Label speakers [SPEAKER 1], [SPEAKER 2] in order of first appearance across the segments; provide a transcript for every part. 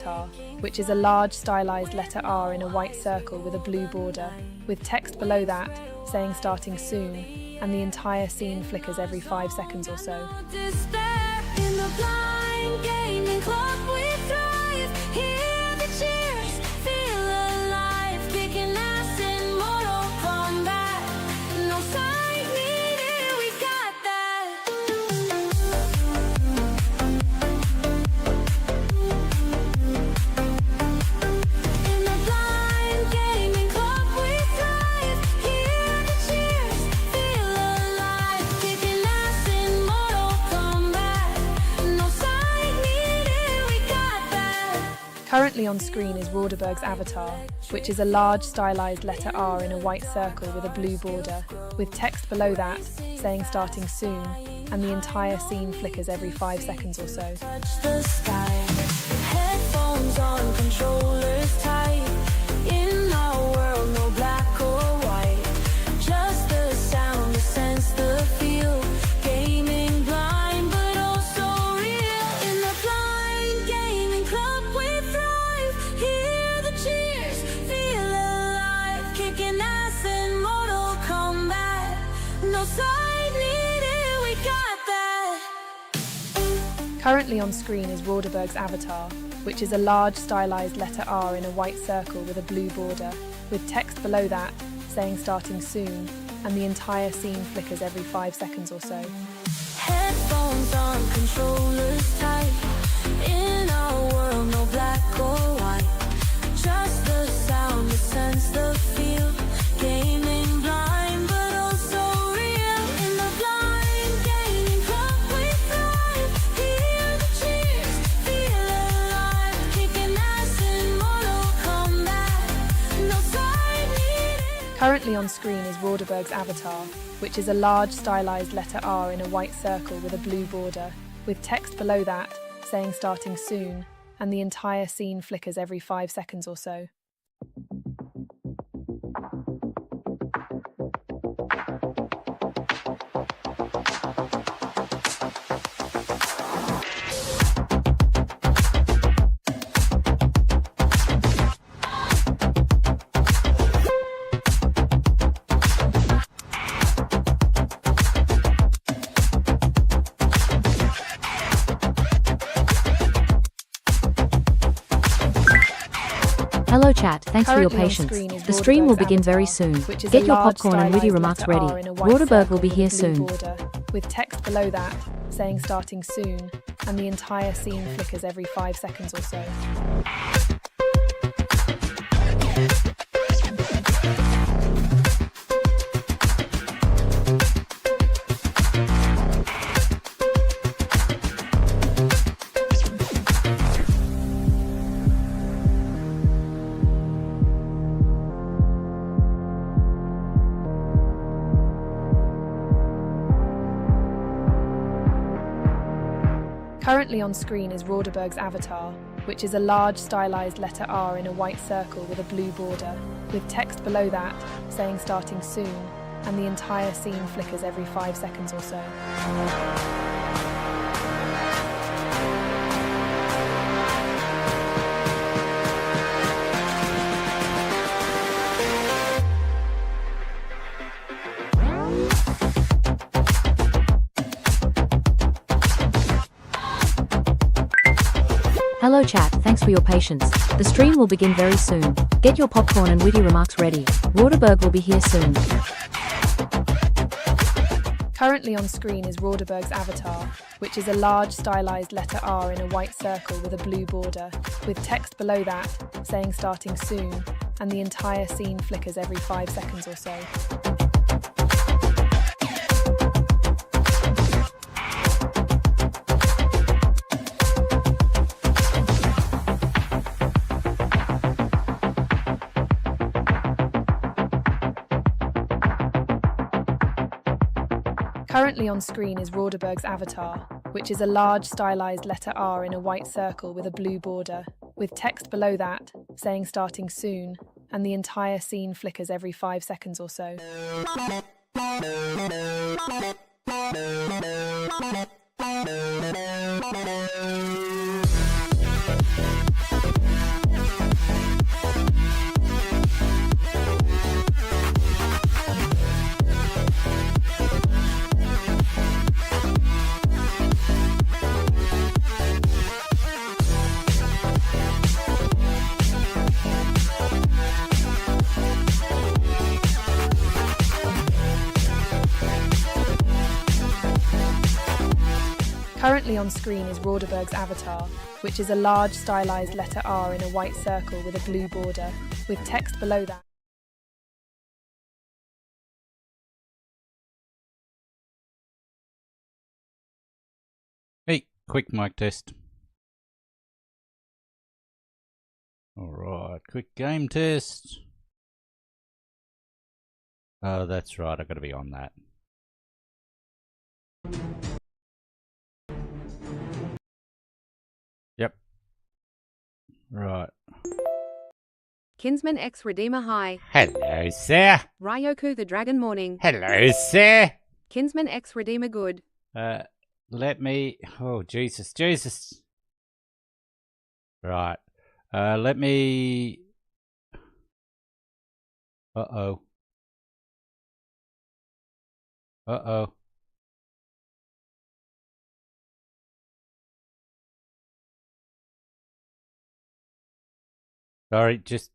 [SPEAKER 1] avatar, which is a large stylized letter R in a white circle with a blue border, with text below that saying starting soon, and the entire scene flickers every 5 seconds or so. Currently on screen is Roderberg's avatar, which is a large stylized letter R in a white circle with a blue border, with text below that saying starting soon, and the entire scene flickers every 5 seconds or so.
[SPEAKER 2] Touch the sky, headphones on, controllers tight. In our world, no black or white, just the sound, the sense, the feel. Gaming blind, but also real. In the blind gaming club, we thrive. Hear the cheers, feel alive. Kicking ass in Mortal Kombat. No side needed, we got that.
[SPEAKER 1] Currently on screen is Roderberg's avatar, which is a large stylized letter R in a white circle with a blue border, with text below that saying starting soon, and the entire scene flickers every 5 seconds or so.
[SPEAKER 2] Headphones on, controllers tight. In our world, no black or white, just the sound, the sense, the feel. Gaming blind, but also real. In the blind gaming club, we thrive. Hear the cheers, feel alive. Kicking ass in Mortal Kombat. No side needed.
[SPEAKER 1] Currently on screen is Roderberg's avatar, which is a large stylized letter R in a white circle with a blue border, with text below that saying starting soon, and the entire scene flickers every 5 seconds or so.
[SPEAKER 3] Hello chat, thanks for your
[SPEAKER 1] Currently on
[SPEAKER 3] patience.
[SPEAKER 1] screen is
[SPEAKER 3] The stream will
[SPEAKER 1] Roderberg's
[SPEAKER 3] begin very
[SPEAKER 1] avatar,
[SPEAKER 3] soon.
[SPEAKER 1] which is
[SPEAKER 3] Get
[SPEAKER 1] a
[SPEAKER 3] your
[SPEAKER 1] large
[SPEAKER 3] popcorn and witty
[SPEAKER 1] stylized
[SPEAKER 3] remarks
[SPEAKER 1] letter
[SPEAKER 3] ready.
[SPEAKER 1] R in a white
[SPEAKER 3] Roderberg
[SPEAKER 1] circle
[SPEAKER 3] will be
[SPEAKER 1] with
[SPEAKER 3] here
[SPEAKER 1] a blue
[SPEAKER 3] soon.
[SPEAKER 1] border, with text below that saying starting soon, and the entire scene flickers every 5 seconds or so. Currently on screen is Roderberg's avatar, which is a large stylized letter R in a white circle with a blue border, with text below that saying starting soon, and the entire scene flickers every 5 seconds or so.
[SPEAKER 3] Hello chat, thanks for your patience. The stream will begin very soon. Get your popcorn and witty remarks ready. Roderberg will be here soon.
[SPEAKER 1] Currently on screen is Roderberg's avatar, which is a large stylized letter R in a white circle with a blue border, with text below that saying starting soon, and the entire scene flickers every 5 seconds or so. Currently on screen is Roderberg's avatar, which is a large stylized letter R in a white circle with a blue border, with text below that saying starting soon, and the entire scene flickers every 5 seconds or so. Currently on screen is Rauderberg's avatar, which is a large stylized letter R in a white circle with a blue border, with text below that.
[SPEAKER 4] Hey, quick mic test. Alright, quick game test. Oh, that's right, I gotta be on that. Yep. Right.
[SPEAKER 5] Kinsman X Redeemer High.
[SPEAKER 4] Hello, sir.
[SPEAKER 5] Ryoku the Dragon Morning.
[SPEAKER 4] Hello, sir.
[SPEAKER 5] Kinsman X Redeemer Good.
[SPEAKER 4] Let me... Oh, Jesus. Right. Let me... Uh-oh. Sorry, just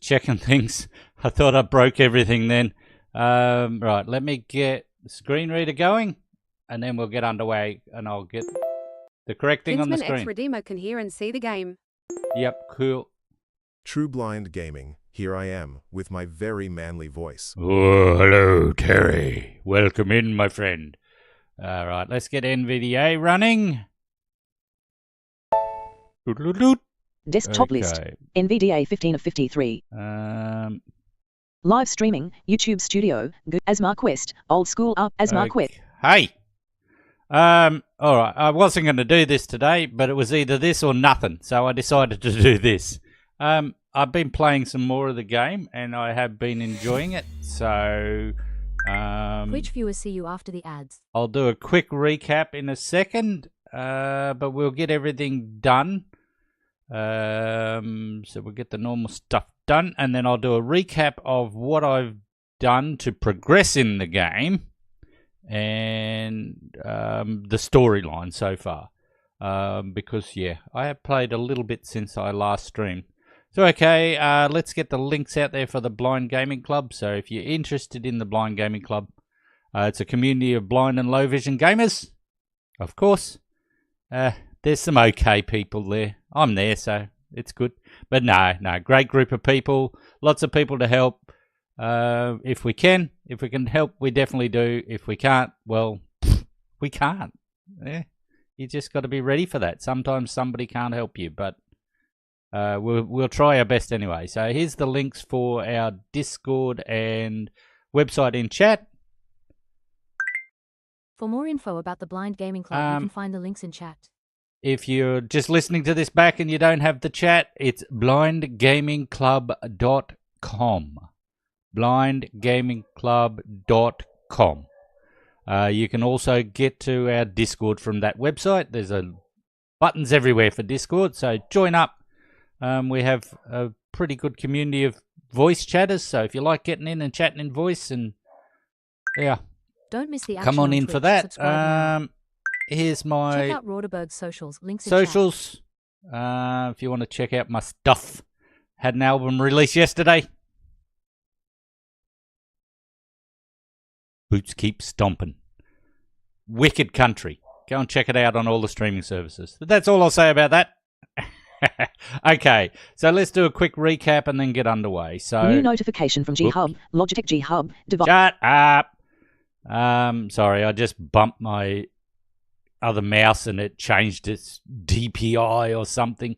[SPEAKER 4] checking things. I thought I broke everything then. Right, let me get the screen reader going, and then we'll get underway, and I'll get the correct thing on the
[SPEAKER 5] Kinsman X
[SPEAKER 4] screen.
[SPEAKER 5] Redeemer can hear and see the game.
[SPEAKER 4] Yep, cool.
[SPEAKER 6] True Blind Gaming, here I am, with my very manly voice.
[SPEAKER 4] Oh, hello, Terry. Welcome in, my friend. All right, let's get NVDA running. Doot-doot-doot.
[SPEAKER 7] Desktop list. NVDA 15 of 53. Live streaming. YouTube Studio. Azmar Quest. Old school up. Azmar Quest.
[SPEAKER 4] Hey. All right. I wasn't going to do this today, but it was either this or nothing, so I decided to do this. I've been playing some more of the game, and I have been enjoying it. So,
[SPEAKER 3] Twitch viewers see you after the ads.
[SPEAKER 4] I'll do a quick recap in a second, but we'll get everything done. So we'll get the normal stuff done, and then I'll do a recap of what I've done to progress in the game and the storyline so far. Because, yeah, I have played a little bit since I last streamed. So, okay, let's get the links out there for the Blind Gaming Club. So if you're interested in the Blind Gaming Club, it's a community of blind and low vision gamers, of course. There's some okay people there. I'm there, so it's good. But no, great group of people. Lots of people to help. If we can help, we definitely do. If we can't, well, we can't. Yeah, you just got to be ready for that. Sometimes somebody can't help you, but we'll try our best anyway. So here's the links for our Discord and website in chat.
[SPEAKER 3] For more info about the Blind Gaming Club, you can find the links in chat.
[SPEAKER 4] If you're just listening to this back and you don't have the chat, it's blindgamingclub.com. blindgamingclub.com. You can also get to our Discord from that website. There's buttons everywhere for Discord, so join up. We have a pretty good community of voice chatters, so if you like getting in and chatting in voice, and yeah,
[SPEAKER 3] don't miss the action
[SPEAKER 4] come on in
[SPEAKER 3] Twitch.
[SPEAKER 4] for that.
[SPEAKER 3] Subscribe now.
[SPEAKER 4] Here's my
[SPEAKER 3] check out Rauderberg's socials. Links in
[SPEAKER 4] socials. If you want to check out my stuff. Had an album release yesterday. Boots keep stomping. Wicked country. Go and check it out on all the streaming services. But that's all I'll say about that. Okay, so let's do a quick recap and then get underway. So
[SPEAKER 7] new notification from G Hub. Logitech G Hub.
[SPEAKER 4] Shut up. Sorry, I just bumped my other mouse and it changed its DPI or something.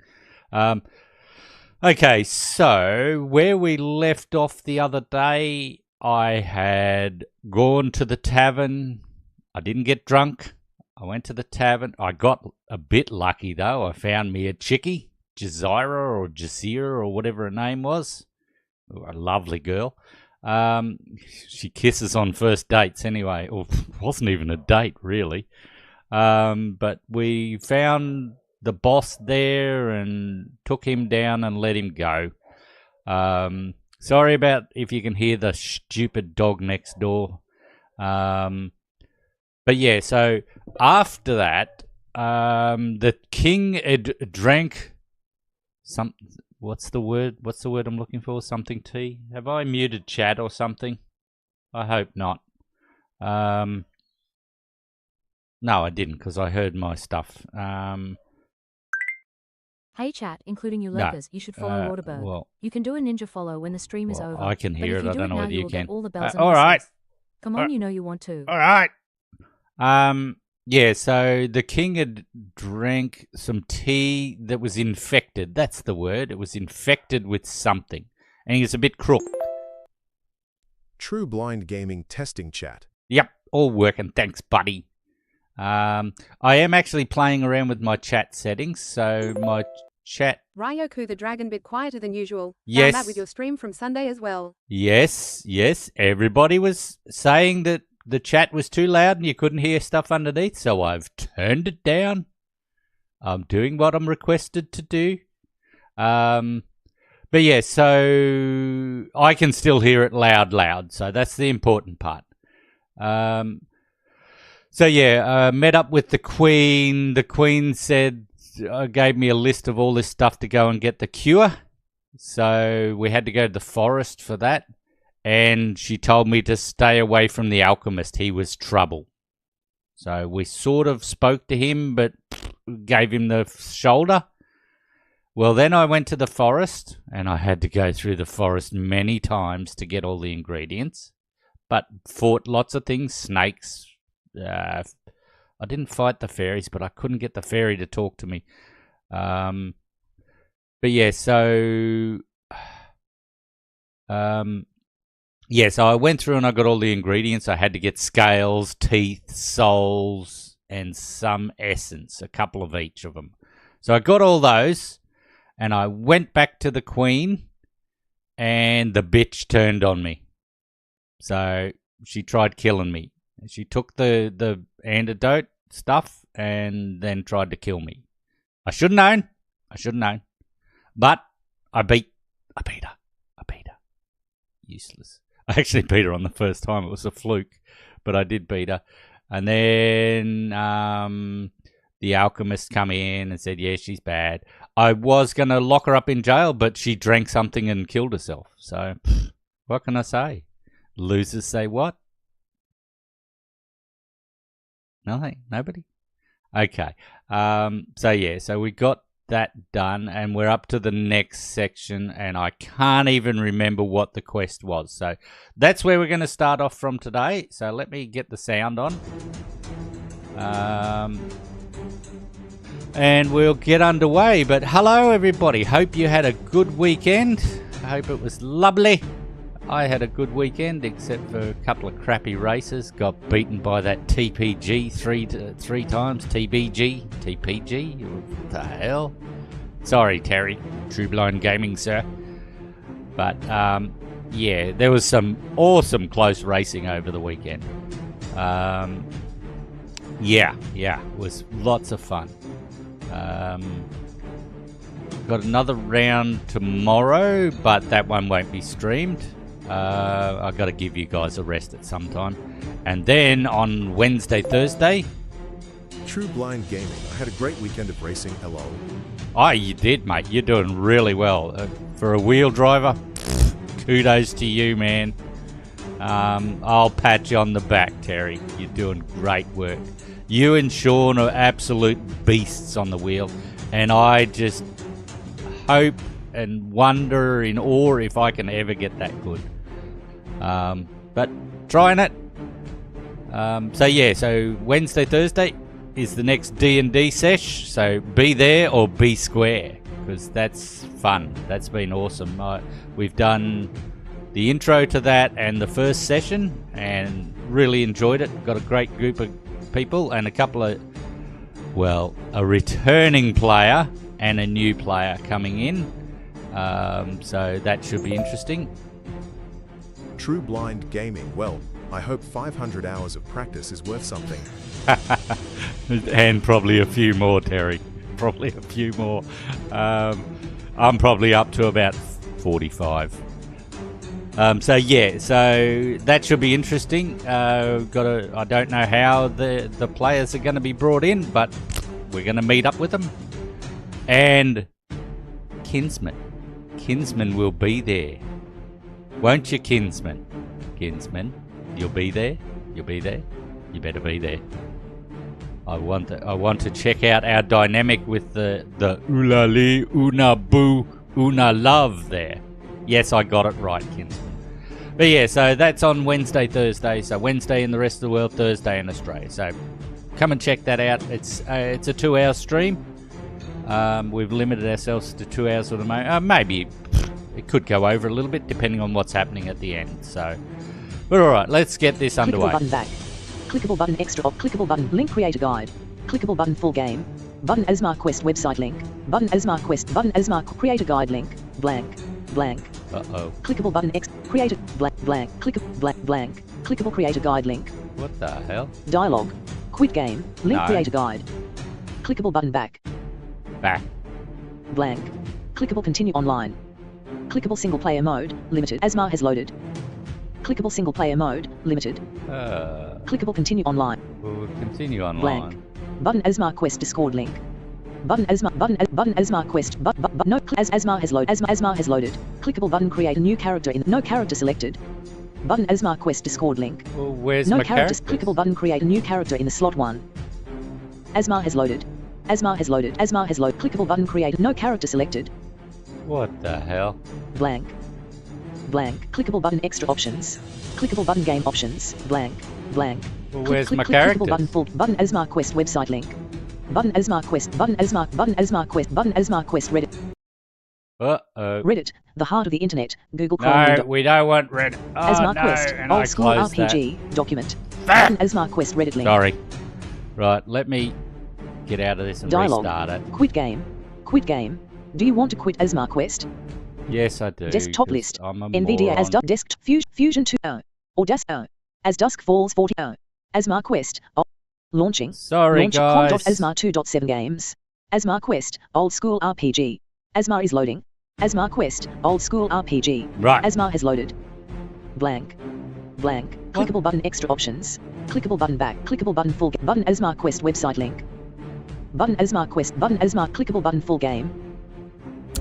[SPEAKER 4] Okay, so where we left off the other day, I had gone to the tavern. I didn't get drunk. I went to the tavern. I got a bit lucky, though. I found me a chickie, Jazira or Jazira or whatever her name was. A lovely girl. She kisses on first dates anyway. Or wasn't even a date, really. But we found the boss there and took him down and let him go. Sorry about if you can hear the stupid dog next door. But yeah, so after that, the king had drank some. What's the word? What's the word I'm looking for? Something tea. Have I muted chat or something? I hope not. No, I didn't, because I heard my stuff.
[SPEAKER 3] Hey chat, including you
[SPEAKER 4] No,
[SPEAKER 3] lurkers, you should follow Waterberg.
[SPEAKER 4] well,
[SPEAKER 3] You can do a ninja follow when the stream is
[SPEAKER 4] well,
[SPEAKER 3] over.
[SPEAKER 4] I can
[SPEAKER 3] but
[SPEAKER 4] hear
[SPEAKER 3] if
[SPEAKER 4] it.
[SPEAKER 3] you
[SPEAKER 4] I
[SPEAKER 3] do
[SPEAKER 4] don't
[SPEAKER 3] it
[SPEAKER 4] know
[SPEAKER 3] now,
[SPEAKER 4] whether
[SPEAKER 3] you
[SPEAKER 4] you
[SPEAKER 3] will
[SPEAKER 4] can.
[SPEAKER 3] get all the bells and
[SPEAKER 4] all
[SPEAKER 3] whistles.
[SPEAKER 4] right.
[SPEAKER 3] Come on, you know you want to.
[SPEAKER 4] All right. Yeah, so the king had drank some tea that was infected. That's the word. It was infected with something. And he was a bit crook.
[SPEAKER 6] True Blind Gaming testing chat.
[SPEAKER 4] Yep, all working. Thanks, buddy. I am actually playing around with my chat settings, so my chat.
[SPEAKER 5] Ryoku the dragon bit quieter than usual.
[SPEAKER 4] Yes.
[SPEAKER 5] Found that with your stream from Sunday as well.
[SPEAKER 4] Yes. Everybody was saying that the chat was too loud and you couldn't hear stuff underneath, so I've turned it down. I'm doing what I'm requested to do. But yeah, so I can still hear it loud, so that's the important part. So yeah, met up with the Queen. The Queen said, gave me a list of all this stuff to go and get the cure. So we had to go to the forest for that. And she told me to stay away from the alchemist. He was trouble. So we sort of spoke to him, but gave him the shoulder. Well, then I went to the forest, and I had to go through the forest many times to get all the ingredients. But fought lots of things, snakes. I didn't fight the fairies, but I couldn't get the fairy to talk to me. But yeah, so so I went through and I got all the ingredients. I had to get scales, teeth, souls, and some essence, a couple of each of them. So I got all those, and I went back to the Queen, and the bitch turned on me. So she tried killing me. She took the antidote stuff and then tried to kill me. I should have known. But I beat her. Useless. I actually beat her on the first time. It was a fluke, but I did beat her. And then the alchemist come in and said, yeah, she's bad. I was going to lock her up in jail, but she drank something and killed herself. So what can I say? Losers say what? Nothing? Nobody? Okay. So we got that done, and we're up to the next section, and I can't even remember what the quest was. So that's where we're going to start off from today. So let me get the sound on. And we'll get underway. But hello, everybody. Hope you had a good weekend. I hope it was lovely. I had a good weekend, except for a couple of crappy races. Got beaten by that TPG three times. TPG? What the hell? Sorry, Terry. True Blind Gaming, sir. But, yeah, there was some awesome close racing over the weekend. Yeah, it was lots of fun. Got another round tomorrow, but that one won't be streamed. I've got to give you guys a rest at some time. And then on Wednesday, Thursday...
[SPEAKER 6] True Blind Gaming. I had a great weekend of racing. Hello.
[SPEAKER 4] Oh, you did, mate. You're doing really well. For a wheel driver, kudos to you, man. I'll pat you on the back, Terry. You're doing great work. You and Sean are absolute beasts on the wheel. And I just hope and wonder in awe if I can ever get that good. But trying it. So Wednesday, Thursday is the next D&D sesh. So be there or be square, because that's fun. That's been awesome. We've done the intro to that and the first session and really enjoyed it. Got a great group of people and a couple of, a returning player and a new player coming in. So that should be interesting.
[SPEAKER 6] True Blind Gaming. Well, I hope 500 hours of practice is worth something.
[SPEAKER 4] And probably a few more, Terry. Probably a few more. I'm probably up to about 45. So that should be interesting. I don't know how the players are going to be brought in, but we're going to meet up with them. And Kinsman will be there. Won't you, Kinsman? Kinsman, you'll be there? You'll be there? You better be there. I want to check out our dynamic with the oolali, una boo, una love there. Yes, I got it right, Kinsman. But yeah, so that's on Wednesday, Thursday. So Wednesday in the rest of the world, Thursday in Australia. So come and check that out. It's a 2-hour stream. We've limited ourselves to 2 hours at the moment. Maybe it could go over a little bit depending on what's happening at the end. So, but all right, let's get this underway.
[SPEAKER 7] Clickable button back. Clickable button extra op. Clickable button link creator guide. Clickable button full game. Button Azmar Quest website link. Button Azmar Quest. Button Azmar creator guide link. Blank. Blank.
[SPEAKER 4] Uh-oh.
[SPEAKER 7] Clickable button X creator blank blank clickable blank blank clickable creator guide link.
[SPEAKER 4] What the hell?
[SPEAKER 7] Dialogue. Quit game. Link
[SPEAKER 4] No.
[SPEAKER 7] creator guide. Clickable button back.
[SPEAKER 4] Back.
[SPEAKER 7] Blank. Clickable continue online. Clickable single player mode limited. Azmar has loaded. Clickable single player mode limited. Clickable continue online.
[SPEAKER 4] We'll continue online.
[SPEAKER 7] Blank. Button Azmar Quest Discord link. Button Azmar button Azmar Quest but no Azmar has loaded. Azmar has loaded. Clickable button create a new character in no character selected. Button Azmar Quest Discord link.
[SPEAKER 4] Well, where's
[SPEAKER 7] No
[SPEAKER 4] my
[SPEAKER 7] characters.
[SPEAKER 4] characters?
[SPEAKER 7] Clickable button create a new character in the slot 1. Azmar has loaded. Azmar has loaded. Azmar has loaded. Clickable button create no character selected.
[SPEAKER 4] What the hell?
[SPEAKER 7] Blank. Blank. Clickable button extra options. Clickable button game options. Blank. Blank.
[SPEAKER 4] Well, where's my
[SPEAKER 7] Clickable
[SPEAKER 4] characters?
[SPEAKER 7] button full. Button Azmar Quest website link. Button Azmar Quest. Button Azmar Quest. Button Azmar Quest Reddit.
[SPEAKER 4] Uh-oh.
[SPEAKER 7] Reddit. The heart of the internet. Google Chrome.
[SPEAKER 4] No, we don't want red. Oh,
[SPEAKER 7] Azmar
[SPEAKER 4] no,
[SPEAKER 7] Quest.
[SPEAKER 4] and I
[SPEAKER 7] Old school
[SPEAKER 4] closed
[SPEAKER 7] RPG. Document.
[SPEAKER 4] Ah!
[SPEAKER 7] Button Azmar Quest Reddit link.
[SPEAKER 4] Sorry. Right, let me get out of this and
[SPEAKER 7] Dialogue.
[SPEAKER 4] restart it.
[SPEAKER 7] Quit game. Quit game. Do you want to quit Azmar Quest?
[SPEAKER 4] Yes, I do.
[SPEAKER 7] Desktop
[SPEAKER 4] 'cause
[SPEAKER 7] list.
[SPEAKER 4] I'm a
[SPEAKER 7] NVIDIA
[SPEAKER 4] moron.
[SPEAKER 7] as Desk Fusion 2.0. Audacity. As Dusk Falls 40. Azmar Quest. Launching.
[SPEAKER 4] Sorry,
[SPEAKER 7] Launch
[SPEAKER 4] guys.
[SPEAKER 7] com.azmar 2.7 games. Azmar Quest. Old school RPG. Azmar is loading. Azmar Quest. Old school RPG.
[SPEAKER 4] Right.
[SPEAKER 7] Azmar has loaded. Blank. Blank.
[SPEAKER 4] What?
[SPEAKER 7] Clickable button extra options. Clickable button back. Clickable button full. Button Azmar Quest website link. Button Azmar Quest. Button Azmar. Clickable button full game.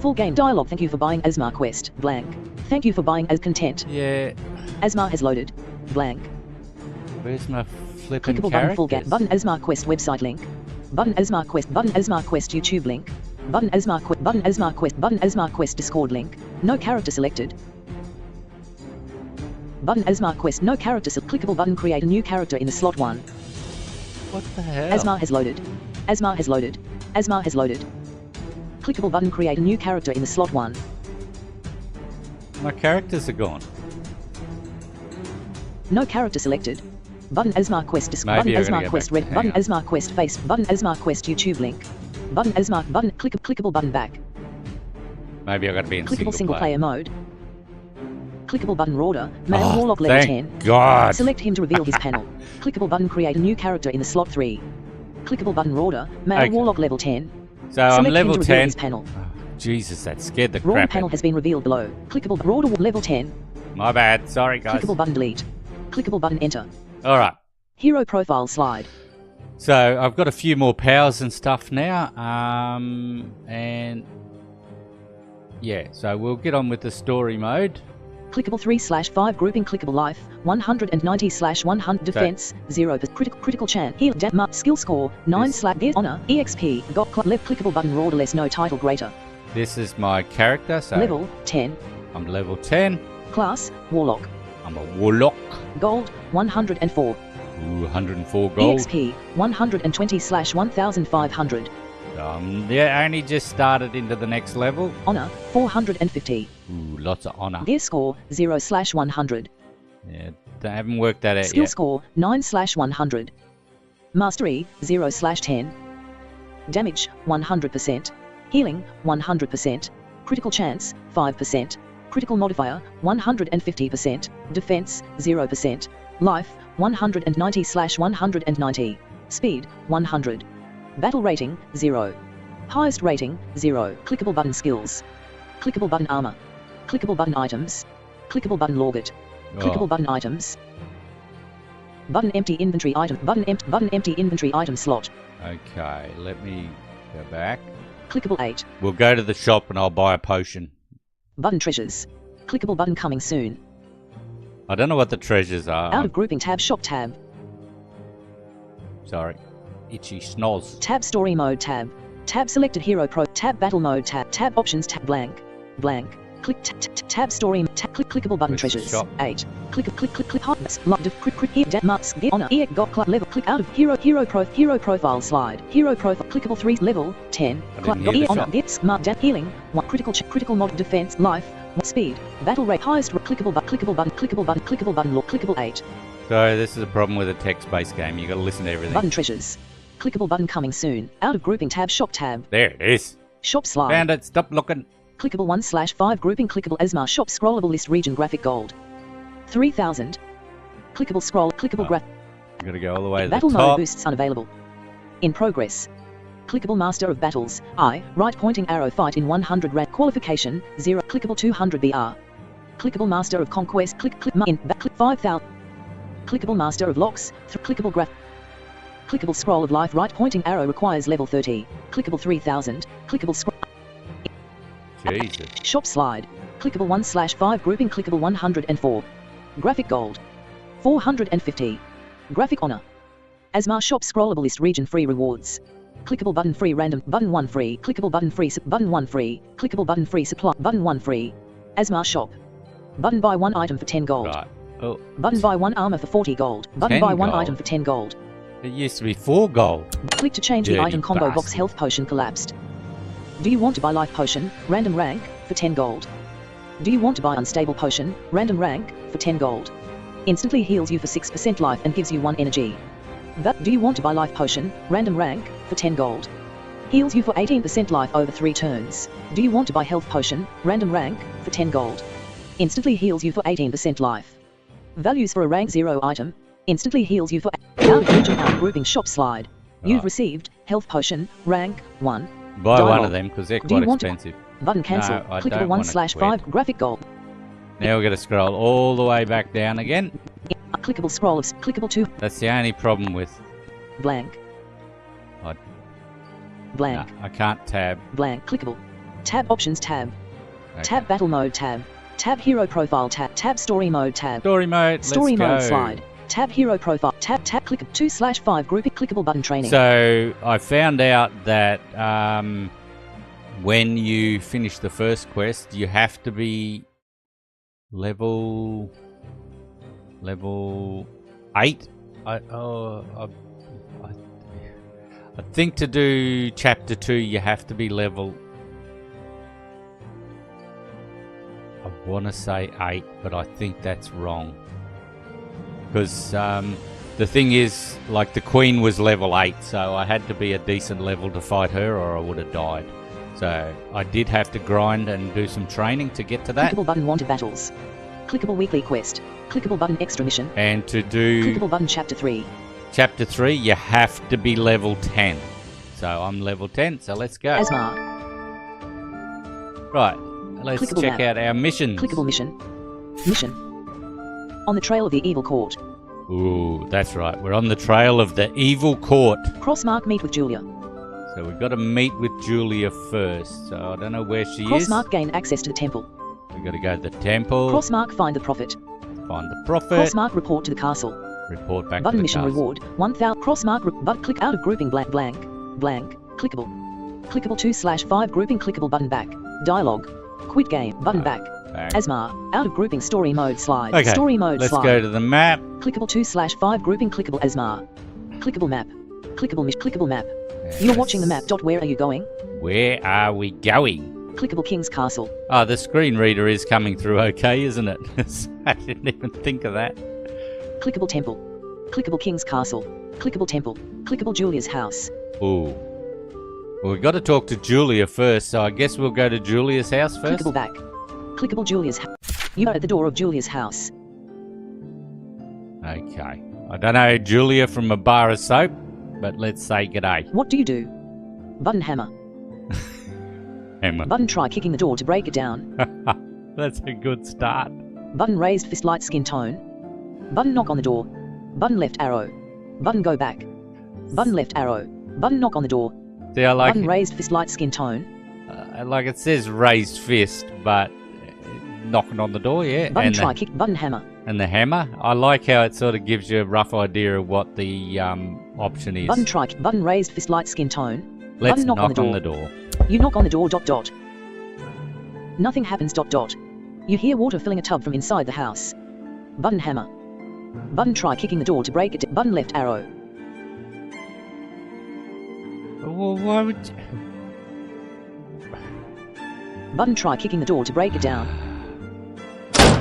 [SPEAKER 7] Full game dialogue. Thank you for buying Azmar Quest. Blank. Thank you for buying as content.
[SPEAKER 4] Yeah.
[SPEAKER 7] Azmar has loaded. Blank.
[SPEAKER 4] Where's my flipping
[SPEAKER 7] Clickable button
[SPEAKER 4] characters?
[SPEAKER 7] full game. Button Azmar Quest website link. Button Azmar Quest. Button Azmar Quest YouTube link. Button Azmar Quest. Button Azmar Quest. Button Azmar Quest Discord link. No character selected. Button Azmar Quest. No character selected. Clickable button create a new character in the slot 1.
[SPEAKER 4] What the hell?
[SPEAKER 7] Azmar has loaded. Azmar has loaded. Azmar has loaded. Clickable button create a new character in the slot 1.
[SPEAKER 4] My characters are gone.
[SPEAKER 7] No character selected. Button Azmar Quest Discord.
[SPEAKER 4] Maybe
[SPEAKER 7] Button
[SPEAKER 4] I'm gonna
[SPEAKER 7] Azmar
[SPEAKER 4] go
[SPEAKER 7] Quest
[SPEAKER 4] back.
[SPEAKER 7] Red.
[SPEAKER 4] Hang
[SPEAKER 7] Button
[SPEAKER 4] on.
[SPEAKER 7] Azmar Quest Face. Button Azmar Quest YouTube link. Button Azmar. Button clickable button back.
[SPEAKER 4] Maybe I got to be in
[SPEAKER 7] Clickable single
[SPEAKER 4] player.
[SPEAKER 7] player mode. Clickable button Rorder. Male
[SPEAKER 4] Oh,
[SPEAKER 7] Warlock level
[SPEAKER 4] thank
[SPEAKER 7] 10.
[SPEAKER 4] God.
[SPEAKER 7] Select him to reveal his panel. Clickable button create a new character in the slot 3. Clickable button Rorder. Male
[SPEAKER 4] Okay.
[SPEAKER 7] Warlock level 10.
[SPEAKER 4] So I'm
[SPEAKER 7] Select him
[SPEAKER 4] level
[SPEAKER 7] to reveal
[SPEAKER 4] 10.
[SPEAKER 7] his panel.
[SPEAKER 4] Oh, Jesus, that scared the
[SPEAKER 7] Rorder
[SPEAKER 4] crap out
[SPEAKER 7] panel
[SPEAKER 4] of
[SPEAKER 7] has been revealed below. Clickable Rorder level 10.
[SPEAKER 4] me. My bad. Sorry, guys.
[SPEAKER 7] Clickable button delete. Clickable button enter.
[SPEAKER 4] All right.
[SPEAKER 7] Hero profile slide.
[SPEAKER 4] So I've got a few more powers and stuff now. And yeah, so we'll get on with the story mode.
[SPEAKER 7] Clickable 3/5 grouping. Clickable life 190/100 defense 0 critical chance heal skill score 9
[SPEAKER 4] This-
[SPEAKER 7] honor exp got left clickable button Rorder less no title greater
[SPEAKER 4] This is my character. So
[SPEAKER 7] level 10
[SPEAKER 4] I'm level 10.
[SPEAKER 7] class warlock
[SPEAKER 4] I'm a warlock.
[SPEAKER 7] gold 104
[SPEAKER 4] Ooh, 104 gold.
[SPEAKER 7] exp 120/1500
[SPEAKER 4] Yeah, I only just started into the next level.
[SPEAKER 7] honor 450
[SPEAKER 4] Ooh, lots of honor.
[SPEAKER 7] gear score 0/100
[SPEAKER 4] Yeah, I haven't worked that out
[SPEAKER 7] skill
[SPEAKER 4] yet.
[SPEAKER 7] score 9/100 mastery 0/10 damage 100% healing 100% critical chance 5% critical modifier 150% defense 0% life 190/190 speed 100 battle rating 0 highest rating 0 clickable button skills clickable button armor clickable button items clickable button lorget clickable
[SPEAKER 4] Oh,
[SPEAKER 7] button items button empty inventory item button empty inventory item slot
[SPEAKER 4] okay, let me go back.
[SPEAKER 7] clickable 8
[SPEAKER 4] We'll go to the shop and I'll buy a potion.
[SPEAKER 7] button treasures clickable button coming soon
[SPEAKER 4] I don't know what the treasures are.
[SPEAKER 7] out of grouping tab shop tab
[SPEAKER 4] Sorry. itchy schnoz.
[SPEAKER 7] Tab story mode tab. Tab selected hero pro. Tab battle mode tab. Tab options tab blank. Blank. Click tab story tab clickable button
[SPEAKER 4] Where's the
[SPEAKER 7] treasures.
[SPEAKER 4] shop?
[SPEAKER 7] 8. Click hearts. Lock def crit here dead marks get honor ear got club level click out of hero profile slide. Hero profile clickable 3 level 10. Club got ear honor gets mark death healing 1 critical mod defense life 1 speed battle rate highest clickable button lock clickable 8.
[SPEAKER 4] So this is a problem with a text-based game. You got to listen to everything.
[SPEAKER 7] Button treasures. Clickable button coming soon. Out of grouping tab shop tab.
[SPEAKER 4] There it is.
[SPEAKER 7] Shop slide.
[SPEAKER 4] Found it. Stop looking.
[SPEAKER 7] Clickable 1/5 grouping clickable Azmar shop scrollable list region graphic gold 3000 clickable scroll clickable graph
[SPEAKER 4] I'm gonna go all the way to
[SPEAKER 7] battle
[SPEAKER 4] the
[SPEAKER 7] mode
[SPEAKER 4] top.
[SPEAKER 7] boosts unavailable in progress clickable master of battles I right pointing arrow fight in 100 rank qualification 0 clickable 200 BR clickable master of conquest click in back click 5000 clickable master of locks clickable graph clickable scroll of life right pointing arrow requires level 30 clickable 3000 clickable scroll
[SPEAKER 4] Jesus.
[SPEAKER 7] Shop slide. Clickable 1/5 grouping clickable 104. Graphic gold. 450. Graphic honor. Azmar shop scrollable list region free rewards. Clickable button free random button 1 free. Clickable button free button 1 free. Clickable button free supply button 1 free. Azmar shop. Button buy 1 item for 10 gold.
[SPEAKER 4] Right. Oh,
[SPEAKER 7] Button buy 1 armor for 40 gold. Button
[SPEAKER 4] 10
[SPEAKER 7] buy 1
[SPEAKER 4] gold.
[SPEAKER 7] item for 10 gold.
[SPEAKER 4] it used to be 4 gold.
[SPEAKER 7] Click to change the
[SPEAKER 4] Dirty
[SPEAKER 7] item combo box
[SPEAKER 4] bastard.
[SPEAKER 7] health potion collapsed. Do you want to buy life potion, random rank, for 10 gold? Do you want to buy unstable potion, random rank, for 10 gold? Instantly heals you for 6% life and gives you 1 energy. Do you want to buy life potion, random rank, for 10 gold? Heals you for 18% life over 3 turns. Do you want to buy health potion, random rank, for 10 gold? Instantly heals you for 18% life. Values for a rank 0 item. Instantly heals you for out grouping shop slide. You've
[SPEAKER 4] Right.
[SPEAKER 7] received health potion, rank 1.
[SPEAKER 4] Buy one
[SPEAKER 7] Dialogue.
[SPEAKER 4] of them because they're
[SPEAKER 7] Do you
[SPEAKER 4] quite
[SPEAKER 7] want to-
[SPEAKER 4] expensive.
[SPEAKER 7] Button cancel.
[SPEAKER 4] No, I
[SPEAKER 7] Clickable
[SPEAKER 4] don't
[SPEAKER 7] 1/5 graphic gold.
[SPEAKER 4] Now we're going to scroll all the way back down again.
[SPEAKER 7] Clickable scroll of clickable 2
[SPEAKER 4] That's the only problem with...
[SPEAKER 7] blank.
[SPEAKER 4] I-
[SPEAKER 7] Blank.
[SPEAKER 4] No, I can't tab.
[SPEAKER 7] Blank. Clickable. Tab options tab.
[SPEAKER 4] Okay.
[SPEAKER 7] Tab battle mode tab. Tab hero profile tab. Tab story mode tab.
[SPEAKER 4] Story mode,
[SPEAKER 7] Story
[SPEAKER 4] let's
[SPEAKER 7] mode
[SPEAKER 4] go.
[SPEAKER 7] slide. Tab hero profile. Tab click 2/5 grouping clickable button training.
[SPEAKER 4] So I found out that when you finish the first quest, you have to be level 8. I think to do chapter 2 you have to be level, I want to say 8, but I think that's wrong. Because the thing is, like, the queen was level 8, so I had to be a decent level to fight her or I would have died. So I did have to grind and do some training to get to that.
[SPEAKER 7] Clickable button wanted battles. Clickable weekly quest. Clickable button extra mission.
[SPEAKER 4] And to do
[SPEAKER 7] Clickable button chapter 3.
[SPEAKER 4] chapter 3, you have to be level 10. So I'm level 10, so let's go.
[SPEAKER 7] Azmar.
[SPEAKER 4] Right, let's
[SPEAKER 7] Clickable
[SPEAKER 4] check
[SPEAKER 7] map.
[SPEAKER 4] out our missions.
[SPEAKER 7] Clickable mission. Mission. On the trail of the evil court.
[SPEAKER 4] Ooh, that's right. We're on the trail of the evil court.
[SPEAKER 7] Crossmark meet with Julia.
[SPEAKER 4] So we've got to meet with Julia first. So I don't know where she is.
[SPEAKER 7] Crossmark gain access to the temple.
[SPEAKER 4] We've got to go to the temple,
[SPEAKER 7] Crossmark find the prophet.
[SPEAKER 4] find the prophet,
[SPEAKER 7] Crossmark report to the castle.
[SPEAKER 4] report back
[SPEAKER 7] Button
[SPEAKER 4] to the
[SPEAKER 7] mission
[SPEAKER 4] castle.
[SPEAKER 7] reward 1000 crossmark but click out of grouping blank clickable 2/5 grouping clickable button back dialogue quit game button back
[SPEAKER 4] Back.
[SPEAKER 7] Azmar out of grouping story mode slide
[SPEAKER 4] Okay,
[SPEAKER 7] story mode
[SPEAKER 4] let's
[SPEAKER 7] slide
[SPEAKER 4] go to the map.
[SPEAKER 7] clickable 2/5 grouping clickable Azmar clickable map clickable map you're watching the map. Where are you going?
[SPEAKER 4] Where are we going?
[SPEAKER 7] Clickable King's Castle.
[SPEAKER 4] Oh, the screen reader is coming through okay, isn't it? I didn't even think of that.
[SPEAKER 7] Clickable Temple. Clickable King's Castle. Clickable Temple. Clickable Julia's house.
[SPEAKER 4] Ooh. Well, we've got to talk to Julia first, so I guess we'll go to Julia's house first.
[SPEAKER 7] Clickable back. Clickable Julia's house. You are at the door of Julia's house.
[SPEAKER 4] Okay. I don't know Julia from a bar of soap, but let's say g'day.
[SPEAKER 7] What do you do? Button hammer.
[SPEAKER 4] Emma.
[SPEAKER 7] Button try kicking the door to break it down.
[SPEAKER 4] That's a good start.
[SPEAKER 7] Button raised fist light skin tone. Button knock on the door. Button left arrow. Button go back. Button left arrow. Button knock on the door.
[SPEAKER 4] See, I like
[SPEAKER 7] Button raised fist light skin tone.
[SPEAKER 4] like it says raised fist, but knocking on the door, yeah.
[SPEAKER 7] Button
[SPEAKER 4] and
[SPEAKER 7] try
[SPEAKER 4] the,
[SPEAKER 7] kick. Button hammer.
[SPEAKER 4] and the hammer. I like how it sort of gives you a rough idea of what the option is.
[SPEAKER 7] Button try. Button raised fist light skin tone.
[SPEAKER 4] Let's
[SPEAKER 7] Button knock
[SPEAKER 4] knock
[SPEAKER 7] on the door. You knock on the door. Nothing happens. You hear water filling a tub from inside the house. Button hammer. Button try kicking the door to break it. Button left arrow.
[SPEAKER 4] Well, why would you...
[SPEAKER 7] Button try kicking the door to break it down.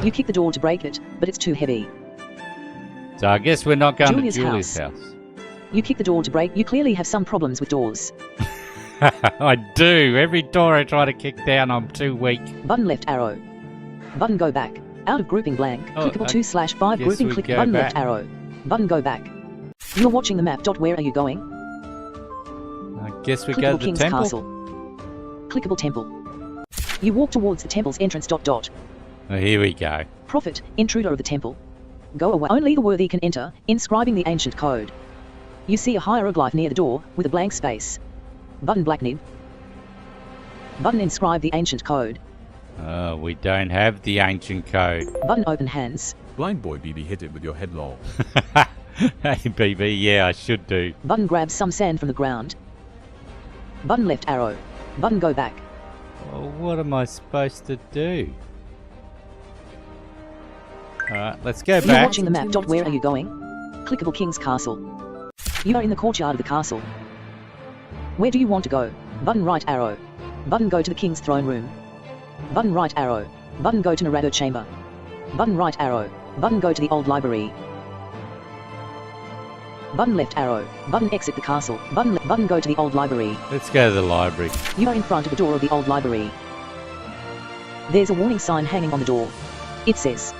[SPEAKER 7] You kick the door to break it, but it's too heavy.
[SPEAKER 4] So I guess we're not going
[SPEAKER 7] Julia's
[SPEAKER 4] to Julia's house.
[SPEAKER 7] You kick the door to break. You clearly have some problems with doors.
[SPEAKER 4] I do. Every door I try to kick down, I'm too weak.
[SPEAKER 7] Button left arrow. Button go back. Out of grouping blank.
[SPEAKER 4] Oh,
[SPEAKER 7] Clickable 2/5
[SPEAKER 4] guess
[SPEAKER 7] grouping
[SPEAKER 4] we
[SPEAKER 7] click
[SPEAKER 4] go
[SPEAKER 7] button
[SPEAKER 4] back.
[SPEAKER 7] left arrow. Button go back. You're watching the map. Where are you going?
[SPEAKER 4] I guess we
[SPEAKER 7] Clickable
[SPEAKER 4] go to the
[SPEAKER 7] King's
[SPEAKER 4] temple.
[SPEAKER 7] Castle. Clickable temple. You walk towards the temple's entrance.
[SPEAKER 4] Oh, here we go.
[SPEAKER 7] Prophet, intruder of the temple. Go away. Only the worthy can enter, inscribing the ancient code. You see a hieroglyph near the door, with a blank space. Button black nib. Button inscribe the ancient code.
[SPEAKER 4] Oh, we don't have the ancient code.
[SPEAKER 7] Button open hands.
[SPEAKER 8] Blind boy BB hit it with your head lol.
[SPEAKER 4] Hey, BB, yeah, I should do.
[SPEAKER 7] Button grabs some sand from the ground. Button left arrow. Button go back.
[SPEAKER 4] Well, what am I supposed to do? Alright, let's go
[SPEAKER 7] You're
[SPEAKER 4] back.
[SPEAKER 7] watching the map. Where are you going? Clickable King's Castle. You are in the courtyard of the castle. Where do you want to go? Button right arrow. Button go to the King's throne room. Button right arrow. Button go to Narado chamber. Button right arrow. Button go to the old library. Button left arrow. Button exit the castle. Button go to the old library.
[SPEAKER 4] Let's go to the library.
[SPEAKER 7] You are in front of the door of the old library. There's a warning sign hanging on the door. It says,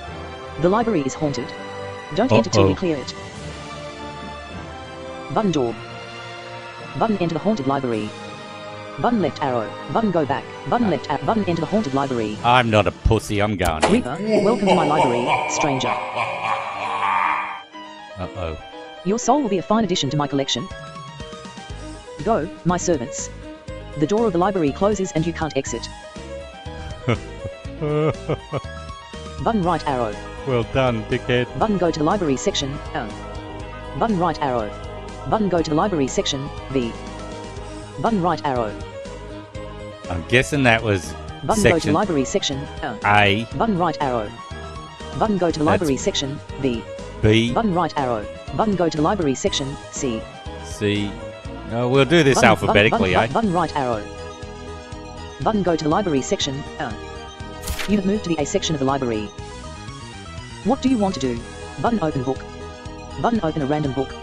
[SPEAKER 7] "The library is haunted. Don't enter till you clear it." Button door. Button enter the haunted library. Button left arrow. Button go back. Button left arrow. Button enter the haunted library.
[SPEAKER 4] I'm not a pussy, I'm going.
[SPEAKER 7] Reaper, welcome to my library, stranger.
[SPEAKER 4] Uh-oh.
[SPEAKER 7] Your soul will be a fine addition to my collection. Go, my servants. The door of the library closes and you can't exit. Button right arrow.
[SPEAKER 4] Well done, dickhead.
[SPEAKER 7] Button go to the library section, O. Button right arrow. Button go to the library section, V. Button right arrow.
[SPEAKER 4] I'm guessing that was
[SPEAKER 7] Button go to the
[SPEAKER 4] section
[SPEAKER 7] library section, O.
[SPEAKER 4] A,
[SPEAKER 7] Button right arrow. Button go to the
[SPEAKER 4] That's-
[SPEAKER 7] library section, B.
[SPEAKER 4] B,
[SPEAKER 7] Button right arrow. Button go to the library section, C.
[SPEAKER 4] C. Oh, we'll do this
[SPEAKER 7] Button-
[SPEAKER 4] alphabetically,
[SPEAKER 7] button,
[SPEAKER 4] eh?
[SPEAKER 7] button right arrow. Button go to the library section, O. You have moved to the A section of the library. What do you want to do? Button open book. Button open a random book.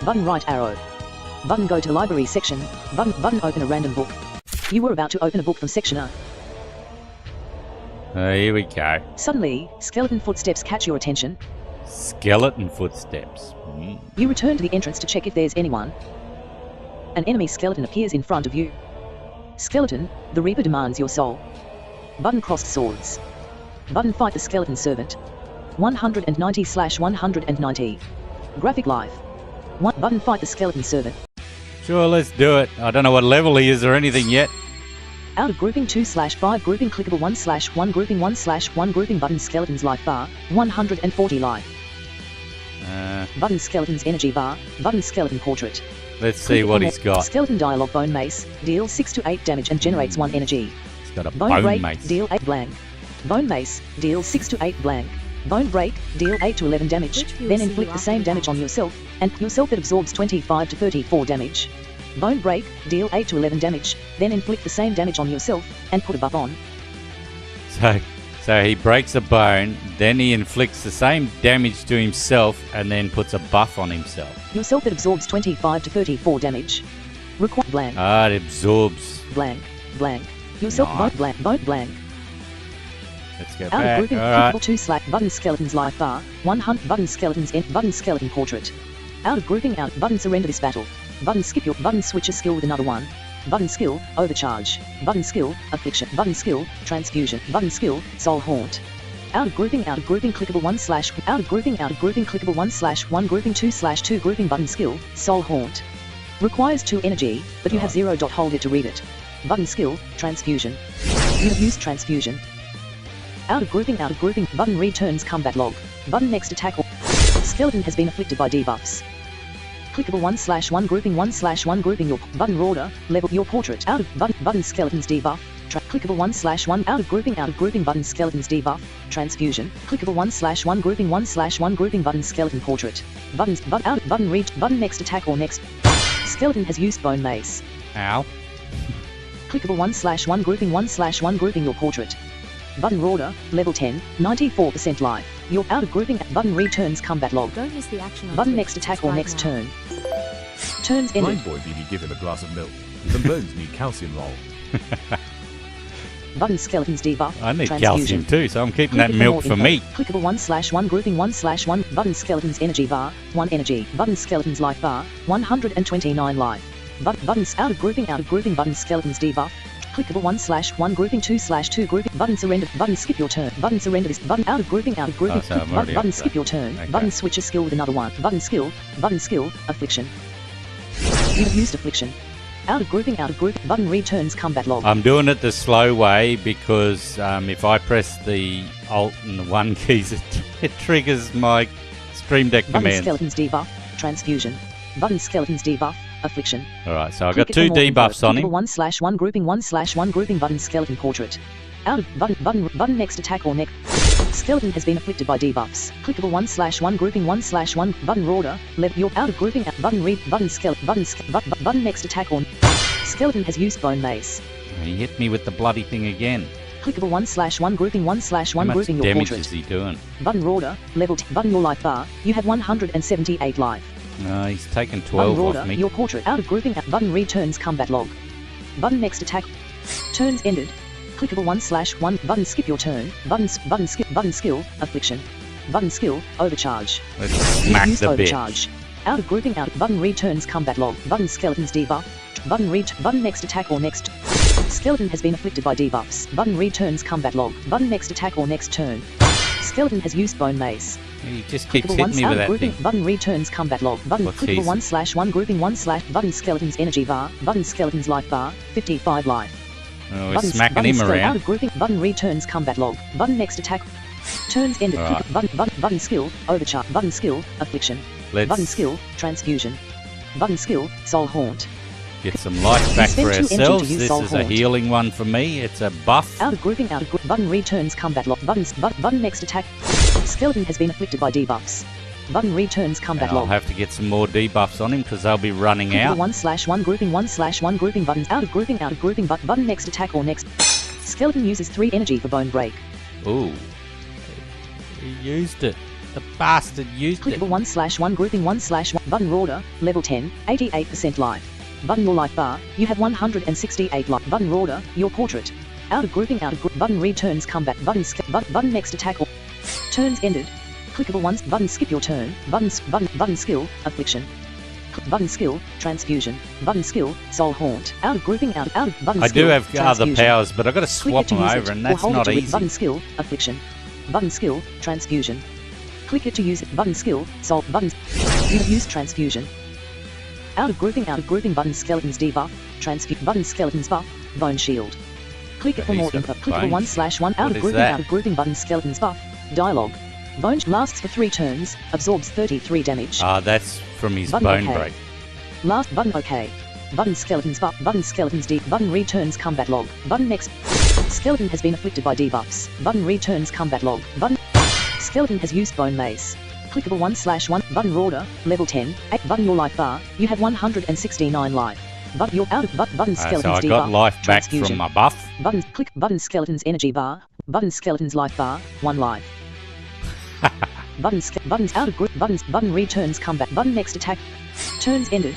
[SPEAKER 7] Button right arrow. Button go to the library section. Button open a random book. You were about to open a book from section A.
[SPEAKER 4] Here we go.
[SPEAKER 7] Suddenly, skeleton footsteps catch your attention.
[SPEAKER 4] Skeleton footsteps.
[SPEAKER 7] You return to the entrance to check if there's anyone. An enemy skeleton appears in front of you. Skeleton, the Reaper demands your soul. Button crossed swords. Button fight the skeleton servant. 190/190. Graphic life. Button fight the skeleton servant.
[SPEAKER 4] Sure, let's do it. I don't know what level he is or anything yet.
[SPEAKER 7] Out of grouping 2/5 grouping clickable 1/1 grouping 1/1 grouping button skeletons life bar 140 life. Button skeleton's energy bar. Button skeleton portrait.
[SPEAKER 4] Let's see what he's got.
[SPEAKER 7] Skeleton dialogue bone mace deals 6 to 8 damage and generates 1 energy.
[SPEAKER 4] He's got a
[SPEAKER 7] Bone
[SPEAKER 4] bone
[SPEAKER 7] break
[SPEAKER 4] mace.
[SPEAKER 7] deal 8 blank. Bone mace deals 6 to 8 blank. Bone break deal 8 to 11 damage.
[SPEAKER 1] Which will
[SPEAKER 7] Then
[SPEAKER 1] see
[SPEAKER 7] inflict
[SPEAKER 1] you
[SPEAKER 7] the same
[SPEAKER 1] after
[SPEAKER 7] damage
[SPEAKER 1] the
[SPEAKER 7] on yourself and yourself that absorbs 25 to 34 damage. Bone break deal 8 to 11 damage. Then inflict the same damage on yourself and put a buff on.
[SPEAKER 4] So he breaks a bone, then he inflicts the same damage to himself, and then puts a buff on himself.
[SPEAKER 7] Yourself that absorbs 25 to 34 damage. Require blank.
[SPEAKER 4] Ah, it absorbs.
[SPEAKER 7] Blank. Blank. Yourself
[SPEAKER 4] Nice.
[SPEAKER 7] bone blank. Bone blank.
[SPEAKER 4] Let's go
[SPEAKER 7] Out of
[SPEAKER 4] back.
[SPEAKER 7] grouping
[SPEAKER 4] Alright.
[SPEAKER 7] clickable 2/ button skeleton's life bar 100 button skeleton's button skeleton portrait. Out of grouping out button surrender this battle. Button skip your button switch a skill with another one. Button skill overcharge. Button skill affliction. Button skill transfusion. Button skill soul haunt. Out of grouping clickable 1/ out of grouping clickable 1/1 grouping 2/2 grouping button skill soul haunt. Requires 2 energy, but you have 0. Hold it to read it. Button skill transfusion. You have used transfusion. Out of grouping button returns combat log. Button next attack or skeleton has been afflicted by debuffs. Clickable 1/1 grouping 1/1 grouping your button order level your portrait out of button skeletons debuff. Clickable 1/1 out of grouping button skeletons debuff. Transfusion. Clickable 1/1 grouping 1/1 grouping button skeleton portrait. Buttons out of button reach button next attack or next. Skeleton has used bone mace.
[SPEAKER 4] Ow.
[SPEAKER 7] Clickable 1/1 grouping 1/1 grouping your portrait. Button order level 10 94% life. Your out of grouping button returns combat log.
[SPEAKER 3] Don't miss the action on
[SPEAKER 7] Button
[SPEAKER 3] Twitch.
[SPEAKER 7] next attack or
[SPEAKER 3] Subscribe
[SPEAKER 7] next
[SPEAKER 3] now.
[SPEAKER 7] turn. Turns ended.
[SPEAKER 8] Blind boy BB give him a glass of milk. The bones need calcium lol.
[SPEAKER 7] Button skeletons debuff.
[SPEAKER 4] I need
[SPEAKER 7] Transfusion.
[SPEAKER 4] calcium too, so I'm keeping
[SPEAKER 7] Click
[SPEAKER 4] that
[SPEAKER 7] it
[SPEAKER 4] milk
[SPEAKER 7] more
[SPEAKER 4] for
[SPEAKER 7] info.
[SPEAKER 4] me.
[SPEAKER 7] Clickable 1/1 grouping 1/1 button skeletons energy bar 1 energy button skeletons life bar 129 life. Buttons out of grouping button skeletons debuff. Clickable 1/1 grouping 2/2 grouping button surrender button skip your turn button surrender this button out of grouping
[SPEAKER 4] Oh, so I'm already
[SPEAKER 7] button
[SPEAKER 4] up
[SPEAKER 7] skip
[SPEAKER 4] there.
[SPEAKER 7] your turn
[SPEAKER 4] Okay.
[SPEAKER 7] button switch a skill with another one button skill affliction. You have used affliction. Out of group button returns combat log.
[SPEAKER 4] I'm doing it the slow way because if I press the Alt and the 1 keys, it triggers my Stream Deck
[SPEAKER 7] Button
[SPEAKER 4] commands.
[SPEAKER 7] skeletons debuff transfusion. Button skeletons debuff affliction.
[SPEAKER 4] Alright, so I've
[SPEAKER 7] Click
[SPEAKER 4] got
[SPEAKER 7] it
[SPEAKER 4] 2
[SPEAKER 7] for more info.
[SPEAKER 4] debuffs on him.
[SPEAKER 7] Clickable 1/1 grouping 1/1 grouping button skeleton portrait. Out of button next attack or next. Skeleton has been afflicted by debuffs. Clickable 1/1 grouping 1/1 button order. Left your out of grouping button read button skeleton button next attack or. Skeleton has used bone mace.
[SPEAKER 4] He hit me with the bloody thing again.
[SPEAKER 7] Clickable 1/1 grouping
[SPEAKER 4] How
[SPEAKER 7] 1/1
[SPEAKER 4] much
[SPEAKER 7] grouping your
[SPEAKER 4] damage
[SPEAKER 7] portrait.
[SPEAKER 4] is he doing?
[SPEAKER 7] Button order level button your life bar. You have 178 life.
[SPEAKER 4] No, he's taken 12
[SPEAKER 7] Button order
[SPEAKER 4] off me.
[SPEAKER 7] your portrait out of grouping button returns combat log. Button next attack. Turns ended. Clickable 1/1 button skip your turn. Button skip button skill affliction. Button skill overcharge.
[SPEAKER 4] Let's smack
[SPEAKER 7] Use
[SPEAKER 4] the bitch.
[SPEAKER 7] overcharge. Out of grouping button returns combat log. Button skeletons debuff. Button next attack or next. Skeleton has been afflicted by debuffs. Button returns combat log. Button next attack or next turn. Skeleton has used bone mace.
[SPEAKER 4] He just keeps
[SPEAKER 7] Clickable
[SPEAKER 4] hitting me
[SPEAKER 7] out
[SPEAKER 4] with
[SPEAKER 7] of
[SPEAKER 4] that
[SPEAKER 7] grouping
[SPEAKER 4] thing.
[SPEAKER 7] button returns combat log. Button
[SPEAKER 4] What's
[SPEAKER 7] clickable
[SPEAKER 4] his?
[SPEAKER 7] 1/1 grouping 1/ button skeletons energy bar. Button skeletons life bar 55 life.
[SPEAKER 4] Oh, we're
[SPEAKER 7] Button
[SPEAKER 4] smacking
[SPEAKER 7] button
[SPEAKER 4] him
[SPEAKER 7] skill out
[SPEAKER 4] around.
[SPEAKER 7] of grouping button returns combat log. Button next attack. Turns ended.
[SPEAKER 4] Alright.
[SPEAKER 7] Button skill overcharge. Button skill affliction. Button
[SPEAKER 4] Let's
[SPEAKER 7] skill transfusion. Button skill soul haunt.
[SPEAKER 4] get some life back
[SPEAKER 7] spent
[SPEAKER 4] for
[SPEAKER 7] 2 energy to
[SPEAKER 4] ourselves.
[SPEAKER 7] use
[SPEAKER 4] This
[SPEAKER 7] Soul
[SPEAKER 4] is a
[SPEAKER 7] Haunt.
[SPEAKER 4] healing one for me. It's a buff.
[SPEAKER 7] Out of grouping button returns combat log. Button next attack. Skeleton has been afflicted by debuffs. Button returns combat
[SPEAKER 4] And I'll
[SPEAKER 7] log.
[SPEAKER 4] have to get some more debuffs on him because they'll be running
[SPEAKER 7] Clickable
[SPEAKER 4] out.
[SPEAKER 7] 1/1 grouping 1/1 grouping buttons out of grouping button next attack or next. Skeleton uses 3 energy for bone break.
[SPEAKER 4] Ooh. He used it. The bastard used it.
[SPEAKER 7] Clickable 1/1 grouping 1/1 button order level 10 88% life. Button your life bar. You have 168 life. Button order your portrait. Out of grouping button returns combat button next attack or turns ended. Clickable once button skip your turn. Button skill affliction. Button skill transfusion. Button skill soul haunt. Out of grouping out of button
[SPEAKER 4] I
[SPEAKER 7] skill
[SPEAKER 4] do have other
[SPEAKER 7] transfusion.
[SPEAKER 4] powers, but I've got to
[SPEAKER 7] Click
[SPEAKER 4] swap
[SPEAKER 7] it to
[SPEAKER 4] them
[SPEAKER 7] use
[SPEAKER 4] over,
[SPEAKER 7] it,
[SPEAKER 4] and
[SPEAKER 7] or
[SPEAKER 4] that's
[SPEAKER 7] hold
[SPEAKER 4] not
[SPEAKER 7] it to with
[SPEAKER 4] easy.
[SPEAKER 7] button skill affliction. Button skill transfusion. Click it to use it. Button skill soul button. You have used transfusion. Out of grouping button skeletons debuff. Button skeletons buff. Bone shield. Click it for
[SPEAKER 4] He's
[SPEAKER 7] more
[SPEAKER 4] got
[SPEAKER 7] info. Clickable
[SPEAKER 4] bone.
[SPEAKER 7] 1/1 out
[SPEAKER 4] What
[SPEAKER 7] of
[SPEAKER 4] is that?
[SPEAKER 7] grouping button skeletons buff. Dialogue. Bone lasts for 3 turns. Absorbs 33 damage.
[SPEAKER 4] Ah, that's from his
[SPEAKER 7] Button
[SPEAKER 4] bone
[SPEAKER 7] okay.
[SPEAKER 4] break.
[SPEAKER 7] Last button OK. Button skeletons buff. Button skeletons button returns combat log. Button next. Skeleton has been afflicted by debuffs. Button returns combat log. Button. Skeleton has used bone mace. Clickable 1/1 button order level 10 8 button your life bar. You have 169 life. But you're out of button
[SPEAKER 4] So
[SPEAKER 7] skeletons
[SPEAKER 4] I got
[SPEAKER 7] debuff.
[SPEAKER 4] life back
[SPEAKER 7] Transfusion.
[SPEAKER 4] from my buff.
[SPEAKER 7] Button skeletons energy bar. Button skeletons life bar 1 life. Buttons out of group button returns combat button next attack. Turns ended.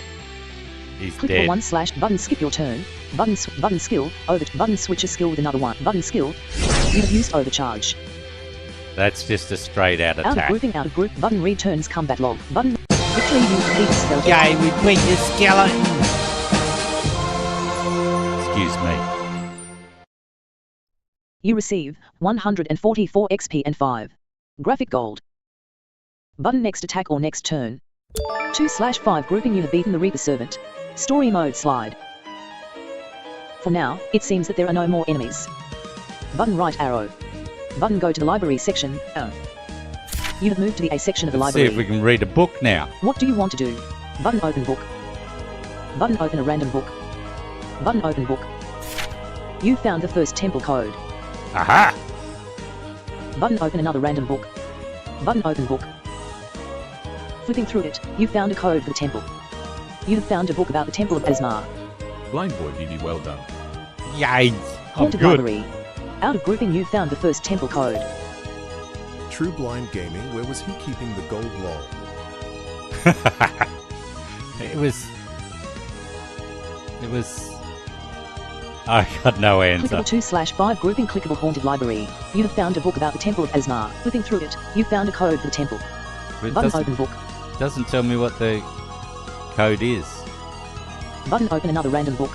[SPEAKER 4] He's
[SPEAKER 7] Click
[SPEAKER 4] dead.
[SPEAKER 7] for 1/ button skip your turn. Button skill over button switch a skill with another one. Button skill. You have used overcharge.
[SPEAKER 4] That's just a straight out
[SPEAKER 7] Out of
[SPEAKER 4] attack.
[SPEAKER 7] grouping out of group button returns combat log. Button victory you defeat skeleton.
[SPEAKER 4] Yay, we beat the skeleton! Excuse me.
[SPEAKER 7] You receive 144 XP and 5 graphic gold. Button next attack or next turn. 2/5 grouping you have beaten the Reaper Servant. Story mode slide. For now, it seems that there are no more enemies. Button right arrow. Button go to the library section. You have moved to the A section of the
[SPEAKER 4] Let's see
[SPEAKER 7] library.
[SPEAKER 4] if we can read a book now.
[SPEAKER 7] What do you want to do? Button open book. Button open a random book. Button open book. You found the first temple code.
[SPEAKER 4] Aha!
[SPEAKER 7] Button open another random book. Button open book. Flipping through it, you found a code for the temple. You have found a book about the Temple of Azmar.
[SPEAKER 8] Blind boy, BB, well done.
[SPEAKER 4] Yay! I'm
[SPEAKER 7] Haunted
[SPEAKER 4] good.
[SPEAKER 7] Library. Out of grouping, you found the first temple code.
[SPEAKER 6] True Blind Gaming, where was he keeping the gold lol?
[SPEAKER 4] It was. I got no answer.
[SPEAKER 7] Clickable 2/5 grouping clickable Haunted Library. You have found a book about the Temple of Azmar. Flipping through it, you found a code for the temple.
[SPEAKER 4] It
[SPEAKER 7] Button open book.
[SPEAKER 4] doesn't tell me what the code is.
[SPEAKER 7] Button open another random book.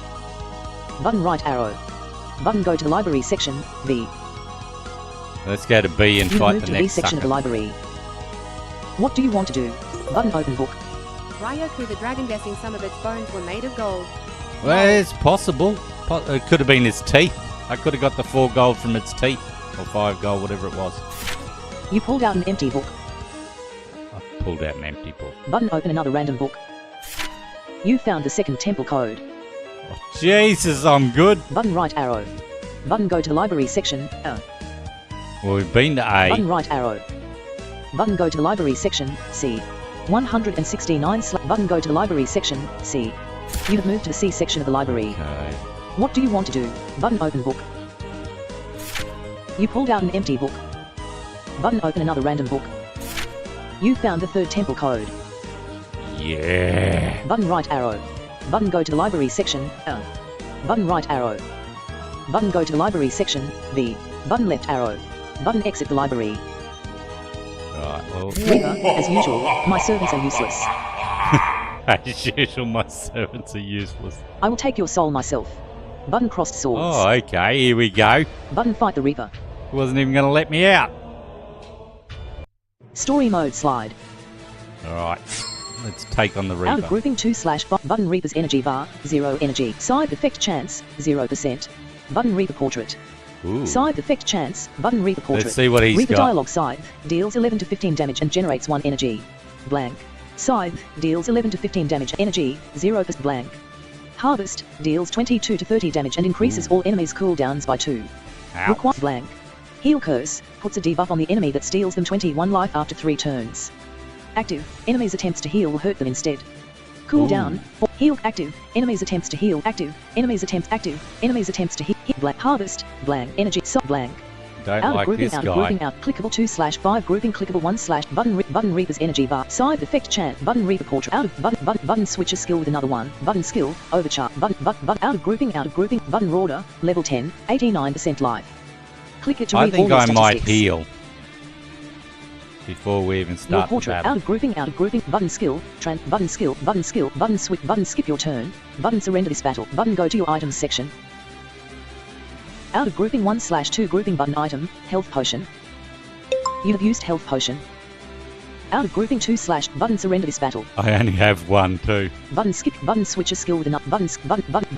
[SPEAKER 7] Button right arrow. Button go to the library section, V.
[SPEAKER 4] Let's go to B and
[SPEAKER 7] You
[SPEAKER 4] fight
[SPEAKER 7] move
[SPEAKER 4] the
[SPEAKER 7] to B
[SPEAKER 4] next
[SPEAKER 7] section of the
[SPEAKER 4] sucker.
[SPEAKER 7] library. What do you want to do? Button open book.
[SPEAKER 5] Ryoku the dragon guessing some of its bones were made of gold.
[SPEAKER 4] Well, it's possible. It could have been its teeth. I could have got the 4 gold from its teeth. Or 5 gold, whatever it was.
[SPEAKER 7] You pulled out an empty book.
[SPEAKER 4] I pulled out an empty book.
[SPEAKER 7] Button open another random book. You found the second temple code.
[SPEAKER 4] Oh, Jesus, I'm good.
[SPEAKER 7] Button right arrow. Button go to the library section,
[SPEAKER 4] Well, we've been to A.
[SPEAKER 7] Button right arrow. Button go to the library section, C. 169 button go to the library section, C. You have moved to the C section of the library.
[SPEAKER 4] Okay.
[SPEAKER 7] What do you want to do? Button open book. You pulled out an empty book. Button open another random book. You found the third temple code.
[SPEAKER 4] Yeah.
[SPEAKER 7] Button right arrow. Button go to the library section, Button right arrow. Button go to the library section, V. Button left arrow. Button exit the library.
[SPEAKER 4] Right, well.
[SPEAKER 7] Reaper, as usual, my servants are useless.
[SPEAKER 4] As usual, my servants are useless.
[SPEAKER 7] I will take your soul myself. Button crossed swords.
[SPEAKER 4] Oh, okay, here we go.
[SPEAKER 7] Button fight the Reaper.
[SPEAKER 4] Wasn't even going to let me out.
[SPEAKER 7] Story mode slide.
[SPEAKER 4] Alright, let's take on the
[SPEAKER 7] Out of
[SPEAKER 4] Reaper.
[SPEAKER 7] grouping 2/5 button Reaper's energy bar, 0 energy. Side effect chance, 0%. Button Reaper portrait.
[SPEAKER 4] Ooh.
[SPEAKER 7] Side effect chance, button Reaper portrait.
[SPEAKER 4] Let's see what he's
[SPEAKER 7] Reaper
[SPEAKER 4] got.
[SPEAKER 7] dialogue scythe, deals 11 to 15 damage and generates 1 energy. Blank. Scythe, deals 11 to 15 damage, energy, 0% blank. Harvest, deals 22 to 30 damage and increases all enemies' cooldowns by 2.
[SPEAKER 4] Ouch.
[SPEAKER 7] Require blank. Heal curse, puts a debuff on the enemy that steals them 21 life after 3 turns. Active, enemies' attempts to heal will hurt them instead. Cooldown, heal active, enemies' attempts to heal active, enemies' attempts active, enemies' attempts to heal blank. Harvest, blank, energy, blank.
[SPEAKER 4] Don't
[SPEAKER 7] Out of
[SPEAKER 4] like
[SPEAKER 7] grouping,
[SPEAKER 4] this
[SPEAKER 7] out
[SPEAKER 4] guy.
[SPEAKER 7] of grouping, out, clickable 2/5 grouping, clickable 1/ button Reaper's energy bar, side effect chant, button Reaper portrait, out of button switcher skill with another one, button skill, overchart, button out of grouping, button Rorder, level 10, 89% life. Click it to
[SPEAKER 4] I
[SPEAKER 7] read all
[SPEAKER 4] think
[SPEAKER 7] your
[SPEAKER 4] I might
[SPEAKER 7] statistics.
[SPEAKER 4] heal before we even
[SPEAKER 7] Your
[SPEAKER 4] start the
[SPEAKER 7] portrait,
[SPEAKER 4] battle.
[SPEAKER 7] out of grouping, button skill, button skill, button switch, button skip your turn, button surrender this battle, button go to your items section. Out of grouping 1/2 grouping button item, health potion. You have used health potion. Out of grouping 2/ button surrender this battle.
[SPEAKER 4] I only have one too.
[SPEAKER 7] Button skip, button switcher skill with another button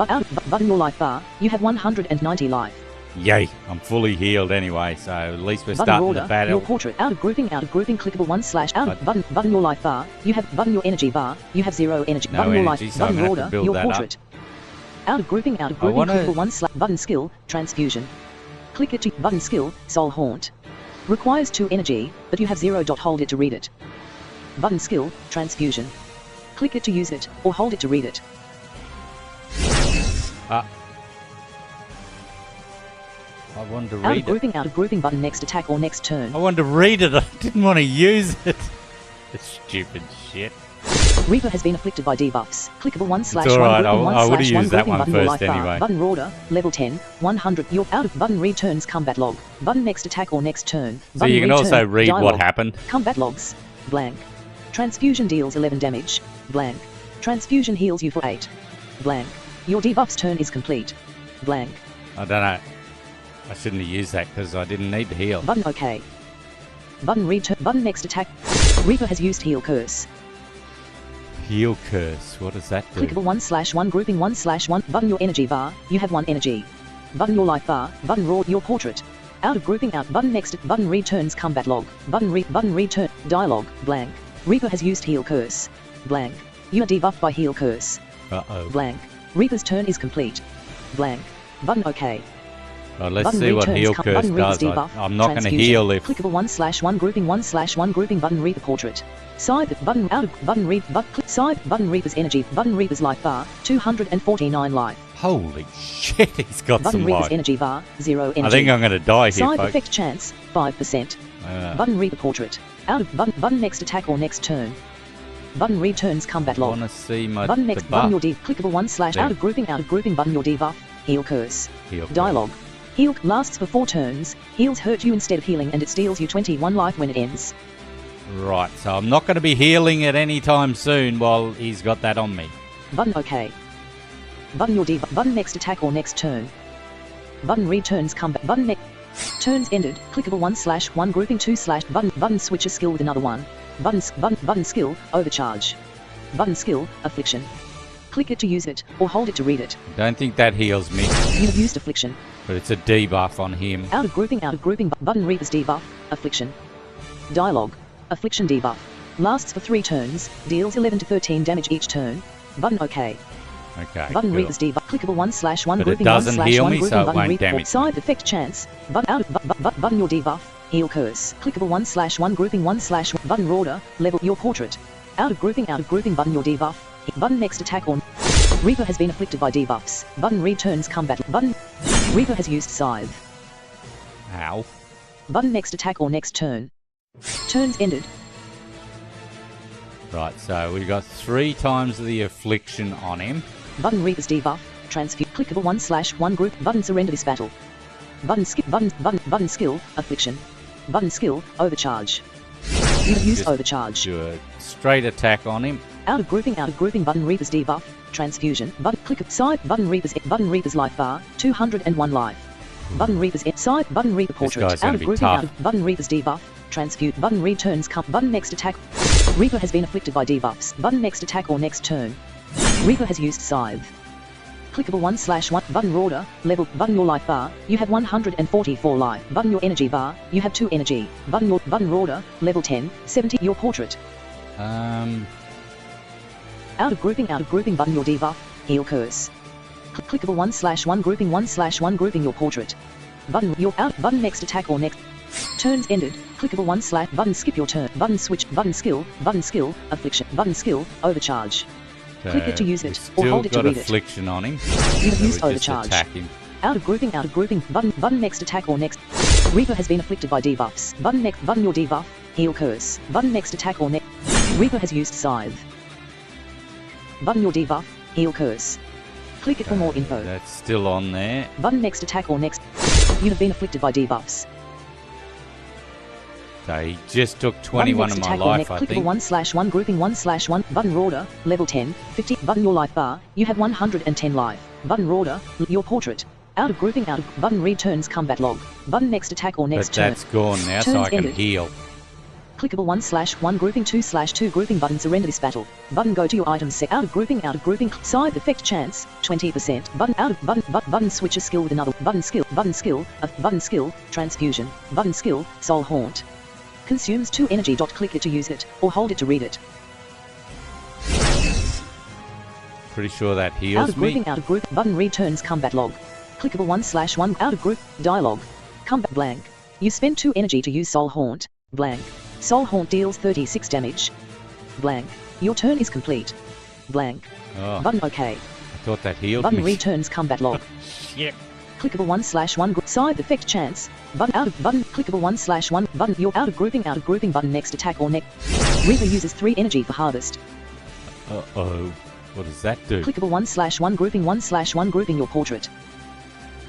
[SPEAKER 7] out of button your life bar. You have 190 life.
[SPEAKER 4] Yay, I'm fully healed anyway, so at least we're
[SPEAKER 7] Button
[SPEAKER 4] starting
[SPEAKER 7] Rorder,
[SPEAKER 4] the battle.
[SPEAKER 7] your portrait, out of grouping, clickable 1/ out of button your life bar. You have button your energy bar. You have 0 energy.
[SPEAKER 4] No
[SPEAKER 7] button your
[SPEAKER 4] energy,
[SPEAKER 7] life,
[SPEAKER 4] so I'm
[SPEAKER 7] button
[SPEAKER 4] gonna have
[SPEAKER 7] Rorder,
[SPEAKER 4] to build
[SPEAKER 7] your
[SPEAKER 4] that up.
[SPEAKER 7] portrait. Out of grouping,
[SPEAKER 4] wanna-
[SPEAKER 7] clickable 1/ button skill, transfusion. Click it to button skill, soul haunt. Requires 2 energy, but you have 0. Hold it to read it. Button skill, transfusion. Click it to use it, or hold it to read it.
[SPEAKER 4] I wanted to
[SPEAKER 7] Out
[SPEAKER 4] read it.
[SPEAKER 7] of grouping button next attack or next turn.
[SPEAKER 4] I wanted to read it, I didn't want to use it. Stupid shit.
[SPEAKER 7] Reaper has been afflicted by debuffs. Clickable 1/1
[SPEAKER 4] It's alright,
[SPEAKER 7] grouping
[SPEAKER 4] I would've
[SPEAKER 7] 1/1
[SPEAKER 4] used that
[SPEAKER 7] grouping
[SPEAKER 4] one
[SPEAKER 7] button your
[SPEAKER 4] first
[SPEAKER 7] life bar.
[SPEAKER 4] anyway.
[SPEAKER 7] Button Rorder, level 10, 100. Your out of button returns combat log. Button next attack or next turn.
[SPEAKER 4] So
[SPEAKER 7] Button
[SPEAKER 4] you can
[SPEAKER 7] return,
[SPEAKER 4] also read
[SPEAKER 7] dialogue.
[SPEAKER 4] what happened.
[SPEAKER 7] Combat logs. Blank. Transfusion deals 11 damage. Blank. Transfusion heals you for 8. Blank. Your debuffs turn is complete. Blank.
[SPEAKER 4] I don't know. I shouldn't have used that because I didn't need to heal.
[SPEAKER 7] Button OK. Button return. Button next attack. Reaper has used heal curse.
[SPEAKER 4] Heal curse, what does that do?
[SPEAKER 7] Clickable 1/1 grouping 1/1 button your energy bar. You have 1 energy. Button your life bar. Button raw your portrait. Out of grouping out button next button returns combat log. Button return dialogue blank. Reaper has used heal curse. Blank. You are debuffed by heal curse.
[SPEAKER 4] Uh-oh.
[SPEAKER 7] Blank. Reaper's turn is complete. Blank. Button OK.
[SPEAKER 4] Well, let's
[SPEAKER 7] Button
[SPEAKER 4] see what
[SPEAKER 7] returns
[SPEAKER 4] heal
[SPEAKER 7] come-
[SPEAKER 4] curse
[SPEAKER 7] button Reaper's
[SPEAKER 4] does.
[SPEAKER 7] debuff.
[SPEAKER 4] I'm not going to
[SPEAKER 7] Transfusion.
[SPEAKER 4] heal if...
[SPEAKER 7] Clickable 1/1 grouping 1/1 grouping button Reaper portrait. Side button out of button Reaper side button Reaper's energy button Reaper's life bar 249 life.
[SPEAKER 4] Holy shit, he's got
[SPEAKER 7] Button
[SPEAKER 4] some
[SPEAKER 7] Reaper's
[SPEAKER 4] life.
[SPEAKER 7] energy bar 0 energy.
[SPEAKER 4] I think I'm going to die here,
[SPEAKER 7] Side
[SPEAKER 4] folks.
[SPEAKER 7] effect chance 5%. Button Reaper portrait. Out of button next attack or next turn. Button returns combat
[SPEAKER 4] I
[SPEAKER 7] log.
[SPEAKER 4] want to see my
[SPEAKER 7] Button next
[SPEAKER 4] debuff.
[SPEAKER 7] button your D clickable 1/
[SPEAKER 4] There.
[SPEAKER 7] out of grouping button your debuff. Heal curse.
[SPEAKER 4] Heal curse.
[SPEAKER 7] Dialogue. Heal lasts for 4 turns. Heals hurt you instead of healing and it steals you 21 life when it ends.
[SPEAKER 4] Right, so I'm not going to be healing at any time soon while he's got that on me.
[SPEAKER 7] Button OK. Button your debuff. Button next attack or next turn. Button returns combat. Button next. Turns ended. Clickable 1/1 grouping 2/ button switch a skill with another one. Button skill overcharge. Button skill affliction. Click it to use it or hold it to read it.
[SPEAKER 4] Don't think that heals me,
[SPEAKER 7] You have used affliction.
[SPEAKER 4] but it's a debuff on him.
[SPEAKER 7] Out of grouping button Reaper's debuff affliction. Dialogue. Affliction debuff. Lasts for 3 turns. Deals 11 to 13 damage each turn. Button OK.
[SPEAKER 4] Okay,
[SPEAKER 7] Button
[SPEAKER 4] cool.
[SPEAKER 7] Reaper's debuff. Clickable 1/1
[SPEAKER 4] But it
[SPEAKER 7] grouping
[SPEAKER 4] doesn't
[SPEAKER 7] 1/1
[SPEAKER 4] heal me,
[SPEAKER 7] grouping
[SPEAKER 4] so it
[SPEAKER 7] button
[SPEAKER 4] won't
[SPEAKER 7] Reaper
[SPEAKER 4] damage me.
[SPEAKER 7] side effect chance. Button out of button your debuff. Heal curse. Clickable 1/1 grouping 1/ button order. Level your portrait. Out of grouping button your debuff. Button next attack on. Reaper has been afflicted by debuffs. Button returns combat. Button. Reaper has used scythe.
[SPEAKER 4] Ow.
[SPEAKER 7] Button next attack or next turn. Turns ended.
[SPEAKER 4] Right, so we got 3 times the affliction on him.
[SPEAKER 7] Button Reaper's debuff. Transfuse. Clickable 1/1 group. Button surrender this battle. Button skip. Button skill. Affliction. Button skill. Overcharge. You have used
[SPEAKER 4] Just
[SPEAKER 7] overcharge.
[SPEAKER 4] Do a straight attack on him.
[SPEAKER 7] Out of grouping button Reaper's debuff. Transfusion. Button click side button Reaper's life bar 201 life. Button Reaper's side button Reaper portrait.
[SPEAKER 4] guy's
[SPEAKER 7] Out
[SPEAKER 4] gonna
[SPEAKER 7] of
[SPEAKER 4] be
[SPEAKER 7] grouping
[SPEAKER 4] tough.
[SPEAKER 7] button Reaper's debuff. Transfuse. Button returns button next attack. Reaper has been afflicted by debuffs. Button next attack or next turn. Reaper has used scythe. Clickable 1/1 button order level button your life bar. You have 144 life. Button your energy bar. You have 2 energy. Button order level 10 70 your portrait. Out of grouping button your debuff. Heal curse. Clickable 1/1 grouping 1/1 grouping your portrait. Button your out button next attack or next. Turns ended. Clickable 1/ button skip your turn. Button switch. Button skill affliction. Button skill overcharge. Click it to use it or hold it to
[SPEAKER 4] Still
[SPEAKER 7] read
[SPEAKER 4] got
[SPEAKER 7] it.
[SPEAKER 4] affliction on him.
[SPEAKER 7] You have
[SPEAKER 4] So
[SPEAKER 7] used
[SPEAKER 4] we just
[SPEAKER 7] overcharge.
[SPEAKER 4] attack him.
[SPEAKER 7] Out of grouping button next attack or next. Reaper has been afflicted by debuffs. Button your debuff. Heal curse. Button next attack or next. Reaper has used scythe. Button your debuff. Heal curse. Click it for more info.
[SPEAKER 4] That's still on there.
[SPEAKER 7] Button next attack or next. You have been afflicted by debuffs.
[SPEAKER 4] So he just took 21 of my life, I
[SPEAKER 7] Clickable
[SPEAKER 4] think.
[SPEAKER 7] 1/1 grouping 1/1 button order level 10 50 button your life bar. You have 110 life. Button order your portrait. Out of grouping button returns combat log. Button next attack or next
[SPEAKER 4] But
[SPEAKER 7] turn.
[SPEAKER 4] that's gone now, so
[SPEAKER 7] Turns
[SPEAKER 4] I can
[SPEAKER 7] ended.
[SPEAKER 4] heal.
[SPEAKER 7] Clickable 1/1 grouping 2/2 grouping button surrender this battle. Button go to your items set out of grouping side effect chance 20%. Button out of button switch a skill with another button skill transfusion button skill soul haunt. Consumes 2 energy. Click it to use it or hold it to read it.
[SPEAKER 4] Pretty sure that
[SPEAKER 7] Out
[SPEAKER 4] heals
[SPEAKER 7] of
[SPEAKER 4] me.
[SPEAKER 7] group button returns combat log. Clickable 1/1 out of group dialogue. Combat blank. You spend 2 energy to use soul haunt blank. Soul haunt deals 36 damage blank. Your turn is complete blank.
[SPEAKER 4] Oh,
[SPEAKER 7] Button OK.
[SPEAKER 4] I thought that healed
[SPEAKER 7] Button
[SPEAKER 4] me.
[SPEAKER 7] returns combat log.
[SPEAKER 4] Shit.
[SPEAKER 7] Clickable 1/1 side effect chance. Button out of button clickable 1/1 button you're out of grouping button next attack or next. Reaper uses 3 energy for harvest.
[SPEAKER 4] Uh-oh. What does that do?
[SPEAKER 7] Clickable 1/1 grouping 1/1 grouping your portrait.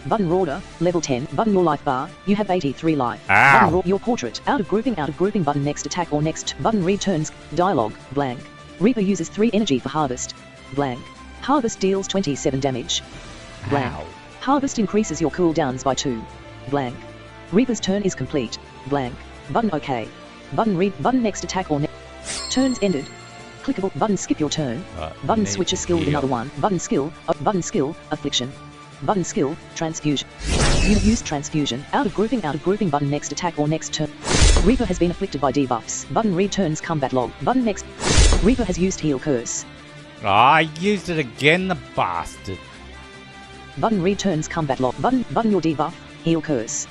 [SPEAKER 7] Button order level 10 button your life bar. You have 83 life.
[SPEAKER 4] Ow.
[SPEAKER 7] Button your portrait out of grouping button next attack or next button returns dialogue blank. Reaper uses 3 energy for harvest blank. Harvest deals 27 damage blank.
[SPEAKER 4] Ow.
[SPEAKER 7] Harvest increases your cooldowns by 2 blank. Reaper's turn is complete blank. Button OK. Button next attack or next. Turns ended. Clickable button skip your turn. Button
[SPEAKER 4] need
[SPEAKER 7] switch a
[SPEAKER 4] to
[SPEAKER 7] skill with
[SPEAKER 4] heal.
[SPEAKER 7] another one. Button skill affliction. Button skill transfusion. You have used transfusion. Out of grouping button next attack or next turn. Reaper has been afflicted by debuffs. Button returns combat log. Button next. Reaper has used heal curse.
[SPEAKER 4] I used it again, the bastard.
[SPEAKER 7] Button returns combat log. Button your debuff. Heal curse.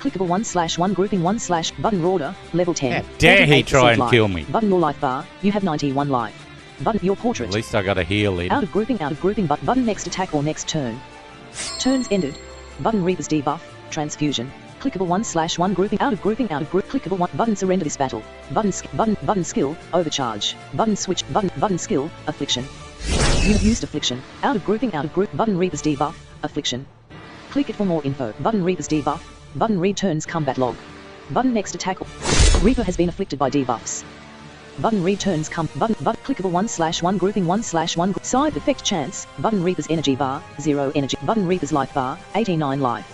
[SPEAKER 7] Clickable 1/1 grouping 1/ button order. Level 10.
[SPEAKER 4] How dare he
[SPEAKER 7] 88%
[SPEAKER 4] try and
[SPEAKER 7] life.
[SPEAKER 4] kill me?
[SPEAKER 7] Button your life bar. You have 91 life. Button your portrait.
[SPEAKER 4] At least I got a heal in.
[SPEAKER 7] Out of grouping button next attack or next turn. Turns ended. Button Reaper's debuff. Transfusion. Clickable 1/1 grouping out of group. Clickable 1 button surrender this battle. Button skill. Overcharge. Button switch. Button skill. Affliction. You've used affliction. Out of group. Button Reaper's debuff. Affliction. Click it for more info. Button Reaper's debuff. Button returns combat log. Button next attack. Reaper has been afflicted by debuffs. Button returns button clickable 1/1 grouping 1/1 side effect chance. Button Reaper's energy bar 0 energy. Button Reaper's life bar 89 life.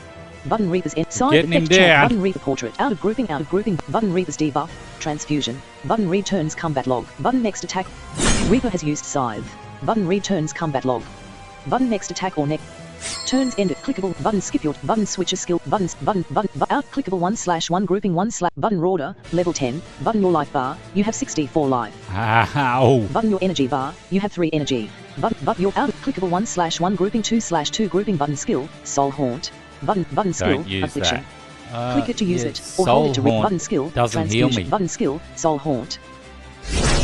[SPEAKER 7] Button Reaper's side
[SPEAKER 4] Getting him
[SPEAKER 7] effect chance.
[SPEAKER 4] down.
[SPEAKER 7] Button Reaper portrait out of grouping. Button Reaper's debuff. Transfusion. Button returns combat log. Button next attack. Reaper has used scythe. Button returns combat log. Button next attack or next. Turns ended. Clickable button skip your button switches skill buttons button out clickable 1/1 grouping 1/ button order level 10 button your life bar you have 64 life.
[SPEAKER 4] Ow.
[SPEAKER 7] Button your energy bar you have 3 energy. Button your out clickable 1/1 grouping 2/2 grouping button skill soul haunt button skill
[SPEAKER 4] Don't use
[SPEAKER 7] affliction.
[SPEAKER 4] that.
[SPEAKER 7] Click it to use
[SPEAKER 4] yeah,
[SPEAKER 7] it or hold it to read
[SPEAKER 4] Haunt
[SPEAKER 7] button skill
[SPEAKER 4] doesn't heal
[SPEAKER 7] transfusion.
[SPEAKER 4] me.
[SPEAKER 7] Button skill soul haunt.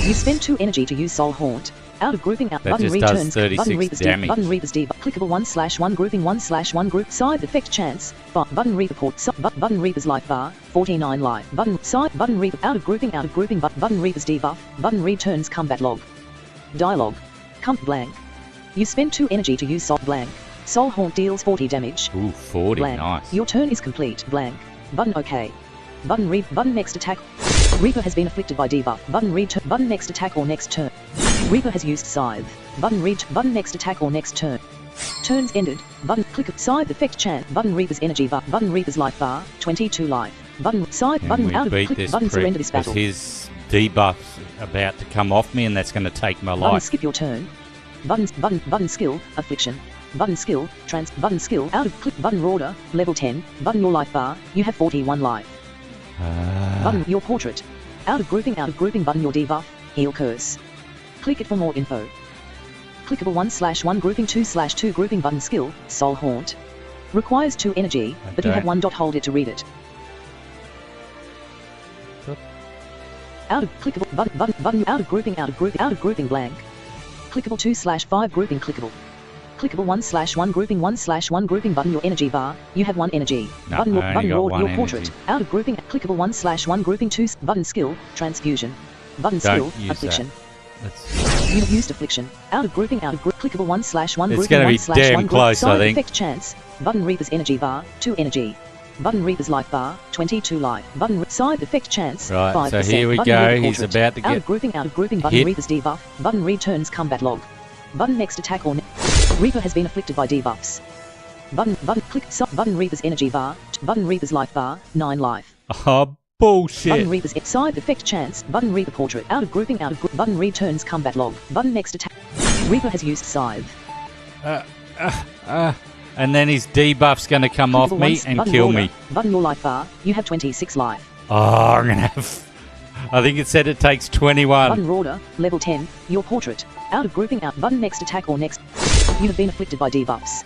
[SPEAKER 7] You spend 2 energy to use soul haunt. Out of grouping out
[SPEAKER 4] That
[SPEAKER 7] button
[SPEAKER 4] just does
[SPEAKER 7] returns
[SPEAKER 4] 36
[SPEAKER 7] button Reaper's
[SPEAKER 4] damage.
[SPEAKER 7] button Reaper's debuff clickable 1/1 grouping 1/1 group side effect chance button Reaper port button Reaper's life bar 49 life button side button Reaper out of grouping button Reaper's debuff button returns combat log. Dialogue. Blank. You spend 2 energy to use soul blank. Soul haunt deals 40 damage.
[SPEAKER 4] Ooh, 40,
[SPEAKER 7] Blank.
[SPEAKER 4] nice.
[SPEAKER 7] Your turn is complete. Blank. Button OK. Button next attack. Reaper has been afflicted by debuff. Button next attack or next turn. Reaper has used scythe. Button next attack or next turn. Turns ended. Button click scythe effect chant. Button Reaper's energy bar. Button Reaper's life bar 22 life. Button side
[SPEAKER 4] And
[SPEAKER 7] button
[SPEAKER 4] we
[SPEAKER 7] out of
[SPEAKER 4] beat
[SPEAKER 7] click
[SPEAKER 4] this
[SPEAKER 7] button
[SPEAKER 4] prick
[SPEAKER 7] surrender this
[SPEAKER 4] because
[SPEAKER 7] battle.
[SPEAKER 4] his debuff's about to come off me, and that's going to take my
[SPEAKER 7] Button
[SPEAKER 4] life.
[SPEAKER 7] skip your turn. Button skill affliction. Button skill button skill out of click button order level 10 button your life bar you have 41 life. Button your portrait. Out of grouping button your debuff heal curse. Click it for more info. Clickable 1/1 grouping 2/2 grouping button skill soul haunt. Requires 2 energy but you have 1 dot hold it to read it. Out of clickable button out of grouping blank. Clickable 2/5 grouping clickable. Clickable 1/1 grouping 1/1 grouping button your energy bar you have 1 energy.
[SPEAKER 4] No,
[SPEAKER 7] Button
[SPEAKER 4] I only got
[SPEAKER 7] your
[SPEAKER 4] 1
[SPEAKER 7] portrait.
[SPEAKER 4] energy.
[SPEAKER 7] Out of grouping clickable 1/1 grouping 2 button skill transfusion. Button
[SPEAKER 4] Don't
[SPEAKER 7] skill
[SPEAKER 4] use
[SPEAKER 7] affliction.
[SPEAKER 4] That's,
[SPEAKER 7] You've used affliction. Out of grouping clickable 1/1
[SPEAKER 4] It's
[SPEAKER 7] grouping
[SPEAKER 4] gonna be
[SPEAKER 7] 1/1
[SPEAKER 4] damn
[SPEAKER 7] group
[SPEAKER 4] close, I
[SPEAKER 7] side
[SPEAKER 4] think.
[SPEAKER 7] effect chance. Button Reaper's energy bar 2 energy. Button Reaper's life bar 22 life. Button side effect chance
[SPEAKER 4] Right,
[SPEAKER 7] 5%.
[SPEAKER 4] so here we
[SPEAKER 7] Button
[SPEAKER 4] go.
[SPEAKER 7] Reaper
[SPEAKER 4] He's
[SPEAKER 7] portrait.
[SPEAKER 4] about to
[SPEAKER 7] out
[SPEAKER 4] get
[SPEAKER 7] of grouping button
[SPEAKER 4] hit.
[SPEAKER 7] Reaper's debuff. Button returns combat log. Button next attack or Reaper has been afflicted by debuffs. Button Reaper's energy bar. Button Reaper's life bar 9 life.
[SPEAKER 4] oh, bullshit.
[SPEAKER 7] Button Reaper's side effect chance. Button Reaper portrait. Out of grouping button returns combat log. Button next attack. Reaper has used scythe.
[SPEAKER 4] And then his debuff's going to come off
[SPEAKER 7] Clickable
[SPEAKER 4] me
[SPEAKER 7] once,
[SPEAKER 4] and
[SPEAKER 7] button
[SPEAKER 4] kill
[SPEAKER 7] order,
[SPEAKER 4] me.
[SPEAKER 7] Button your life bar. You have 26 life.
[SPEAKER 4] Oh, I'm going to have... I think it said it takes 21.
[SPEAKER 7] Button order level 10. Your portrait. Out of grouping button next attack or next. You have been afflicted by debuffs.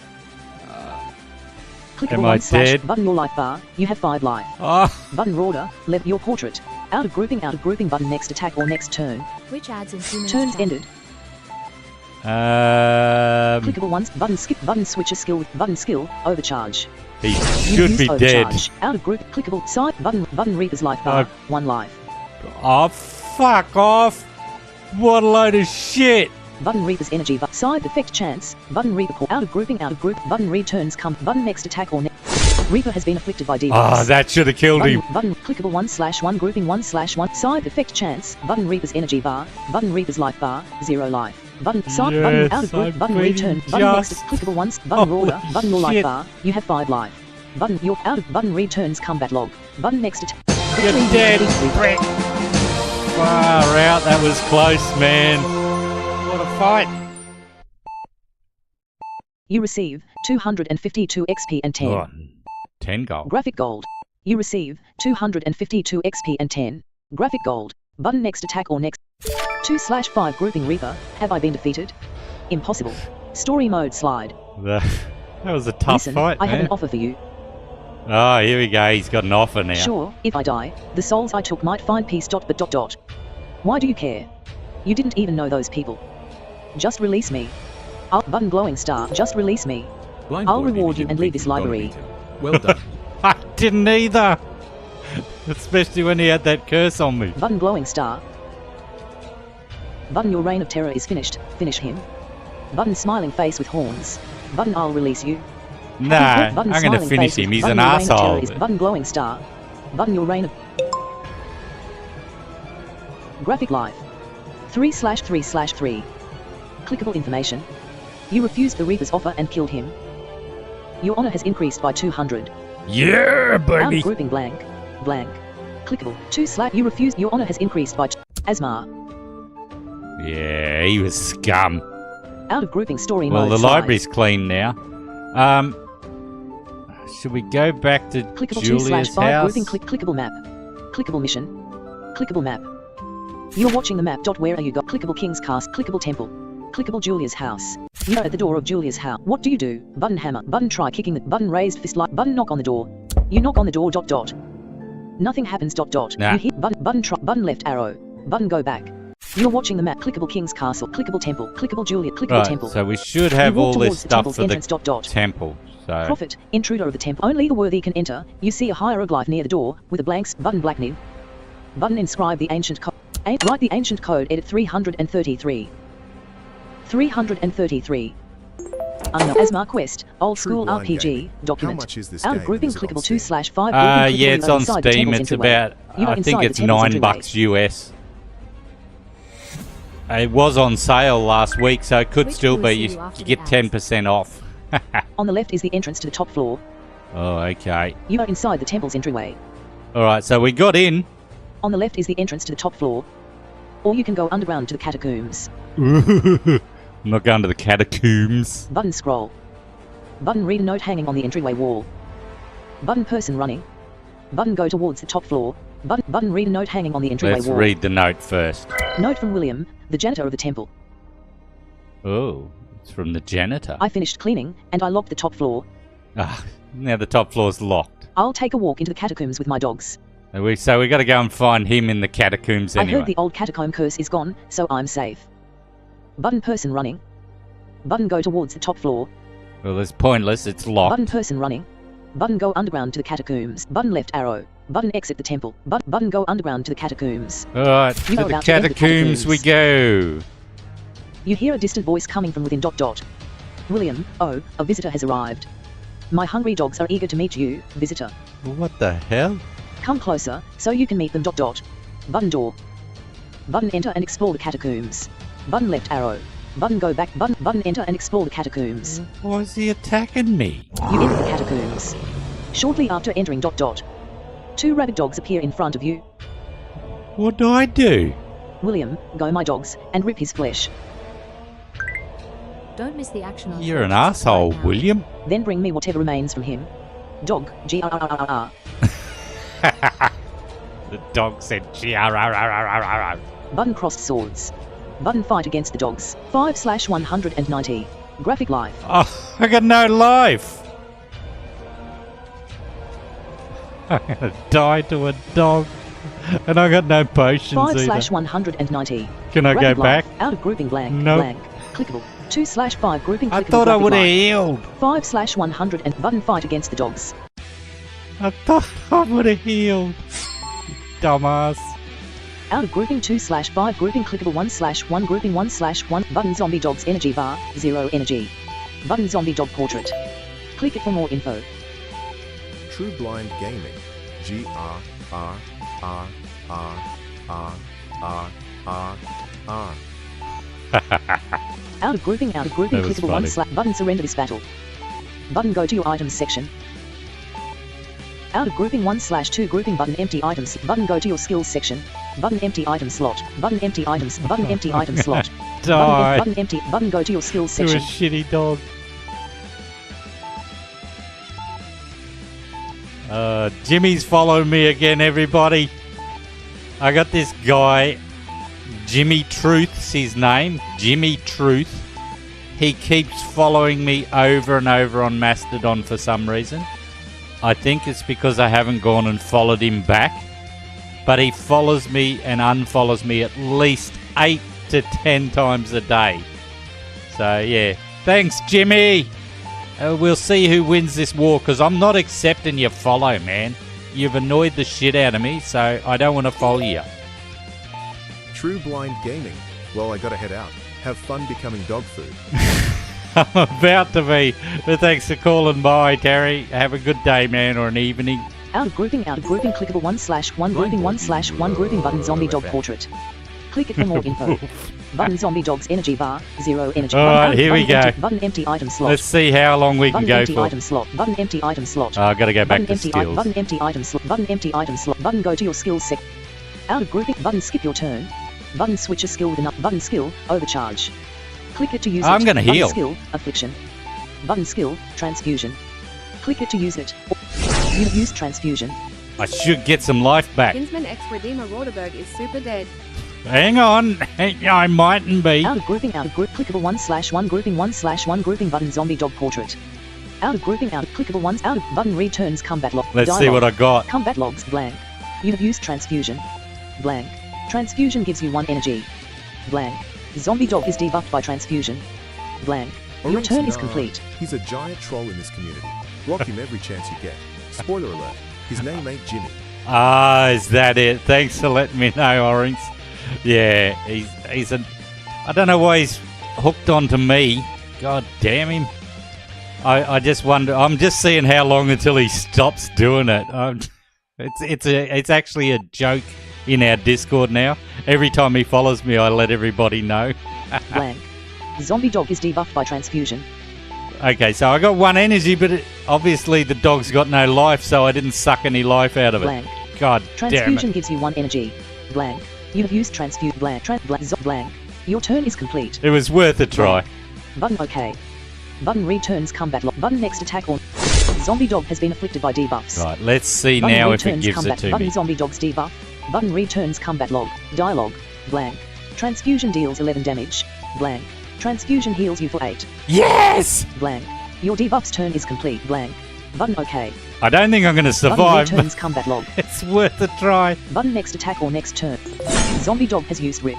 [SPEAKER 7] Clickable
[SPEAKER 4] Am I dead?
[SPEAKER 7] Button your life bar. You have 5 life.
[SPEAKER 4] Oh,
[SPEAKER 7] Button order your portrait. Out of grouping button next attack or next turn.
[SPEAKER 3] Which adds in 2 minutes.
[SPEAKER 7] Turns
[SPEAKER 3] time.
[SPEAKER 7] ended. Clickable once. Button skip. Button switcher skill. Button skill. Overcharge.
[SPEAKER 4] he
[SPEAKER 7] You
[SPEAKER 4] should
[SPEAKER 7] use
[SPEAKER 4] be
[SPEAKER 7] overcharge.
[SPEAKER 4] dead.
[SPEAKER 7] Out of group. Clickable side. Button Reaper's life bar. 1 life.
[SPEAKER 4] Oh, fuck off. What a load of shit.
[SPEAKER 7] Button Reaper's energy bar. Side effect chance. Button Reaper port. Out of group. Button returns button next attack or Reaper has been afflicted by debuffs.
[SPEAKER 4] Oh, that should have killed him.
[SPEAKER 7] Button clickable 1/1 grouping 1/1 side effect chance. Button Reaper's energy bar. Button Reaper's life bar 0 life. Button side button
[SPEAKER 4] Yes,
[SPEAKER 7] out of group.
[SPEAKER 4] I'm
[SPEAKER 7] Button
[SPEAKER 4] pretty
[SPEAKER 7] return. Button next
[SPEAKER 4] just.
[SPEAKER 7] clickable once. Button order.
[SPEAKER 4] Holy
[SPEAKER 7] Button your life
[SPEAKER 4] shit.
[SPEAKER 7] bar. You have 5 life. Button your out of button returns combat log. Button next attack.
[SPEAKER 4] You're dead, prick. Far out. That was close, man. What a fight.
[SPEAKER 7] You receive 252 XP and 10.
[SPEAKER 4] Oh, 10 gold.
[SPEAKER 7] Graphic gold. You receive 252 XP and 10. Graphic gold. Button next attack or next. 2/5 grouping Reaper. Have I been defeated? Impossible. Story mode slide.
[SPEAKER 4] That was a tough
[SPEAKER 7] Listen,
[SPEAKER 4] fight,
[SPEAKER 7] I have
[SPEAKER 4] man.
[SPEAKER 7] an offer for you.
[SPEAKER 4] Oh, here we go. He's got an offer now.
[SPEAKER 7] Sure, if I die, the souls I took might find peace. But. Why do you care? You didn't even know those people. Just release me. Button glowing star. Just release me.
[SPEAKER 8] Blind
[SPEAKER 7] I'll
[SPEAKER 8] boy
[SPEAKER 7] reward you
[SPEAKER 8] DVD
[SPEAKER 7] and leave this
[SPEAKER 8] completed.
[SPEAKER 7] library.
[SPEAKER 8] Gone meeting. Well done.
[SPEAKER 4] I didn't either. Especially when he had that curse on me.
[SPEAKER 7] Button glowing star. Button your reign of terror is finished. Finish him. Button smiling face with horns. Button I'll release you.
[SPEAKER 4] Nah,
[SPEAKER 7] Button
[SPEAKER 4] I'm going to
[SPEAKER 7] smiling
[SPEAKER 4] finish
[SPEAKER 7] face with-
[SPEAKER 4] him. He's
[SPEAKER 7] button
[SPEAKER 4] an
[SPEAKER 7] your reign of terror
[SPEAKER 4] asshole.
[SPEAKER 7] is button glowing star. Button your reign of graphic life. 3/3/3. Clickable information. You refused the Reaper's offer and killed him. Your honor has increased by 200.
[SPEAKER 4] Yeah,
[SPEAKER 7] Out
[SPEAKER 4] baby.
[SPEAKER 7] of grouping blank. Clickable. 2/ you refused. Your honor has increased by Azmar.
[SPEAKER 4] Yeah, he was scum.
[SPEAKER 7] Out of grouping story
[SPEAKER 4] Well,
[SPEAKER 7] mode
[SPEAKER 4] the
[SPEAKER 7] slide.
[SPEAKER 4] library's clean now. Should we go back to
[SPEAKER 7] Clickable
[SPEAKER 4] Julia's
[SPEAKER 7] 2/5
[SPEAKER 4] house?
[SPEAKER 7] grouping clickable map. Clickable mission. Clickable map. You're watching the map. Where are you? Got clickable King's Cast. Clickable temple. Clickable Julia's house. You're at the door of Julia's house. What do you do? Button hammer. Button try kicking the button raised fist like button knock on the door. You knock on the door. Nothing happens.
[SPEAKER 4] Nah.
[SPEAKER 7] You hit button try button left arrow. Button go back. You're watching the map. Clickable King's Castle. Clickable temple. Clickable Julia. Clickable
[SPEAKER 4] Right,
[SPEAKER 7] temple.
[SPEAKER 4] so we should have
[SPEAKER 7] You walk
[SPEAKER 4] all this
[SPEAKER 7] towards the
[SPEAKER 4] stuff
[SPEAKER 7] temple's
[SPEAKER 4] for the
[SPEAKER 7] entrance.
[SPEAKER 4] temple. So
[SPEAKER 7] Prophet, intruder of the temple. Only the worthy can enter. You see a hieroglyph near the door with a blanks button blackening. Button inscribe the ancient code. Write the ancient code. Edit 333. 333. Unknown Azmar quest. Old
[SPEAKER 6] True
[SPEAKER 7] school
[SPEAKER 6] blind
[SPEAKER 7] RPG
[SPEAKER 6] gaming.
[SPEAKER 7] document.
[SPEAKER 6] How much is this
[SPEAKER 7] Out
[SPEAKER 6] game
[SPEAKER 7] of grouping
[SPEAKER 6] and is it on
[SPEAKER 7] clickable
[SPEAKER 6] Steam?
[SPEAKER 7] 2/5.
[SPEAKER 4] yeah, it's on Steam. It's about I think it's $9 US. It was on sale last week, so it could
[SPEAKER 5] Which
[SPEAKER 4] still
[SPEAKER 5] will
[SPEAKER 4] be.
[SPEAKER 5] see
[SPEAKER 4] You
[SPEAKER 5] you after
[SPEAKER 4] get
[SPEAKER 5] the ads.
[SPEAKER 4] 10% off.
[SPEAKER 7] On the left is the entrance to the top floor.
[SPEAKER 4] Oh, okay.
[SPEAKER 7] You are inside the temple's entryway.
[SPEAKER 4] All right, so we got in.
[SPEAKER 7] On the left is the entrance to the top floor. Or you can go underground to the catacombs.
[SPEAKER 4] I'm not going to the catacombs.
[SPEAKER 7] Button scroll. Button read a note hanging on the entryway wall. Button person running. Button go towards the top floor. Button read a note hanging on the entryway
[SPEAKER 4] Let's
[SPEAKER 7] wall.
[SPEAKER 4] read the note first.
[SPEAKER 7] Note from William, the janitor of the temple.
[SPEAKER 4] Oh, it's from the janitor.
[SPEAKER 7] I finished cleaning, and I locked the top floor.
[SPEAKER 4] Ah, now the top floor's locked.
[SPEAKER 7] I'll take a walk into the catacombs with my dogs.
[SPEAKER 4] So we got to go and find him in the catacombs
[SPEAKER 7] I
[SPEAKER 4] anyway.
[SPEAKER 7] heard the old catacomb curse is gone, so I'm safe. Button person running. Button go towards the top floor.
[SPEAKER 4] Well, it's pointless. It's locked.
[SPEAKER 7] Button person running. Button go underground to the catacombs. Button left arrow. Button exit the temple. Button go underground to the catacombs.
[SPEAKER 4] All right,
[SPEAKER 7] You
[SPEAKER 4] to
[SPEAKER 7] are
[SPEAKER 4] the
[SPEAKER 7] about to enter the
[SPEAKER 4] catacombs we go.
[SPEAKER 7] You hear a distant voice coming from within. William, oh, a visitor has arrived. My hungry dogs are eager to meet you, visitor.
[SPEAKER 4] What the hell?
[SPEAKER 7] Come closer, so you can meet them. Button door. Button enter and explore the catacombs. Button left arrow. Button go back. Button enter and explore the catacombs.
[SPEAKER 4] Why is he attacking me?
[SPEAKER 7] You enter the catacombs. Shortly after entering. Two rabid dogs appear in front of you.
[SPEAKER 4] What do I do?
[SPEAKER 7] William, go my dogs, and rip his flesh.
[SPEAKER 3] Don't miss the action on
[SPEAKER 4] You're an
[SPEAKER 3] Twitch
[SPEAKER 4] asshole,
[SPEAKER 3] right now.
[SPEAKER 4] William.
[SPEAKER 7] Then bring me whatever remains from him. Dog, grrrr.
[SPEAKER 4] The dog said,
[SPEAKER 7] Button crossed swords. Button fight against the dogs. 5/190. Graphic life.
[SPEAKER 4] Oh, I got no life. I'm gonna die to a dog, and I got no potions either.
[SPEAKER 7] 5/190.
[SPEAKER 4] Can I go
[SPEAKER 7] Graphic
[SPEAKER 4] back?
[SPEAKER 7] life. Out of grouping blank.
[SPEAKER 4] Nope.
[SPEAKER 7] Blank. Clickable. 2/5 grouping.
[SPEAKER 4] I
[SPEAKER 7] Clickable
[SPEAKER 4] thought I
[SPEAKER 7] graphic
[SPEAKER 4] would have
[SPEAKER 7] life.
[SPEAKER 4] healed.
[SPEAKER 7] 5/100 and button fight against the dogs.
[SPEAKER 4] I thought I would have healed. Dumbass.
[SPEAKER 7] Out of grouping 2/5 grouping clickable 1/1 grouping 1/1 button zombie dogs energy bar 0 energy. Button zombie dog portrait. Click it for more info.
[SPEAKER 6] True Blind Gaming. GRRRRRRR.
[SPEAKER 7] Out of grouping
[SPEAKER 4] That
[SPEAKER 7] clickable
[SPEAKER 4] was
[SPEAKER 7] 1
[SPEAKER 4] funny.
[SPEAKER 7] button surrender this battle. Button go to your items section. Out of grouping 1/2 grouping button empty items. Button go to your skills section. Button empty item slot. Button empty items. Button empty item slot.
[SPEAKER 4] Die
[SPEAKER 7] Button empty. Button go to your skills
[SPEAKER 4] to a
[SPEAKER 7] section.
[SPEAKER 4] shitty dog. Jimmy's following me again, everybody. I got this guy, Jimmy Truth's his name. Jimmy Truth. he keeps following me over and over on Mastodon for some reason. I think it's because I haven't gone and followed him back. But he follows me and unfollows me at least 8 to 10 times a day. So, yeah. Thanks, Jimmy! We'll see who wins this war, because I'm not accepting your follow, man. You've annoyed the shit out of me, so I don't want to follow you.
[SPEAKER 6] True Blind Gaming. Well, I gotta head out. Have fun becoming dog food.
[SPEAKER 4] I'm about to be. But thanks for calling by, Terry. Have a good day, man, or an evening.
[SPEAKER 7] Out of grouping, clickable 1/1 grouping 1/1 grouping button zombie dog portrait. Click it for more info. Button zombie dog's energy bar, 0 energy.
[SPEAKER 4] Alright, here we go.
[SPEAKER 7] Button empty item slot.
[SPEAKER 4] Let's see how long we can
[SPEAKER 7] button
[SPEAKER 4] go
[SPEAKER 7] empty
[SPEAKER 4] for.
[SPEAKER 7] Item slot. Button empty item slot.
[SPEAKER 4] Oh, I've got to go back
[SPEAKER 7] button
[SPEAKER 4] to
[SPEAKER 7] empty
[SPEAKER 4] skills.
[SPEAKER 7] Button empty item slot. Button empty item slot. Button go to your skills sec. Out of grouping. Button skip your turn. Button switch a skill with enough. Button skill overcharge. Click it to use it.
[SPEAKER 4] I'm gonna heal.
[SPEAKER 7] Button skill affliction. Button skill transfusion. Click it to use it. You've used transfusion.
[SPEAKER 4] I should get some life back.
[SPEAKER 5] Kinsman X Redeemer Roderberg is super dead.
[SPEAKER 4] Hang on. I mightn't be.
[SPEAKER 7] Out of grouping, out of group, clickable 1/1 grouping 1/1 grouping button zombie dog portrait. Out of grouping, out of clickable ones, out of button returns combat log.
[SPEAKER 4] Let's
[SPEAKER 7] dialogue.
[SPEAKER 4] see what I got.
[SPEAKER 7] Combat logs blank. You have used transfusion. Blank. Transfusion gives you 1 energy. Blank. Zombie dog is debuffed by transfusion. Blank. Your
[SPEAKER 6] Oryx,
[SPEAKER 7] turn is
[SPEAKER 6] nah.
[SPEAKER 7] complete.
[SPEAKER 6] He's a giant troll in this community. Block him every chance you get. Spoiler alert, his name ain't Jimmy.
[SPEAKER 4] Ah, is that it? Thanks for letting me know, Orange. Yeah, he's a... I don't know why he's hooked onto me. God damn him. I just wonder... I'm just seeing how long until he stops doing it. It's actually a joke in our Discord now. Every time he follows me, I let everybody know.
[SPEAKER 7] Blank. Zombie dog is debuffed by transfusion.
[SPEAKER 4] Okay, so I got 1 energy, but obviously the dog's got no life, so I didn't suck any life out of it.
[SPEAKER 7] Blank.
[SPEAKER 4] God damn
[SPEAKER 7] Transfusion
[SPEAKER 4] it.
[SPEAKER 7] gives you 1 energy. Blank. You have used transfusion. Blank. Blank. Your turn is complete.
[SPEAKER 4] It was worth a try.
[SPEAKER 7] Button OK. Button returns combat log. Button next attack or... Zombie dog has been afflicted by debuffs.
[SPEAKER 4] Right, let's see
[SPEAKER 7] Button
[SPEAKER 4] now if it
[SPEAKER 7] returns
[SPEAKER 4] gives
[SPEAKER 7] combat.
[SPEAKER 4] it to
[SPEAKER 7] Button
[SPEAKER 4] me.
[SPEAKER 7] zombie dog's debuff. Button returns combat log. Dialogue. Blank. Transfusion deals 11 damage. Blank. Transfusion heals you for 8.
[SPEAKER 4] Yes!
[SPEAKER 7] Blank. Your debuff's turn is complete. Blank. Button OK.
[SPEAKER 4] I don't think I'm going to
[SPEAKER 7] Button
[SPEAKER 4] survive,
[SPEAKER 7] returns
[SPEAKER 4] but
[SPEAKER 7] combat log.
[SPEAKER 4] it's worth a try.
[SPEAKER 7] Button next attack or next turn. Zombie dog has used RIP.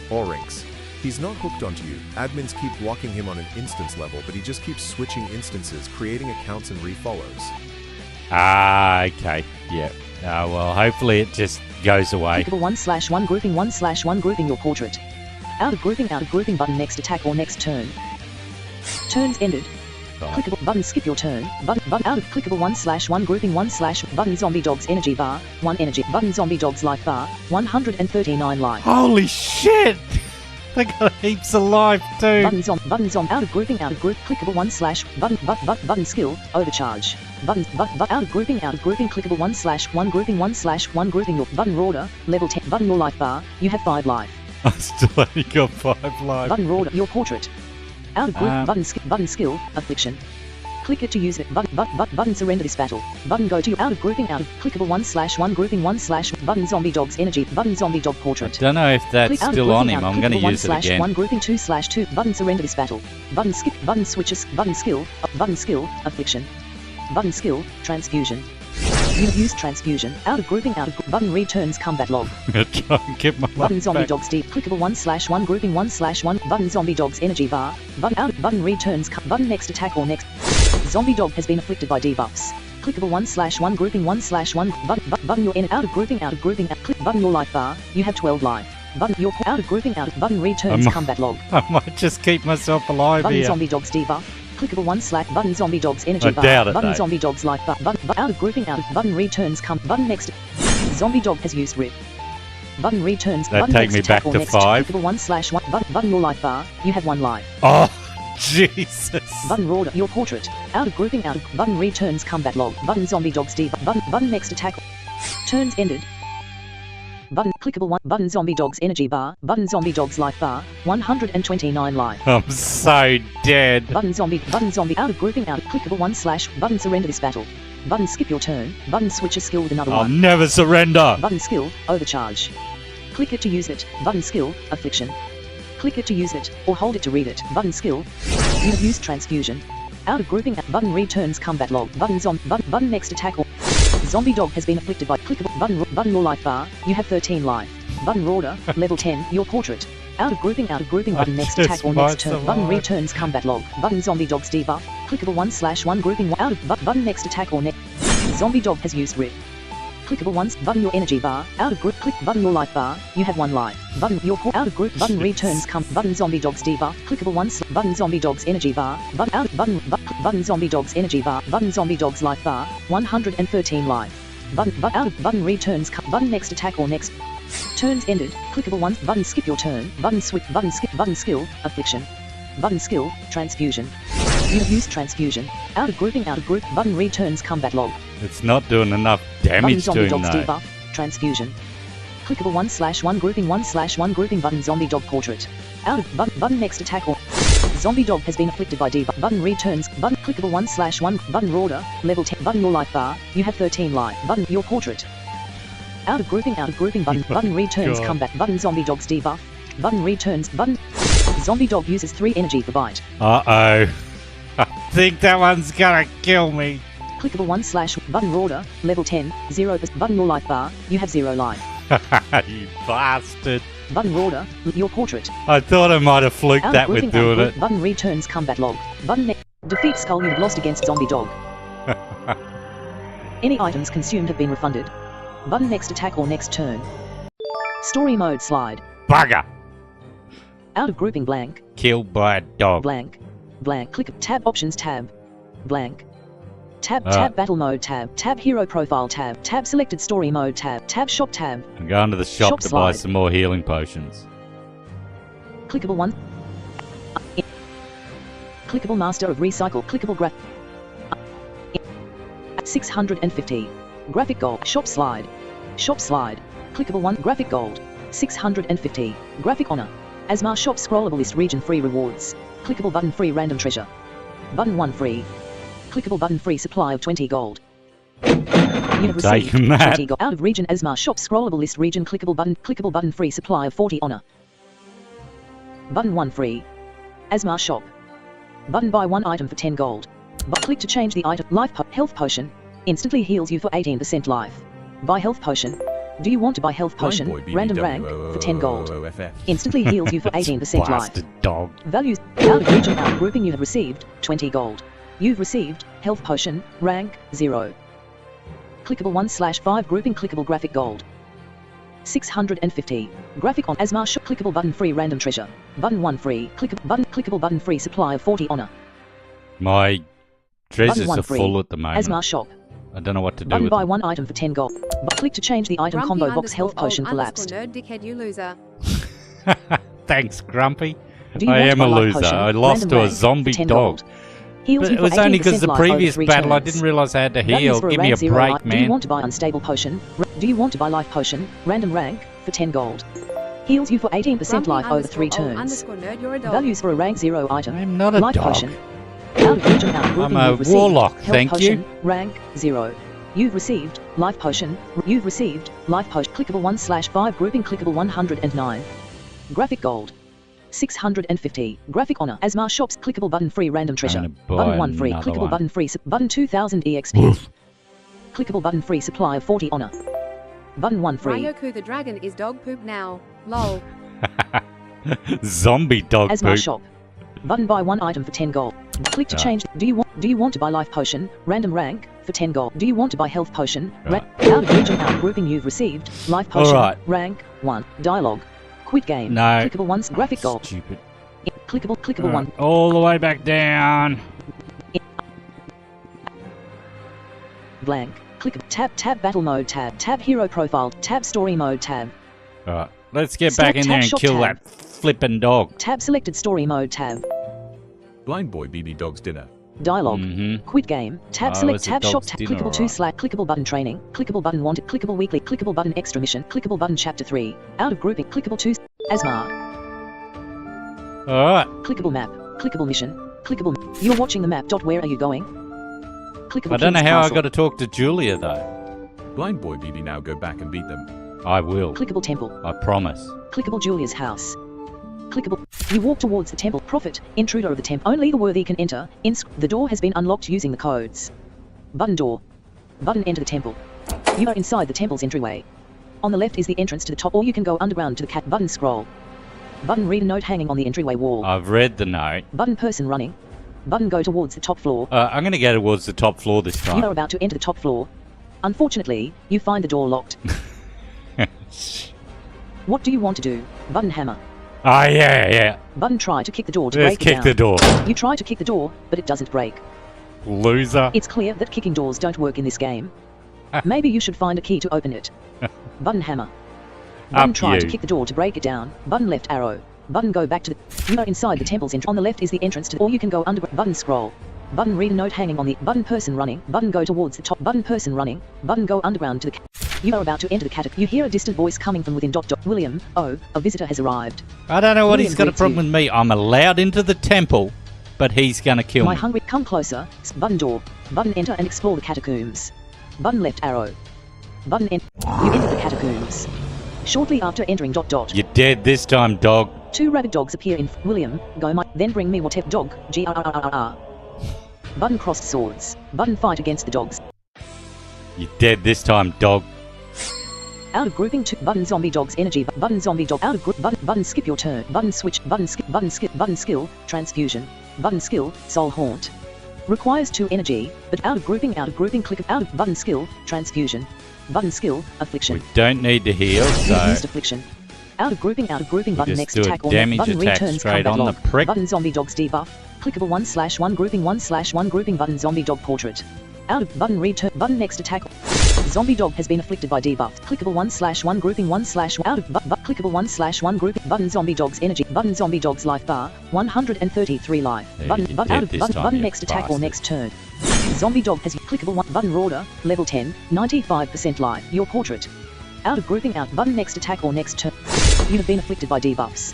[SPEAKER 6] Oryx. He's not hooked onto you. Admins keep blocking him on an instance level, but he just keeps switching instances, creating accounts and refollows.
[SPEAKER 4] Ah, okay. Yeah. Well, hopefully it just goes away.
[SPEAKER 7] Clickable 1/1 grouping 1/1 grouping your portrait. Out of grouping button next attack or next turn. Turns ended.
[SPEAKER 4] Right.
[SPEAKER 7] Clickable button skip your turn. Button out of clickable 1/1 grouping 1/ button zombie dog's energy bar 1 energy button zombie dog's life bar 139 life.
[SPEAKER 4] Holy shit! They got heaps of life too.
[SPEAKER 7] Button out of group clickable 1/ button skill overcharge button out of grouping clickable 1/1 grouping 1/1 grouping your button order level 10 button your life bar you have 5 life.
[SPEAKER 4] I still only got 5 life.
[SPEAKER 7] Button order your portrait. Out of group button skill affliction. Click it to use it. Button surrender this battle. Button go to out of clickable 1/1 grouping 1/ button zombie dog's energy button zombie dog portrait.
[SPEAKER 4] Don't know if that's still on him. I'm going to use it again.
[SPEAKER 7] 1 grouping 2/2 button surrender this battle. Button skip button switches button skill affliction. Button skill transfusion. You have used transfusion. Out of button returns combat log.
[SPEAKER 4] I'm going to try and get my life
[SPEAKER 7] Button zombie
[SPEAKER 4] back.
[SPEAKER 7] dog's deep clickable 1/1 grouping 1/1 button zombie dog's energy bar button out button returns button next attack or next zombie dog has been afflicted by debuffs. Clickable 1/1 grouping 1/1 button your out of grouping click button your life bar you have 12 life button your out of grouping button returns combat log.
[SPEAKER 4] I might just keep myself alive
[SPEAKER 7] Button
[SPEAKER 4] here.
[SPEAKER 7] zombie dog's debuff. Clickable 1/ button zombie dog's energy
[SPEAKER 4] I
[SPEAKER 7] bar
[SPEAKER 4] doubt it,
[SPEAKER 7] button
[SPEAKER 4] though.
[SPEAKER 7] zombie dog's life bar button out of grouping button returns button next zombie dog has used RIP. Button returns
[SPEAKER 4] That
[SPEAKER 7] button
[SPEAKER 4] take
[SPEAKER 7] next
[SPEAKER 4] me
[SPEAKER 7] attack
[SPEAKER 4] back
[SPEAKER 7] or
[SPEAKER 4] to
[SPEAKER 7] next
[SPEAKER 4] 5.
[SPEAKER 7] clickable 1/1 button your life bar you have 1 life.
[SPEAKER 4] Oh, Jesus.
[SPEAKER 7] Button order your portrait. Out of grouping button returns combat log. Button zombie dog's debuff. Button next attack. Turns ended. Button clickable 1 button zombie dog's energy bar. Button zombie dog's life bar 129 life.
[SPEAKER 4] I'm so dead.
[SPEAKER 7] Button zombie out of grouping clickable 1/ button surrender this battle. Button skip your turn. Button switch a skill with another
[SPEAKER 4] I'll
[SPEAKER 7] one.
[SPEAKER 4] never surrender.
[SPEAKER 7] Button skill overcharge. Click it to use it. Button skill affliction. Click it to use it, or hold it to read it. Button skill. You have used transfusion. Out of grouping. Button returns combat log. Button next attack or zombie dog has been afflicted by clickable button more life bar. You have 13 life. Button order level 10. Your portrait. Out of grouping. Button next attack or next turn. Button returns combat log. Button zombie dog's debuff. Clickable 1/1 grouping. Out of button next attack or next. Zombie dog has used rip. Clickable once. Button your energy bar. Out of group. Click button your life bar. You have 1 life. Button your out of group. Button returns button zombie dog's debuff. Clickable once. Button zombie dog's energy bar. Button out button zombie dog's energy bar. Button zombie dog's life bar. 113 life. Button returns button next attack or next turns ended. Clickable once. Button skip your turn. Button switch. Button skip. Button skill affliction. Button skill transfusion. You have used transfusion. Out of grouping. Button returns combat log.
[SPEAKER 4] It's not doing enough damage to him,
[SPEAKER 7] dog's
[SPEAKER 4] though.
[SPEAKER 7] debuff. Transfusion. Clickable 1/1 grouping. 1/1 grouping. Button zombie dog portrait. Out of button next attack or zombie dog has been afflicted by debuff. Button returns. Button clickable 1/1 button order level 10. Button your life bar. You have 13 life. Button your portrait. Out of grouping. Button returns combat. Button zombie dog's debuff. Button returns. Button zombie dog uses 3 energy for bite.
[SPEAKER 4] Uh-oh. I think that one's gonna kill me.
[SPEAKER 7] Clickable 1/ button order level 10 0 button your life bar. You have 0 life.
[SPEAKER 4] You bastard.
[SPEAKER 7] Button order your portrait.
[SPEAKER 4] I thought I might have fluked
[SPEAKER 7] Out
[SPEAKER 4] that
[SPEAKER 7] of
[SPEAKER 4] with
[SPEAKER 7] grouping,
[SPEAKER 4] doing it.
[SPEAKER 7] Button returns combat log. Button defeat skull you've lost against zombie dog. Any items consumed have been refunded. Button next attack or next turn. Story mode slide.
[SPEAKER 4] Bugger.
[SPEAKER 7] Out of grouping blank.
[SPEAKER 4] Killed by a dog.
[SPEAKER 7] Blank. Blank. Click tab options tab. Blank. Tab battle mode tab. Tab hero profile tab. Tab selected story mode tab. Tab shop tab.
[SPEAKER 4] I'm going to the shop
[SPEAKER 7] Shop
[SPEAKER 4] to buy
[SPEAKER 7] slide.
[SPEAKER 4] some more healing potions.
[SPEAKER 7] Clickable 1. Clickable master of recycle. Clickable graph. 650. Graphic gold. Shop slide. Shop slide. Clickable 1. Graphic gold. 650. Graphic honor. Azmar shop scrollable list region free rewards. Clickable button free random treasure. Button 1 free. Clickable button free supply of 20 gold. You have received
[SPEAKER 4] Taking that.
[SPEAKER 7] 20 gold. Out of region Azmar shop scrollable list region clickable button free supply of 40 honor. Button 1 free. Azmar shop. Button buy 1 item for 10 gold. But click to change the item. Health potion. Instantly heals you for 18% life. Buy health potion. Do you want to buy health potion? Random rank for 10 gold. Instantly heals you for 18% life.
[SPEAKER 4] Bastard dog.
[SPEAKER 7] Values. Out of region out grouping you have received 20 gold. You've received health potion, rank 0. Clickable 1/5 grouping clickable graphic gold. 650. Graphic on Azmar shop clickable button free random treasure. Button 1 free. Clickable button free supply of 40 honor.
[SPEAKER 4] My treasures
[SPEAKER 7] Button 1
[SPEAKER 4] are
[SPEAKER 7] free.
[SPEAKER 4] full at the moment.
[SPEAKER 7] Azmar shop.
[SPEAKER 4] I don't know what to do
[SPEAKER 7] Button
[SPEAKER 4] with
[SPEAKER 7] buy
[SPEAKER 4] them.
[SPEAKER 7] 1 item for 10 gold. But click to change the item combo box health potion collapsed.
[SPEAKER 5] Nerd dickhead, you loser.
[SPEAKER 4] Thanks, Grumpy.
[SPEAKER 7] Do you
[SPEAKER 4] I
[SPEAKER 7] want
[SPEAKER 4] am
[SPEAKER 7] to
[SPEAKER 4] a
[SPEAKER 7] buy life
[SPEAKER 4] loser.
[SPEAKER 7] potion?
[SPEAKER 4] I lost
[SPEAKER 7] Random
[SPEAKER 4] to a
[SPEAKER 7] rank,
[SPEAKER 4] zombie
[SPEAKER 7] 10
[SPEAKER 4] dog.
[SPEAKER 7] gold. Heals
[SPEAKER 4] But
[SPEAKER 7] you
[SPEAKER 4] it
[SPEAKER 7] for
[SPEAKER 4] was only
[SPEAKER 7] 18%
[SPEAKER 4] because the
[SPEAKER 7] life over
[SPEAKER 4] previous
[SPEAKER 7] 3
[SPEAKER 4] battle I
[SPEAKER 7] turns.
[SPEAKER 4] didn't realise I had to
[SPEAKER 7] Values
[SPEAKER 4] heal.
[SPEAKER 7] for
[SPEAKER 4] Give me a
[SPEAKER 7] rank 0
[SPEAKER 4] break,
[SPEAKER 7] Do you
[SPEAKER 4] man.
[SPEAKER 7] want to buy unstable potion? Do you want to buy life potion? Random rank for 10 gold. Heals you for 18% life over 3 turns.
[SPEAKER 5] Nerd, you're a dog.
[SPEAKER 7] Values for a rank 0 item.
[SPEAKER 4] I'm not a
[SPEAKER 7] Life
[SPEAKER 4] dog.
[SPEAKER 7] potion. Out of region out grouping
[SPEAKER 4] I'm a
[SPEAKER 7] you've received
[SPEAKER 4] warlock,
[SPEAKER 7] health
[SPEAKER 4] thank
[SPEAKER 7] potion,
[SPEAKER 4] you.
[SPEAKER 7] Rank 0. You've received life potion. You've received life potion. Clickable 1/5 grouping clickable 109. Graphic gold. 650. Graphic honor. Azmar shops clickable button free random treasure.
[SPEAKER 4] gonna buy
[SPEAKER 7] Button 1 free.
[SPEAKER 4] another
[SPEAKER 7] Clickable
[SPEAKER 4] one.
[SPEAKER 7] button free. Button 2000 EXP. Clickable button free supply of 40 honor. Button 1 free.
[SPEAKER 5] Ryoku the dragon is dog poop now. Lol.
[SPEAKER 4] Zombie dog
[SPEAKER 7] Azmar
[SPEAKER 4] poop.
[SPEAKER 7] shop. Button buy 1 item for 10 gold. Click to
[SPEAKER 4] Right.
[SPEAKER 7] change. Do you want to buy life potion? Random rank for 10 gold. Do you want to buy health potion?
[SPEAKER 4] Right.
[SPEAKER 7] Out of region out grouping you've received life potion.
[SPEAKER 4] Alright.
[SPEAKER 7] Rank 1. Dialogue. Quit game.
[SPEAKER 4] No.
[SPEAKER 7] Clickable ones. Graphic gold.
[SPEAKER 4] Stupid.
[SPEAKER 7] Clickable
[SPEAKER 4] Alright,
[SPEAKER 7] 1.
[SPEAKER 4] all the way back down.
[SPEAKER 7] Blank. Click tab battle mode tab hero profile tab story mode tab
[SPEAKER 4] Alright, let's get
[SPEAKER 7] Stop,
[SPEAKER 4] back in
[SPEAKER 7] tab,
[SPEAKER 4] there and
[SPEAKER 7] shop,
[SPEAKER 4] kill
[SPEAKER 7] tab.
[SPEAKER 4] that flippin' dog.
[SPEAKER 7] tab selected story mode tab
[SPEAKER 8] Blind boy BB dog's dinner.
[SPEAKER 7] dialogue.
[SPEAKER 4] Mm-hmm.
[SPEAKER 7] Quit game. Tab
[SPEAKER 4] Oh,
[SPEAKER 7] select
[SPEAKER 4] it's a
[SPEAKER 7] tab shop
[SPEAKER 4] dog's
[SPEAKER 7] tab
[SPEAKER 4] dinner,
[SPEAKER 7] clickable 2
[SPEAKER 4] alright.
[SPEAKER 7] clickable button training clickable button wanted clickable weekly clickable button extra mission clickable button chapter 3 out of grouping clickable 2 Azmar
[SPEAKER 4] Alright,
[SPEAKER 7] clickable map clickable mission clickable you're watching the map. Where are you going? Clickable
[SPEAKER 4] I don't know
[SPEAKER 7] King's
[SPEAKER 4] how I
[SPEAKER 7] Castle.
[SPEAKER 4] got to talk to Julia though.
[SPEAKER 8] Blind boy BB now go back and beat them.
[SPEAKER 4] I will.
[SPEAKER 7] Clickable temple
[SPEAKER 4] I promise.
[SPEAKER 7] clickable Julia's house Clickable. You walk towards the temple. Prophet. Intruder of the temple. Only the worthy can enter. The door has been unlocked using the codes. Button door. Button enter the temple. You are inside the temple's entryway. On the left is the entrance to the top, or you can go underground to the cat. Button scroll. Button read a note hanging on the entryway wall.
[SPEAKER 4] I've read the note.
[SPEAKER 7] Button person running. Button go towards the top floor.
[SPEAKER 4] I'm going to go towards the top floor this time.
[SPEAKER 7] You are about to enter the top floor. Unfortunately, you find the door locked. What do you want to do? Button hammer.
[SPEAKER 4] Oh, yeah.
[SPEAKER 7] Button try to kick the door to
[SPEAKER 4] Let's
[SPEAKER 7] break it
[SPEAKER 4] kick
[SPEAKER 7] down.
[SPEAKER 4] the door.
[SPEAKER 7] You try to kick the door, but it doesn't break.
[SPEAKER 4] Loser.
[SPEAKER 7] It's clear that kicking doors don't work in this game. Maybe you should find a key to open it. Button hammer. Button try to kick the door to break it down. Button left arrow. Button go back to the... You are inside the temple's entrance. On the left is the entrance to... Or you can go under... Button scroll. Button read a note hanging on the... Button person running. Button go towards the top. Button person running. Button go underground to the... You are about to enter the catacomb. You hear a distant voice coming from within... William, oh, a visitor has arrived.
[SPEAKER 4] I don't know what
[SPEAKER 7] William
[SPEAKER 4] he's got a problem with me. I'm allowed into the temple, but he's going to kill
[SPEAKER 7] My
[SPEAKER 4] me.
[SPEAKER 7] hungry... Come closer. Button door. Button enter and explore the catacombs. Button left arrow. Button enter. You enter the catacombs. Shortly after entering...
[SPEAKER 4] You're dead this time, dog.
[SPEAKER 7] 2 rabid dogs appear in... William, go my... Then bring me whatever... Dog. Grrrr. Button crossed swords. Button fight against the dogs.
[SPEAKER 4] You're dead this time, dog.
[SPEAKER 7] Out of grouping 2. Button zombie dogs energy. Button zombie dog. Out of group. Button skip your turn. Button switch. Button skip. Button skip. Button skill. Transfusion. Button skill. Soul haunt. Requires 2 energy, but out of grouping. Out of grouping. Click out of button skill. Transfusion. Button skill. Affliction.
[SPEAKER 4] We don't need to heal, so...
[SPEAKER 7] Used affliction. Out of grouping. Out of grouping. Button
[SPEAKER 4] just
[SPEAKER 7] next
[SPEAKER 4] do a
[SPEAKER 7] attack or
[SPEAKER 4] damage
[SPEAKER 7] button
[SPEAKER 4] attack
[SPEAKER 7] returns
[SPEAKER 4] straight
[SPEAKER 7] combat
[SPEAKER 4] on the
[SPEAKER 7] log.
[SPEAKER 4] prick.
[SPEAKER 7] Button zombie dogs debuff. Clickable 1/1 grouping 1/1 grouping button zombie dog portrait. Out of button return button next attack. Zombie dog has been afflicted by debuff. Clickable 1/1 grouping 1/ out of clickable 1/1 grouping button zombie dog's energy button zombie dog's life bar 133 life.
[SPEAKER 4] Hey,
[SPEAKER 7] Button
[SPEAKER 4] you're
[SPEAKER 7] out
[SPEAKER 4] dead
[SPEAKER 7] of
[SPEAKER 4] this
[SPEAKER 7] button,
[SPEAKER 4] time,
[SPEAKER 7] button
[SPEAKER 4] you
[SPEAKER 7] next attack or
[SPEAKER 4] bastard.
[SPEAKER 7] next turn. Zombie dog has clickable 1 button order level 10 95% life. Your portrait. Out of grouping out button next attack or next turn. You have been afflicted by debuffs.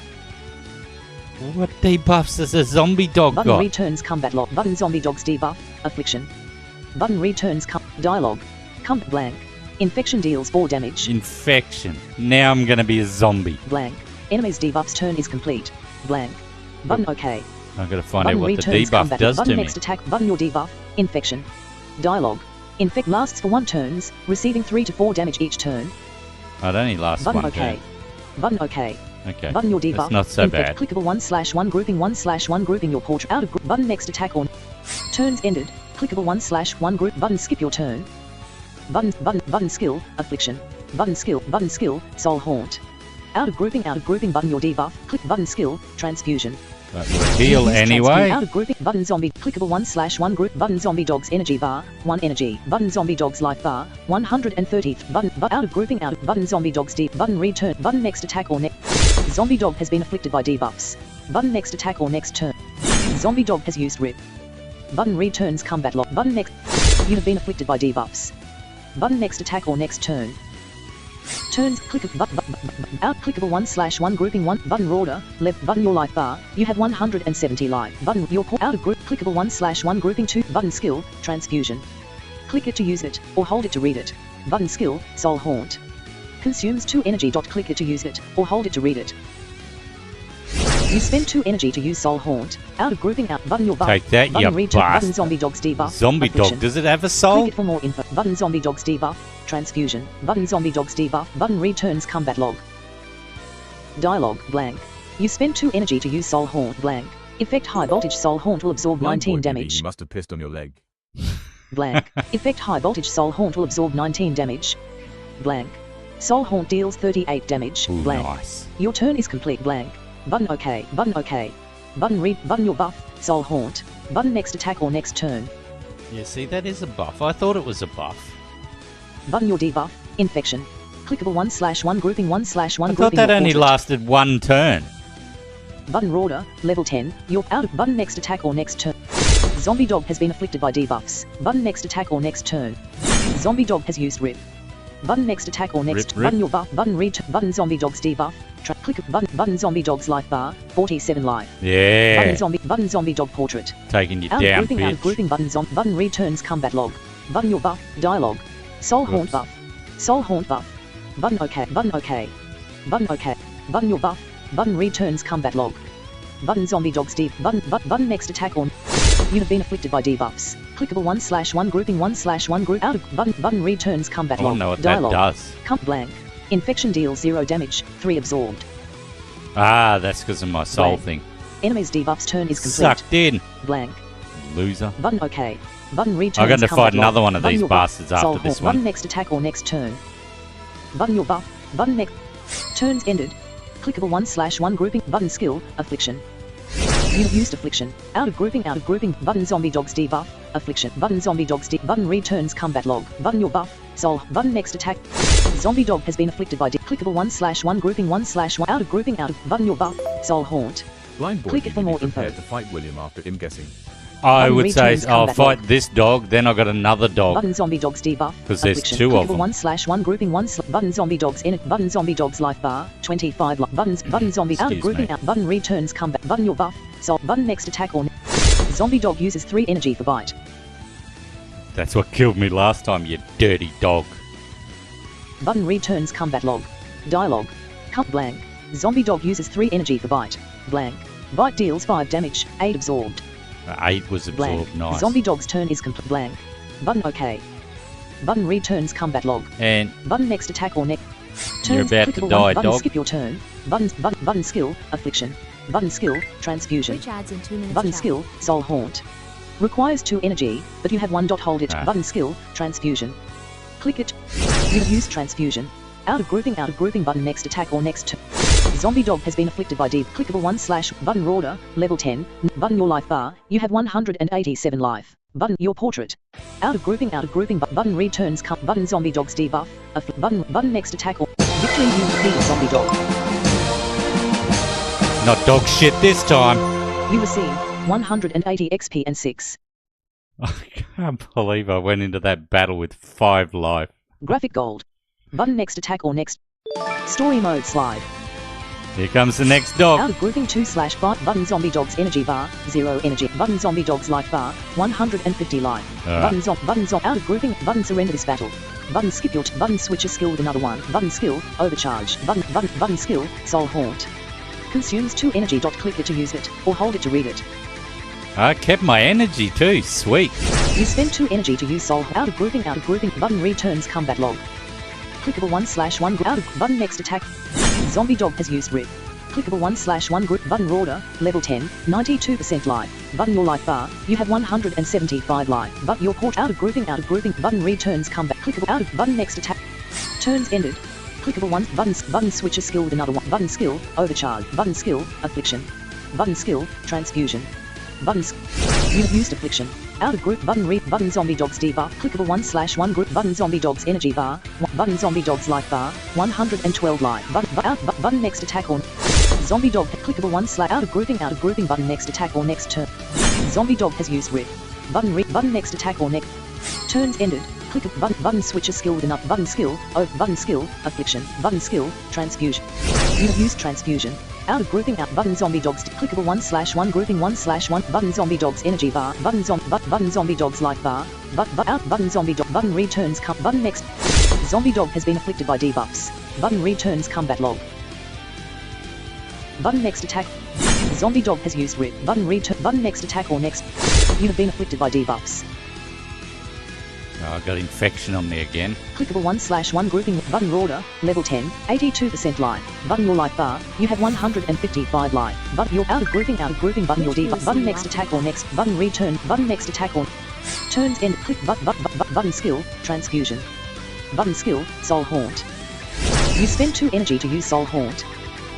[SPEAKER 4] What debuffs has a zombie dog
[SPEAKER 7] Button
[SPEAKER 4] got?
[SPEAKER 7] returns combat log. Button zombie dog's debuff. Affliction. Button returns dialogue. Combat blank. Infection deals 4 damage.
[SPEAKER 4] Infection. Now I'm going to be a zombie.
[SPEAKER 7] Blank. Enemy's debuff's turn is complete. Blank. Button OK.
[SPEAKER 4] I've got to find
[SPEAKER 7] Button
[SPEAKER 4] out what the
[SPEAKER 7] returns
[SPEAKER 4] debuff
[SPEAKER 7] combat.
[SPEAKER 4] does
[SPEAKER 7] Button
[SPEAKER 4] to me.
[SPEAKER 7] next attack. Button your debuff. Infection. Dialogue. Infect lasts for 1 turns, receiving 3 to 4 damage each turn.
[SPEAKER 4] It only lasts
[SPEAKER 7] Button
[SPEAKER 4] one
[SPEAKER 7] OK.
[SPEAKER 4] turn.
[SPEAKER 7] Button OK.
[SPEAKER 4] Okay.
[SPEAKER 7] Button your debuff.
[SPEAKER 4] That's not so
[SPEAKER 7] Infect.
[SPEAKER 4] bad.
[SPEAKER 7] Clickable 1/1 grouping 1/1 grouping your portrait. Out of group. Button next attack on. Turns ended. Clickable 1/1 group. Button skip your turn. Button skill. Affliction. Button skill. Soul haunt. Out of grouping button your debuff. Click button skill. Transfusion.
[SPEAKER 4] But we'll heal
[SPEAKER 7] Use
[SPEAKER 4] anyway.
[SPEAKER 7] transfusion. Out of grouping button zombie. Clickable 1/1 group. Button zombie dog's energy bar 1 energy. Button zombie dog's life bar 130. Button out of grouping out of button zombie dog's deep. Button return. Button next attack or next. Zombie dog has been afflicted by debuffs. Button next attack or next turn. Zombie dog has used rip. Button returns combat log. Button next. You have been afflicted by debuffs. Button next attack or next turn. Turns click out clickable 1/1 grouping 1 button order left button your life bar. You have 170 life. Button your out of group clickable 1/1 grouping 2 button skill transfusion. Click it to use it or hold it to read it. Button skill soul haunt. Consumes 2 energy. Click it to use it or hold it to read it. You spend 2 energy to use soul haunt. Out of grouping out button your buff.
[SPEAKER 4] Take that,
[SPEAKER 7] button
[SPEAKER 4] you
[SPEAKER 7] return button
[SPEAKER 4] bastard.
[SPEAKER 7] zombie dog's debuff.
[SPEAKER 4] Zombie
[SPEAKER 7] affliction.
[SPEAKER 4] dog, does it have a soul?
[SPEAKER 7] Click it for more info. Button zombie dog's debuff. Transfusion. Button zombie dog's debuff. Button returns combat log. Dialogue blank. You spend 2 energy to use soul haunt blank. Effect high voltage soul haunt will absorb
[SPEAKER 8] Blind
[SPEAKER 7] 19
[SPEAKER 8] boy, BB,
[SPEAKER 7] damage.
[SPEAKER 8] You must have pissed on your leg.
[SPEAKER 7] Blank. Effect high voltage soul haunt will absorb 19 damage. Blank. Soul haunt deals 38 damage.
[SPEAKER 4] Ooh,
[SPEAKER 7] Blank.
[SPEAKER 4] nice.
[SPEAKER 7] Your turn is complete. Blank. Button OK. Button OK. Button read. Button your buff. Soul haunt. Button next attack or next turn.
[SPEAKER 4] Yeah, see, that is a buff. I thought it was a buff.
[SPEAKER 7] Button your debuff. Infection. Clickable 1/1 grouping 1/1
[SPEAKER 4] I
[SPEAKER 7] grouping.
[SPEAKER 4] thought that
[SPEAKER 7] your
[SPEAKER 4] only
[SPEAKER 7] portrait.
[SPEAKER 4] lasted one turn.
[SPEAKER 7] Button order level 10. You're out of button next attack or next turn. Zombie dog has been afflicted by debuffs. Button next attack or next turn. Zombie dog has used rip. Button next attack or next.
[SPEAKER 4] Rip.
[SPEAKER 7] Button your buff. Button read. Button zombie dog's debuff. Click button zombie dog's life bar 47 life.
[SPEAKER 4] Yeah.
[SPEAKER 7] Button zombie dog portrait.
[SPEAKER 4] Taking you
[SPEAKER 7] Out of
[SPEAKER 4] down,
[SPEAKER 7] grouping out of
[SPEAKER 4] bitch.
[SPEAKER 7] grouping button returns combat log. Button your buff. Dialogue. Soul haunt
[SPEAKER 4] Whoops.
[SPEAKER 7] buff. Soul haunt buff. Button OK. Button OK. Button OK. Button your buff. Button returns combat log. Button zombie dogs deep. Button next attack on. You have been afflicted by debuffs. Clickable 1/1 grouping 1/1 group out of button returns combat
[SPEAKER 4] I
[SPEAKER 7] log.
[SPEAKER 4] don't know what
[SPEAKER 7] Dialogue.
[SPEAKER 4] that does.
[SPEAKER 7] Blank. Infection deals 0 damage, 3 absorbed.
[SPEAKER 4] Ah, that's because of my soul
[SPEAKER 7] Blank.
[SPEAKER 4] thing.
[SPEAKER 7] Enemy's debuffs turn is complete.
[SPEAKER 4] Sucked in.
[SPEAKER 7] Blank.
[SPEAKER 4] Loser.
[SPEAKER 7] Button OK. Button returns
[SPEAKER 4] I'm going to
[SPEAKER 7] combat
[SPEAKER 4] fight another
[SPEAKER 7] log.
[SPEAKER 4] one of
[SPEAKER 7] Button
[SPEAKER 4] these
[SPEAKER 7] your buff.
[SPEAKER 4] bastards after
[SPEAKER 7] Soul
[SPEAKER 4] this
[SPEAKER 7] haunt. Button
[SPEAKER 4] one.
[SPEAKER 7] next attack or next turn. Button your buff. Button next. Turns ended. Clickable 1/1 grouping. Button skill. Affliction. You have used affliction. Out of grouping. Button zombie dogs debuff. Affliction. Button zombie dogs button returns combat log. Button your buff. Soul. Button next attack. Zombie dog has been afflicted by clickable 1/1 grouping 1/1 out of grouping button your buff. Soul haunt.
[SPEAKER 8] Blind boy,
[SPEAKER 7] Click it
[SPEAKER 8] you
[SPEAKER 7] for
[SPEAKER 8] be
[SPEAKER 7] more info.
[SPEAKER 8] prepared to fight William after him guessing.
[SPEAKER 4] I
[SPEAKER 7] Button
[SPEAKER 4] would say
[SPEAKER 7] returns
[SPEAKER 4] I'll
[SPEAKER 7] combat
[SPEAKER 4] fight
[SPEAKER 7] log.
[SPEAKER 4] this dog, then I've got another dog.
[SPEAKER 7] Button zombie dogs debuff.
[SPEAKER 4] 'Cause there's
[SPEAKER 7] affliction.
[SPEAKER 4] two of
[SPEAKER 7] Clickable
[SPEAKER 4] them.
[SPEAKER 7] 1/1 grouping button zombie dogs in it. Button zombie dogs life bar 25 button zombie out of
[SPEAKER 4] Excuse
[SPEAKER 7] grouping
[SPEAKER 4] me.
[SPEAKER 7] button returns combat button your buff. Soul. Button next attack or zombie dog uses 3 energy for bite.
[SPEAKER 4] That's what killed me last time, you dirty dog.
[SPEAKER 7] Button returns combat log. Dialogue. Blank. Zombie dog uses 3 energy for bite. Blank. Bite deals 5 damage, 8 absorbed.
[SPEAKER 4] 8 was
[SPEAKER 7] Blank.
[SPEAKER 4] absorbed, nice.
[SPEAKER 7] Zombie dog's turn is complete. Blank. Button OK. Button returns combat log.
[SPEAKER 4] And
[SPEAKER 7] Button next attack or next.
[SPEAKER 4] You're about to
[SPEAKER 7] clickable
[SPEAKER 4] die,
[SPEAKER 7] one. Button
[SPEAKER 4] dog.
[SPEAKER 7] skip your turn. Button skill, affliction. Button skill, transfusion.
[SPEAKER 3] Which adds in 2 minutes.
[SPEAKER 7] Button
[SPEAKER 3] chat.
[SPEAKER 7] skill, soul haunt. Requires 2 energy, but you have 1. Hold it.
[SPEAKER 4] Ah.
[SPEAKER 7] Button skill, transfusion. Click it. You have used transfusion. Out of grouping button next attack or next turn. Zombie dog has been afflicted by deep. Clickable 1/ button order, level 10. Button your life bar. You have 187 life. Button your portrait. Out of grouping button returns button zombie dogs debuff. Button next attack or victory you defeat zombie dog.
[SPEAKER 4] not dog shit this time.
[SPEAKER 7] You receive 180 XP and 6.
[SPEAKER 4] I can't believe I went into that battle with 5 life.
[SPEAKER 7] Graphic gold. Button next attack or next. Story mode slide.
[SPEAKER 4] Here comes the next
[SPEAKER 7] Out
[SPEAKER 4] dog.
[SPEAKER 7] of grouping 2/5 button zombie dogs energy bar 0 energy button zombie dogs life bar 150 life
[SPEAKER 4] Alright.
[SPEAKER 7] button out of grouping button surrender this battle button skip your button switch a skill with another one button skill overcharge button skill soul haunt consumes 2 energy. Click it to use it or hold it to read it.
[SPEAKER 4] I kept my energy too. Sweet.
[SPEAKER 7] You spend 2 energy to use soul out of grouping button returns combat log. Clickable 1/1 out of button next attack. Zombie dog has used rip. Clickable 1/1 group button order, level 10, 92% life. Button your life bar, you have 175 life. But your port out of grouping button returns combat. Clickable out of button next attack. Turns ended. Clickable 1 button switch a skill with another one. Button skill, overcharge. Button skill, affliction. Button skill, transfusion. Buttons. You have used affliction. Out of group button zombie dogs debuff. Clickable 1/1 group button zombie dogs energy bar. Button zombie dogs life bar. 112 life. Button next attack on. Zombie dog. Clickable 1/ out of grouping button next attack or next turn. Zombie dog has used rip. Button next attack or next. Turns ended. Click button switch a skill with enough button skill. Button skill affliction. Button skill transfusion. You have used transfusion. Out of grouping button zombie dogs clickable 1/1 grouping 1/1 button zombie dogs energy bar button zombie dogs life bar out button zombie dog button returns button next zombie dog has been afflicted by debuffs button returns combat log button next attack zombie dog has used rip button next attack or next you have been afflicted by debuffs.
[SPEAKER 4] Oh, I got infection on me again.
[SPEAKER 7] Clickable 1/1 grouping button order, level 10, 82% life. Button your life bar, you have 155 life. Button your out of grouping button your debuff. Button next attack or next button return button next attack or turns end click button skill transfusion. Button skill soul haunt. You spend 2 energy to use soul haunt.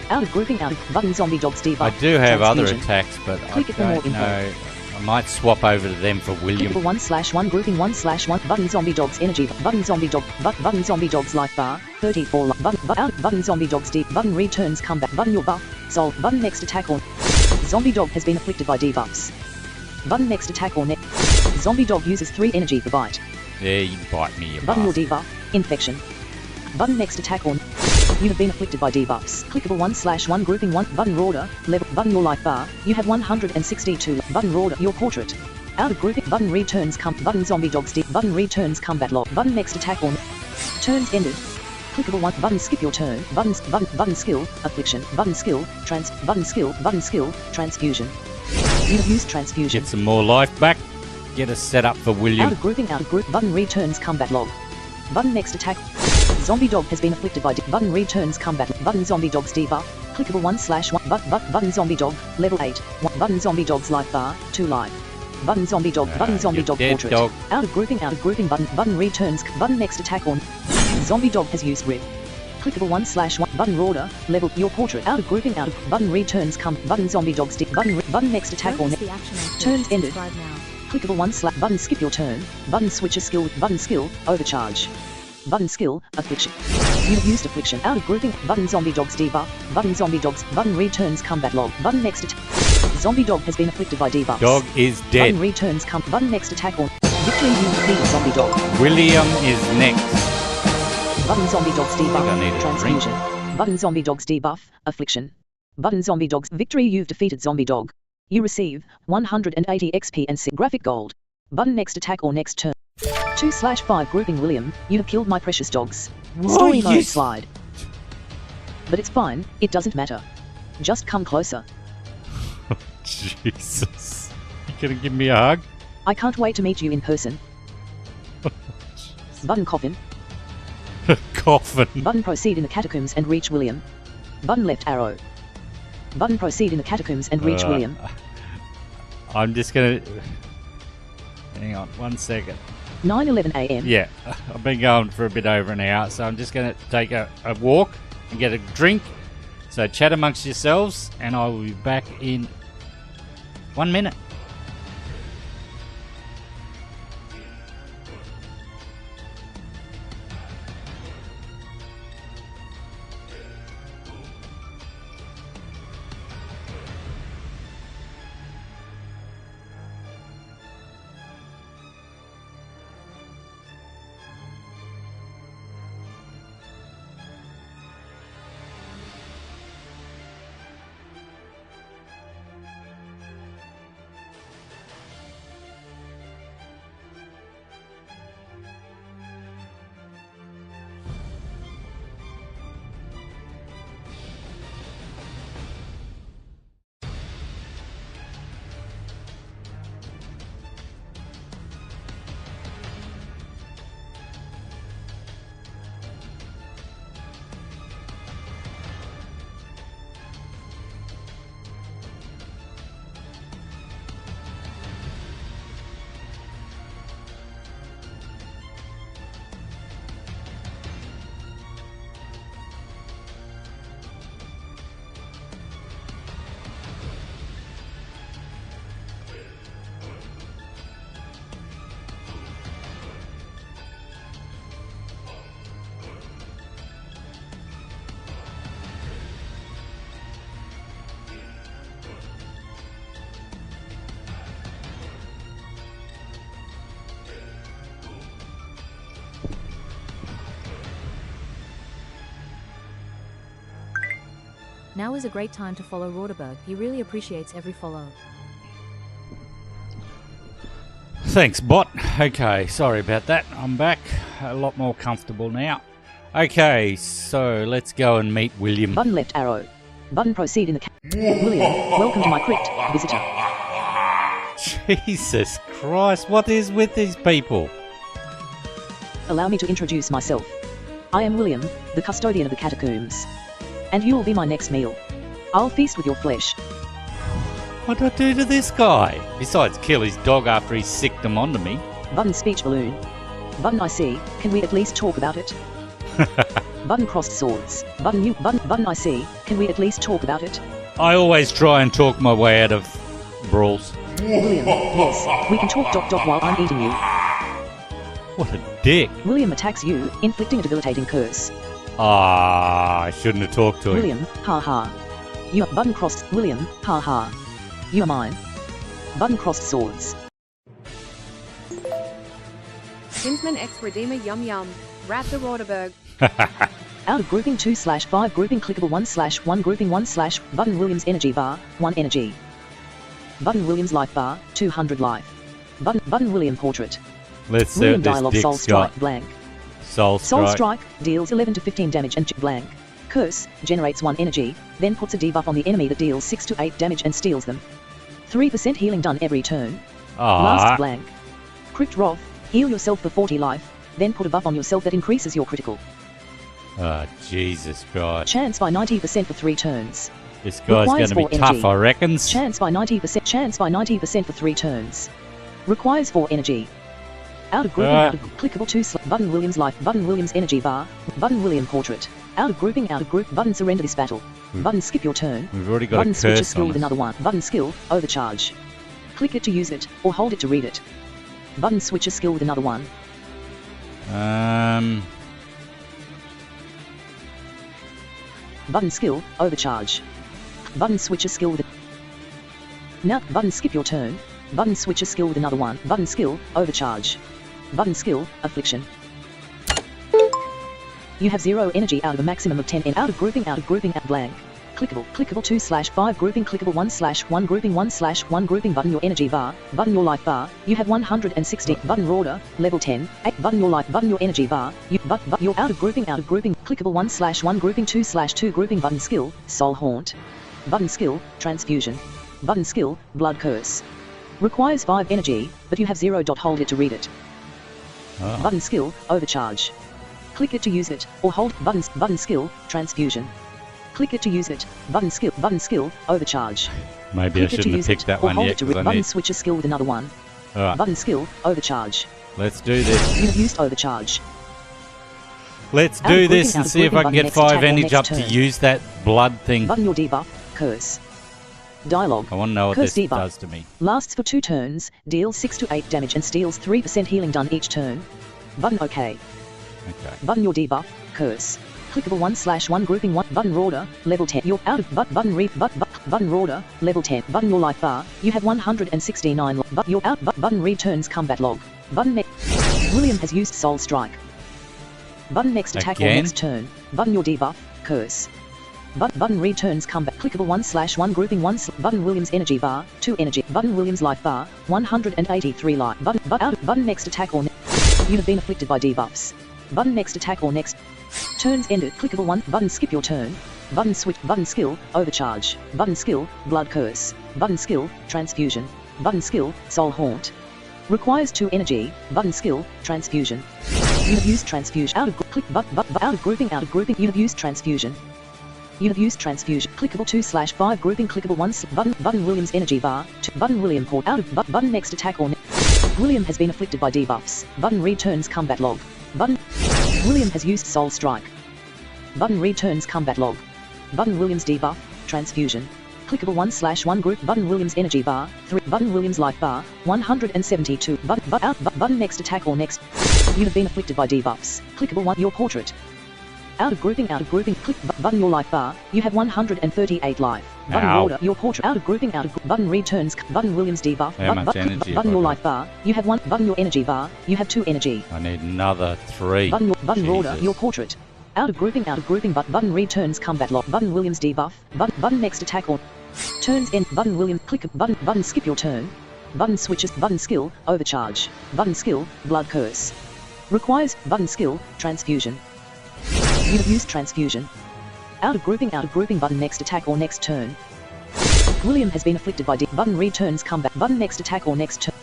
[SPEAKER 7] Out of grouping button zombie dogs debuff.
[SPEAKER 4] I do have other
[SPEAKER 7] transfusion.
[SPEAKER 4] attacks, but
[SPEAKER 7] Click it for
[SPEAKER 4] I
[SPEAKER 7] more
[SPEAKER 4] don't
[SPEAKER 7] info.
[SPEAKER 4] know. I might swap over to them for William.
[SPEAKER 7] Clickable 1/1 grouping 1/1 button zombie dogs energy button zombie dogs life bar 34 button zombie dogs deep button returns combat button your buff soul button next attack or zombie dog has been afflicted by debuffs button next attack or next zombie dog uses 3 energy for bite
[SPEAKER 4] There, you bite me, you
[SPEAKER 7] button your
[SPEAKER 4] bastard.
[SPEAKER 7] debuff infection button next attack or you have been afflicted by debuffs. Clickable 1/1 grouping 1 button order level button your life bar. You have 162 button order your portrait. Out of grouping button returns button zombie dogs deep button returns combat log button next attack or turns ended. Clickable 1 button skip your turn. Buttons button skill affliction button skill button skill transfusion. You have used transfusion.
[SPEAKER 4] Get some more life back. Get us set up for William.
[SPEAKER 7] Out of group button returns combat log. Button next attack. Zombie dog has been afflicted by button returns combat button zombie dog's debuff. Clickable 1/1 button zombie dog level 8 button zombie dog's life bar 2 life. Button zombie dog
[SPEAKER 4] dead
[SPEAKER 7] portrait.
[SPEAKER 4] dog.
[SPEAKER 7] Out of grouping button returns button next attack on. Zombie dog has used rip. Clickable 1/1 button order level your portrait. Out of button returns button zombie dog stick button next attack on. Turns ended. Clickable 1/ button skip your turn. Button switch a skill button skill overcharge. Button skill affliction. You have used affliction. Out of grouping button zombie dog's debuff. Button zombie dog's button returns combat log. Button next attack. Zombie dog has been afflicted by debuffs.
[SPEAKER 4] Dog is dead.
[SPEAKER 7] Button returns button next attack on. Victory you defeat zombie dog.
[SPEAKER 4] William is next.
[SPEAKER 7] Button zombie dog's
[SPEAKER 4] I need
[SPEAKER 7] debuff
[SPEAKER 4] a
[SPEAKER 7] transfusion. Button zombie dog's debuff affliction. Button zombie dog's victory you've defeated zombie dog. You receive 180 XP and 6 graphic gold. Button next attack or next turn. 2/5 grouping William, you have killed my precious dogs. Story mode slide. But it's fine, it doesn't matter. Just come closer.
[SPEAKER 4] Jesus. You gonna give me a hug?
[SPEAKER 7] I can't wait to meet you in person. Button coffin.
[SPEAKER 4] Coffin.
[SPEAKER 7] Button proceed in the catacombs and reach William. Button left arrow. Button proceed in the catacombs and reach William.
[SPEAKER 4] I'm just gonna... Hang on, 1 second.
[SPEAKER 7] 9:11 a.m.
[SPEAKER 4] Yeah, I've been going for a bit over an hour, so I'm just going to take a walk and get a drink. So chat amongst yourselves, and I will be back in 1 minute.
[SPEAKER 3] Now is a great time to follow Roderberg. He really appreciates every follow.
[SPEAKER 4] Thanks, bot. Okay, sorry about that. I'm back. A lot more comfortable now. Okay, so let's go and meet William.
[SPEAKER 7] Button left arrow. Button proceed in the William, welcome to my crypt, visitor.
[SPEAKER 4] Jesus Christ, what is with these people?
[SPEAKER 7] Allow me to introduce myself. I am William, the custodian of the catacombs. And you will be my next meal. I'll feast with your flesh.
[SPEAKER 4] What do I do to this guy? Besides kill his dog after he sicked them onto me.
[SPEAKER 7] Button speech balloon. Button I see, can we at least talk about it? Button crossed swords. Button I see, can we at least talk about it?
[SPEAKER 4] I always try and talk my way out of brawls.
[SPEAKER 7] William, yes, we can talk while I'm eating you.
[SPEAKER 4] What a dick.
[SPEAKER 7] William attacks you, inflicting a debilitating curse.
[SPEAKER 4] Ah, I shouldn't have talked to him.
[SPEAKER 7] William, haha. You are button crossed. William, haha. You are mine. Button crossed swords.
[SPEAKER 5] Kinsman X Redeemer Yum Yum. Rat the Roderberg.
[SPEAKER 7] Out of grouping 2/5 grouping clickable 1/1 grouping 1/ button William's energy bar 1 energy. Button William's life bar 200 life. Button William portrait.
[SPEAKER 4] Let's see
[SPEAKER 7] William
[SPEAKER 4] what this
[SPEAKER 7] dialogue
[SPEAKER 4] dick's
[SPEAKER 7] soul
[SPEAKER 4] got.
[SPEAKER 7] strike blank.
[SPEAKER 4] Soul
[SPEAKER 7] Soul
[SPEAKER 4] Strike.
[SPEAKER 7] Strike deals 11 to 15 damage and blank. Curse generates 1 energy, then puts a debuff on the enemy that deals 6 to 8 damage and steals them. 3% healing done every turn. Last
[SPEAKER 4] Ah,
[SPEAKER 7] blank. Crit Wrath, heal yourself for 40 life, then put a buff on yourself that increases your critical.
[SPEAKER 4] oh, Jesus Christ.
[SPEAKER 7] Chance by 90% for 3 turns.
[SPEAKER 4] This guy's going
[SPEAKER 7] Requires
[SPEAKER 4] to be
[SPEAKER 7] 4
[SPEAKER 4] tough,
[SPEAKER 7] energy.
[SPEAKER 4] I reckons.
[SPEAKER 7] Chance by 90%. Chance by 90% for 3 turns. Requires 4 energy. Out of grouping. Out of clickable 2 button Williams life. Button Williams energy bar. Button William portrait. Out of grouping. Out of group. Button surrender this battle. Button skip your turn.
[SPEAKER 4] We've already got
[SPEAKER 7] Button
[SPEAKER 4] a
[SPEAKER 7] switch a
[SPEAKER 4] curse
[SPEAKER 7] skill
[SPEAKER 4] on
[SPEAKER 7] with
[SPEAKER 4] us.
[SPEAKER 7] another one. Button skill overcharge. Click it to use it, or hold it to read it. Button switch a skill with another one. Button skill overcharge. Button switch a skill with it. Now button skip your turn. Button switch a skill with another one. Button skill overcharge. Button skill affliction. You have 0 energy out of a maximum of 10 in out of grouping at blank. Clickable 2/5 grouping clickable 1/1 grouping 1/1 grouping button your energy bar button your life bar you have 160 button order level 10 8 button your life button your energy bar you but you're out of grouping clickable 1/1 grouping 2/2 grouping button skill soul haunt button skill transfusion button skill blood curse requires 5 energy but you have 0. Hold it to read it. Button skill overcharge. Click it to use it, or hold button skill transfusion. Click it to use it. Button skill overcharge.
[SPEAKER 4] Maybe I
[SPEAKER 7] Click it to
[SPEAKER 4] shouldn't have
[SPEAKER 7] use
[SPEAKER 4] picked
[SPEAKER 7] it,
[SPEAKER 4] that
[SPEAKER 7] or
[SPEAKER 4] one
[SPEAKER 7] hold
[SPEAKER 4] yet
[SPEAKER 7] it to
[SPEAKER 4] because I
[SPEAKER 7] button
[SPEAKER 4] need...
[SPEAKER 7] switch a skill with another one.
[SPEAKER 4] Alright,
[SPEAKER 7] Button skill overcharge.
[SPEAKER 4] let's do this.
[SPEAKER 7] You have used overcharge.
[SPEAKER 4] Let's
[SPEAKER 7] Out
[SPEAKER 4] do
[SPEAKER 7] of
[SPEAKER 4] this
[SPEAKER 7] grouping,
[SPEAKER 4] and
[SPEAKER 7] out of
[SPEAKER 4] see if I
[SPEAKER 7] grouping
[SPEAKER 4] can get
[SPEAKER 7] button, next
[SPEAKER 4] 5
[SPEAKER 7] attack or
[SPEAKER 4] energy
[SPEAKER 7] next
[SPEAKER 4] up to
[SPEAKER 7] turn.
[SPEAKER 4] use that blood thing.
[SPEAKER 7] Button your debuff curse. Dialogue.
[SPEAKER 4] I want to know what
[SPEAKER 7] Curse
[SPEAKER 4] this
[SPEAKER 7] debuff.
[SPEAKER 4] does to me.
[SPEAKER 7] Lasts for 2 turns, deals 6 to 8 damage and steals 3% healing done each turn. Button OK.
[SPEAKER 4] Okay.
[SPEAKER 7] Button your debuff curse. Clickable 1/1 grouping 1 button order level 10 you're out of button button order level 10 button your life bar you have 169 but you're out button returns combat log button William has used soul strike button next attack or
[SPEAKER 4] Again?
[SPEAKER 7] next turn button your debuff curse button returns combat clickable 1/1 grouping 1 button Williams energy bar 2 energy button Williams life bar 183 life button next attack or you have been afflicted by debuffs button next attack or next turns ended clickable 1 button skip your turn button switch button skill overcharge button skill blood curse button skill transfusion button skill soul haunt requires 2 energy button skill transfusion you have used transfusion out of out of grouping you have used transfusion clickable 2/5 grouping clickable 1 button Williams energy bar 2 button William port out of button next attack or William has been afflicted by debuffs button returns combat log button William has used soul strike button returns combat log button Williams debuff transfusion clickable 1/1 group button Williams energy bar 3 button Williams life bar 172 button next attack or next you have been afflicted by debuffs clickable 1 your portrait out of grouping click button your life bar you have 138 life button
[SPEAKER 4] Ow.
[SPEAKER 7] order your portrait out of grouping button returns button Williams debuff
[SPEAKER 4] How much energy have
[SPEAKER 7] button
[SPEAKER 4] I
[SPEAKER 7] your
[SPEAKER 4] got?
[SPEAKER 7] life bar you have 1 button your energy bar you have 2 energy
[SPEAKER 4] I need another 3.
[SPEAKER 7] button order
[SPEAKER 4] Jesus.
[SPEAKER 7] your portrait out of grouping button returns combat lock button Williams debuff button next attack or turns end button William click button skip your turn button switches button skill overcharge button skill blood curse requires button skill transfusion you have used transfusion out of grouping button next attack or next turn William has been afflicted by button returns combat button next attack or next turn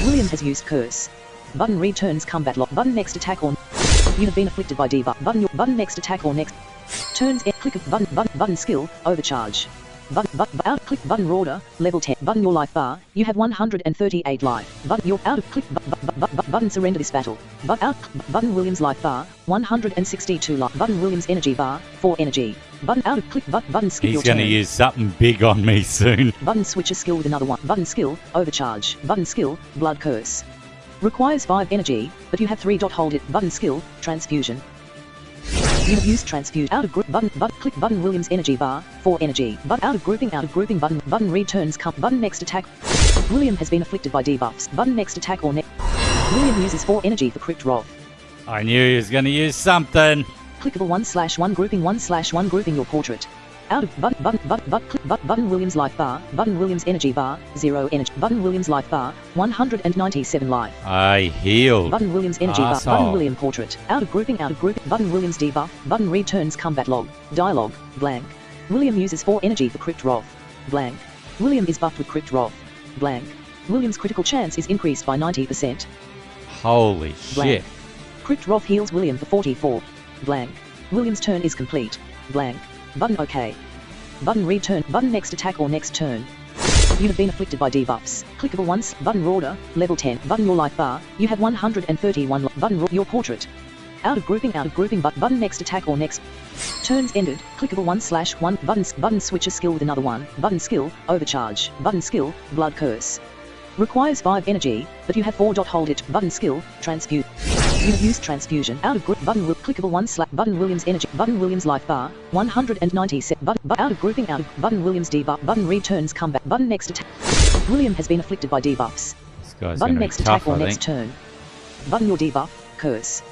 [SPEAKER 7] William has used curse button returns combat lock button next attack or you have been afflicted by debuff button next attack or next turns click button skill overcharge out click button order level 10 button your life bar you have 138 life button you're out of click button surrender this battle out button Williams life bar 162 life button Williams energy bar 4 energy button out of click button skip
[SPEAKER 4] He's
[SPEAKER 7] your
[SPEAKER 4] going
[SPEAKER 7] turn
[SPEAKER 4] to use something big on me soon.
[SPEAKER 7] button switch a skill with another one button skill overcharge button skill blood curse requires 5 energy but you have 3. Hold it button skill transfusion you have used transfuse out of group click button Williams energy bar 4 energy out of grouping button returns button next attack William has been afflicted by debuffs button next attack or next William uses 4 energy for crit wrath
[SPEAKER 4] I knew he was going to use something.
[SPEAKER 7] clickable 1/1 grouping 1/1 grouping your portrait Out of button Williams life bar, button Williams energy bar, 0 energy, button Williams life bar, 197 life.
[SPEAKER 4] I healed.
[SPEAKER 7] Button Williams energy bar,
[SPEAKER 4] Asshole.
[SPEAKER 7] button William portrait, out of grouping, button Williams debuff, button returns combat log, dialogue, blank. William uses 4 energy for Crypt Wrath, blank. William is buffed with Crypt Wrath, blank. William's critical chance is increased by 90%,
[SPEAKER 4] Holy
[SPEAKER 7] blank.
[SPEAKER 4] shit.
[SPEAKER 7] Crypt Wrath heals William for 44, blank. William's turn is complete, blank. Button OK. Button return, button next attack or next turn. You have been afflicted by debuffs. Clickable once, button Rorder, level 10, button your life bar, you have 131 button your portrait. Out of grouping, button next attack or next. Turns ended, clickable 1/1, button switcher skill with another one, button skill, overcharge, button skill, blood curse. Requires 5 energy, but you have 4. Hold it, button skill, transfuse. You have used transfusion. Out of group, button will clickable 1/ button Williams energy, button Williams life bar, 197, out of grouping, button Williams debuff, button returns combat, button next attack. William has been afflicted by debuffs.
[SPEAKER 4] This guy's
[SPEAKER 7] Button
[SPEAKER 4] gonna be
[SPEAKER 7] next
[SPEAKER 4] tough,
[SPEAKER 7] attack or
[SPEAKER 4] I
[SPEAKER 7] next
[SPEAKER 4] think.
[SPEAKER 7] turn. Button your debuff, curse.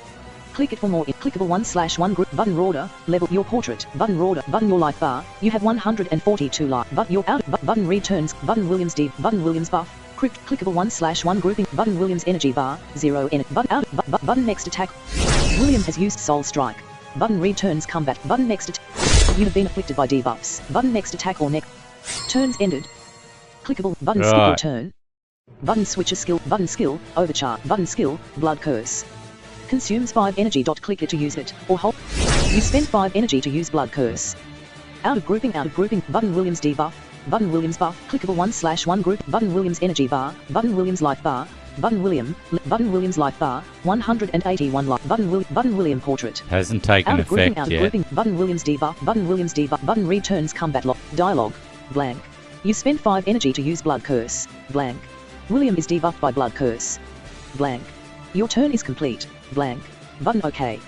[SPEAKER 7] Click it for more. Clickable 1/1 group, button Rorder, level your portrait, button Rorder, button your life bar, you have 142 life, but your out, button returns, button Williams button Williams buff. Clickable 1/1 grouping, button Williams energy bar, 0 in it, button out, button next attack. William has used soul strike. Button returns combat, button next attack. You have been afflicted by debuffs. Button next attack or next. Turns ended. Clickable, button skip your
[SPEAKER 4] Right.
[SPEAKER 7] turn. Button switcher skill, button skill, overcharge, button skill, blood curse. Consumes 5 energy. Click it to use it, or hold. You spend 5 energy to use blood curse. Out of grouping, button Williams debuff, button Williams buff, clickable 1/1 group, button Williams energy bar, button Williams life bar, button Williams life bar, 181 life, button William portrait.
[SPEAKER 4] Hasn't taken
[SPEAKER 7] Out of grouping,
[SPEAKER 4] effect yet.
[SPEAKER 7] button Williams debuff, button returns combat lock, dialogue, blank. You spend 5 energy to use blood curse, blank. William is debuffed by blood curse, blank. Your turn is complete, blank. Button OK.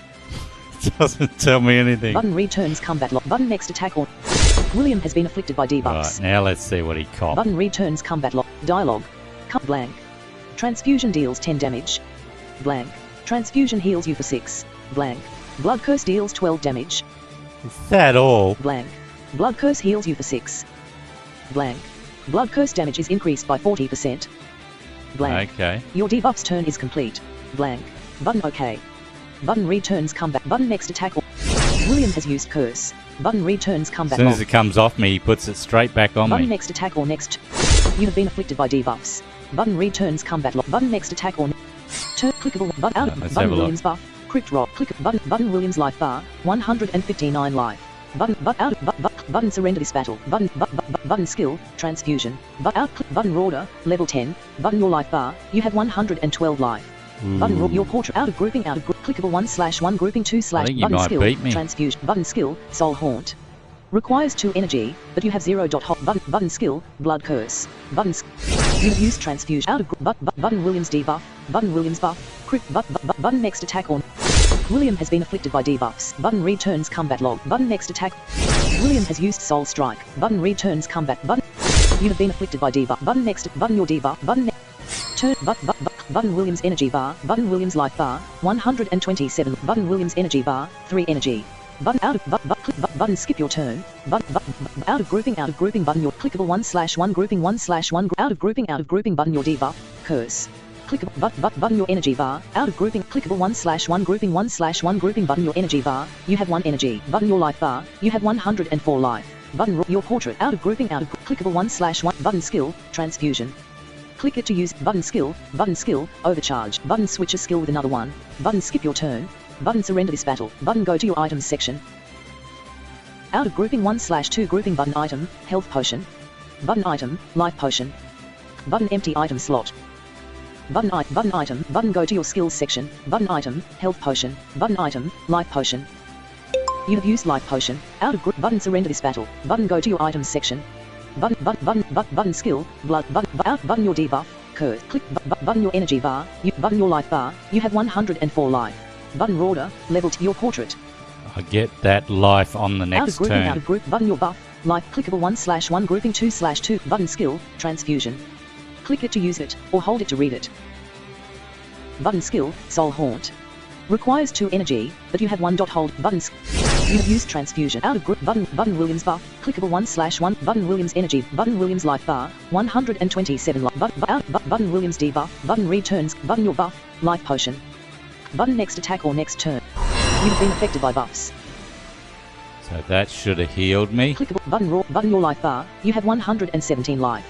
[SPEAKER 4] Doesn't tell me anything.
[SPEAKER 7] Button returns combat lock, button next attack or. William has been afflicted by debuffs.
[SPEAKER 4] Right, now let's see what he copped.
[SPEAKER 7] Button returns combat lock, dialogue, blank. Transfusion deals 10 damage, blank. Transfusion heals you for 6, blank. Blood curse deals 12 damage,
[SPEAKER 4] Is that all?
[SPEAKER 7] blank. Blood curse heals you for 6, blank. Blood curse damage is increased by 40%, blank.
[SPEAKER 4] Okay.
[SPEAKER 7] Your debuff's turn is complete, blank. Button OK. Button returns combat, button next attack or. William has used curse. Button returns
[SPEAKER 4] As
[SPEAKER 7] combat
[SPEAKER 4] soon
[SPEAKER 7] lock.
[SPEAKER 4] as it comes off me, he puts it straight back on
[SPEAKER 7] Button
[SPEAKER 4] me.
[SPEAKER 7] next attack or next. You have been afflicted by debuffs. Button returns combat lock. Button next attack or turn clickable. Button out.
[SPEAKER 4] Let's have
[SPEAKER 7] Button
[SPEAKER 4] a look.
[SPEAKER 7] Williams buff. Crypt rock. Click button Williams life bar. 159 life. Button surrender this battle. Button skill transfusion. Button Rorder level 10. Button your life bar. You have 112 life. Button your portrait out of grouping clickable 1/1 grouping 2/
[SPEAKER 4] I think you
[SPEAKER 7] button
[SPEAKER 4] might
[SPEAKER 7] skill
[SPEAKER 4] beat me.
[SPEAKER 7] transfusion button skill soul haunt. Requires 2 energy, but you have 0. Button skill, blood curse. You have used transfusion. Out of button Williams debuff. Button Williams buff. Button next attack on. William has been afflicted by debuffs. Button returns combat log. Button next attack. William has used soul strike. Button returns combat. Button. You have been afflicted by debuff. Button next. Button your debuff. Button. Turn. Button Williams energy bar. Button Williams life bar. 127. Button Williams energy bar. 3 energy. Button out of button skip your turn. Out of grouping button your clickable 1/1 grouping 1/1 out of grouping button your debuff curse. Clickable button your energy bar. Out of grouping clickable 1/1 grouping 1/1 grouping button your energy bar. You have 1 energy. Button your life bar. You have 104 life. Button your portrait. Out of clickable 1/1 button skill transfusion. Click it to use button skill overcharge button switcher skill with another one. Button skip your turn. Button surrender this battle. Button go to your items section. Out of grouping 1/2 grouping button item, health potion. Button item, life potion. Button empty item slot. Button item, button go to your skills section. Button item, health potion. Button item, life potion. You have used life potion. Out of button surrender this battle. Button go to your items section. Button skill, blood button your debuff, curse. Click button your energy bar. Button your life bar. You have 104 life. Button Rorder, level to your portrait.
[SPEAKER 4] I get that life on the next turn.
[SPEAKER 7] Out of group, button your buff, life, clickable 1/1 grouping 2/2, button skill, transfusion. Click it to use it, or hold it to read it. Button skill, soul haunt. Requires 2 energy, but you have 1. Hold, button You have used transfusion. Out of group. Button Williams buff. Clickable 1/1. Button Williams energy. Button Williams life bar. 127 life. Button Williams debuff. Button returns. Button your buff. Life potion. Button next attack or next turn. You have been affected by buffs.
[SPEAKER 4] So that should have healed me.
[SPEAKER 7] Clickable button raw. Button your life bar. You have 117 life.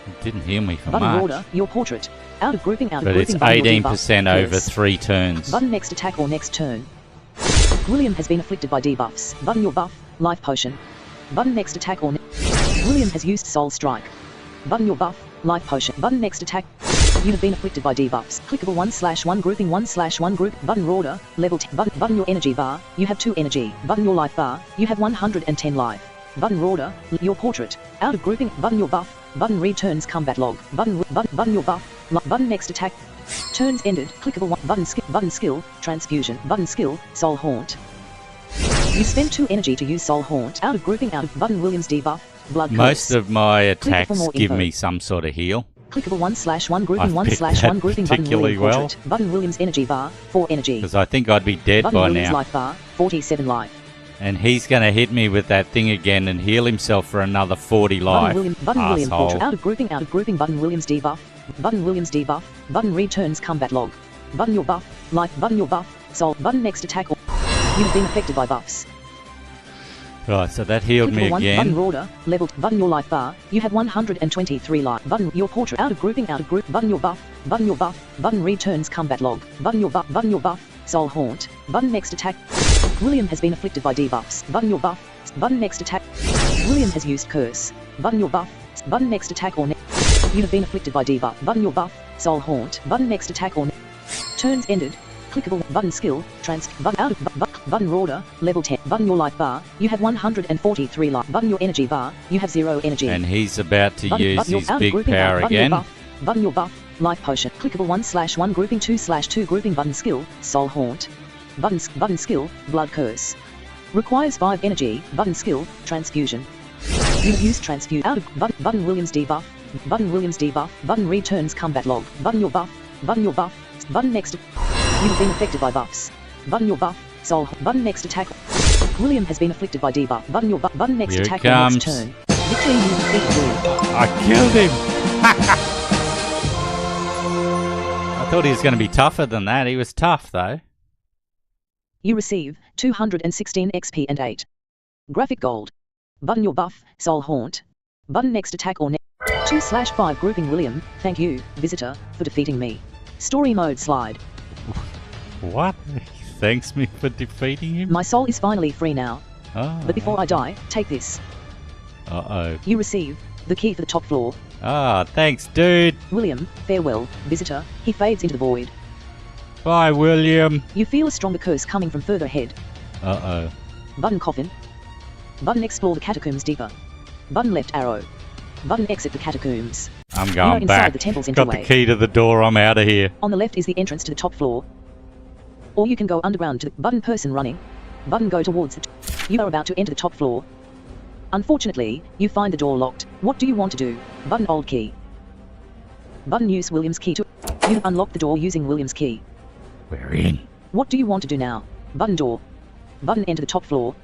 [SPEAKER 4] It didn't heal me for
[SPEAKER 7] Button
[SPEAKER 4] much.
[SPEAKER 7] order. Your portrait. Out of grouping. Out of
[SPEAKER 4] But
[SPEAKER 7] grouping.
[SPEAKER 4] it's
[SPEAKER 7] button your
[SPEAKER 4] 18%
[SPEAKER 7] debuff.
[SPEAKER 4] over
[SPEAKER 7] Curse.
[SPEAKER 4] 3 turns.
[SPEAKER 7] Button next attack or next turn. William has been afflicted by debuffs. Button your buff. Life potion. Button next attack or William has used soul strike. Button your buff. Life potion. Button next attack. You have been afflicted by debuffs. Clickable 1/1 grouping 1/1 group. Button order. Level 10. Button your energy bar. You have 2 energy. Button your life bar. You have 110 life. Button order. Your portrait. Out of grouping. Button your buff. Button returns combat log. Button your buff. Button next attack. Turns ended. Clickable 1. Button skill. Transfusion. Button skill. Soul haunt. You spend 2 energy to use soul haunt. Out of grouping. Out of button Williams debuff. Blood
[SPEAKER 4] Most
[SPEAKER 7] curse.
[SPEAKER 4] of my attacks
[SPEAKER 7] more
[SPEAKER 4] give
[SPEAKER 7] info.
[SPEAKER 4] me some sort of heal.
[SPEAKER 7] Clickable 1/1 grouping
[SPEAKER 4] I've picked
[SPEAKER 7] 1/1
[SPEAKER 4] that
[SPEAKER 7] grouping button
[SPEAKER 4] particularly
[SPEAKER 7] Williams
[SPEAKER 4] well.
[SPEAKER 7] portrait. Button Williams energy bar. 4 energy.
[SPEAKER 4] Because I think I'd be dead
[SPEAKER 7] Button
[SPEAKER 4] by
[SPEAKER 7] Williams
[SPEAKER 4] now.
[SPEAKER 7] life bar. 47 life.
[SPEAKER 4] And he's going to hit me with that thing again and heal himself for another 40 life.
[SPEAKER 7] Button Williams portrait.
[SPEAKER 4] Asshole.
[SPEAKER 7] Out of grouping button Williams debuff. Button Williams debuff. Button returns combat log. Button your buff. Life. Button your buff. Soul. Button next attack. You have been affected by buffs.
[SPEAKER 4] Right, so that healed me
[SPEAKER 7] Clickable 1.
[SPEAKER 4] again.
[SPEAKER 7] Button order. Level. Button your life bar. You have 123 life. Button your portrait. Out of grouping. Out of group. Button your buff. Button your buff. Button returns combat log. Button your buff. Button your buff. Soul haunt. Button next attack. William has been afflicted by debuffs. Button your buff. Button next attack. William has used curse. Button your buff. Button next attack or you have been afflicted by debuff. Button your buff. Soul haunt. Button next attack or turns ended. Clickable button skill. Button out of button order. Level 10. Button your life bar. You have 143 life. Button your energy bar. You have 0 energy.
[SPEAKER 4] And he's about to use
[SPEAKER 7] Button your
[SPEAKER 4] his
[SPEAKER 7] out of
[SPEAKER 4] big
[SPEAKER 7] grouping
[SPEAKER 4] power
[SPEAKER 7] button
[SPEAKER 4] again.
[SPEAKER 7] Your buff. Button your buff. Life potion. Clickable 1/1 grouping 2/2 grouping button skill. Soul haunt. Button skill. Blood curse. Requires 5 energy. Button skill. Transfusion. You have used transfuse. Out of button Williams debuff. Button Williams debuff. Button returns combat log. Button your buff. Button your buff. Button next. You have been affected by buffs. Button your buff. Soul. Button next attack. William has been afflicted by debuff. Button your buff. Button next
[SPEAKER 4] Here it
[SPEAKER 7] attack or next
[SPEAKER 4] comes.
[SPEAKER 7] turn. Victory, you defeat William.
[SPEAKER 4] I killed him! I thought he was going to be tougher than that. He was tough, though.
[SPEAKER 7] You receive 216 XP and 8 graphic gold. Button your buff. Soul haunt. Button next attack or 2/5 grouping William. Thank you, visitor, for defeating me. Story mode slide.
[SPEAKER 4] What? He thanks me for defeating him?
[SPEAKER 7] My soul is finally free now.
[SPEAKER 4] Oh,
[SPEAKER 7] But before I die, take this.
[SPEAKER 4] Uh-oh.
[SPEAKER 7] You receive the key for the top floor.
[SPEAKER 4] Ah, thanks, dude.
[SPEAKER 7] William, farewell, visitor. He fades into the void.
[SPEAKER 4] Bye, William.
[SPEAKER 7] You feel a stronger curse coming from further ahead.
[SPEAKER 4] Uh-oh.
[SPEAKER 7] Button coffin. Button explore the catacombs deeper. Button left arrow. Button exit the catacombs.
[SPEAKER 4] I'm
[SPEAKER 7] You are
[SPEAKER 4] going
[SPEAKER 7] inside
[SPEAKER 4] back.
[SPEAKER 7] the temple's
[SPEAKER 4] Got the
[SPEAKER 7] entryway.
[SPEAKER 4] key to the door. I'm out of here.
[SPEAKER 7] On the left is the entrance to the top floor. Or you can go underground to the button person running. Button go towards the you are about to enter the top floor. Unfortunately, you find the door locked. What do you want to do? Button old key. Button use William's key to you have unlocked the door using William's key.
[SPEAKER 4] We're in.
[SPEAKER 7] What do you want to do now? Button door. Button enter the top floor.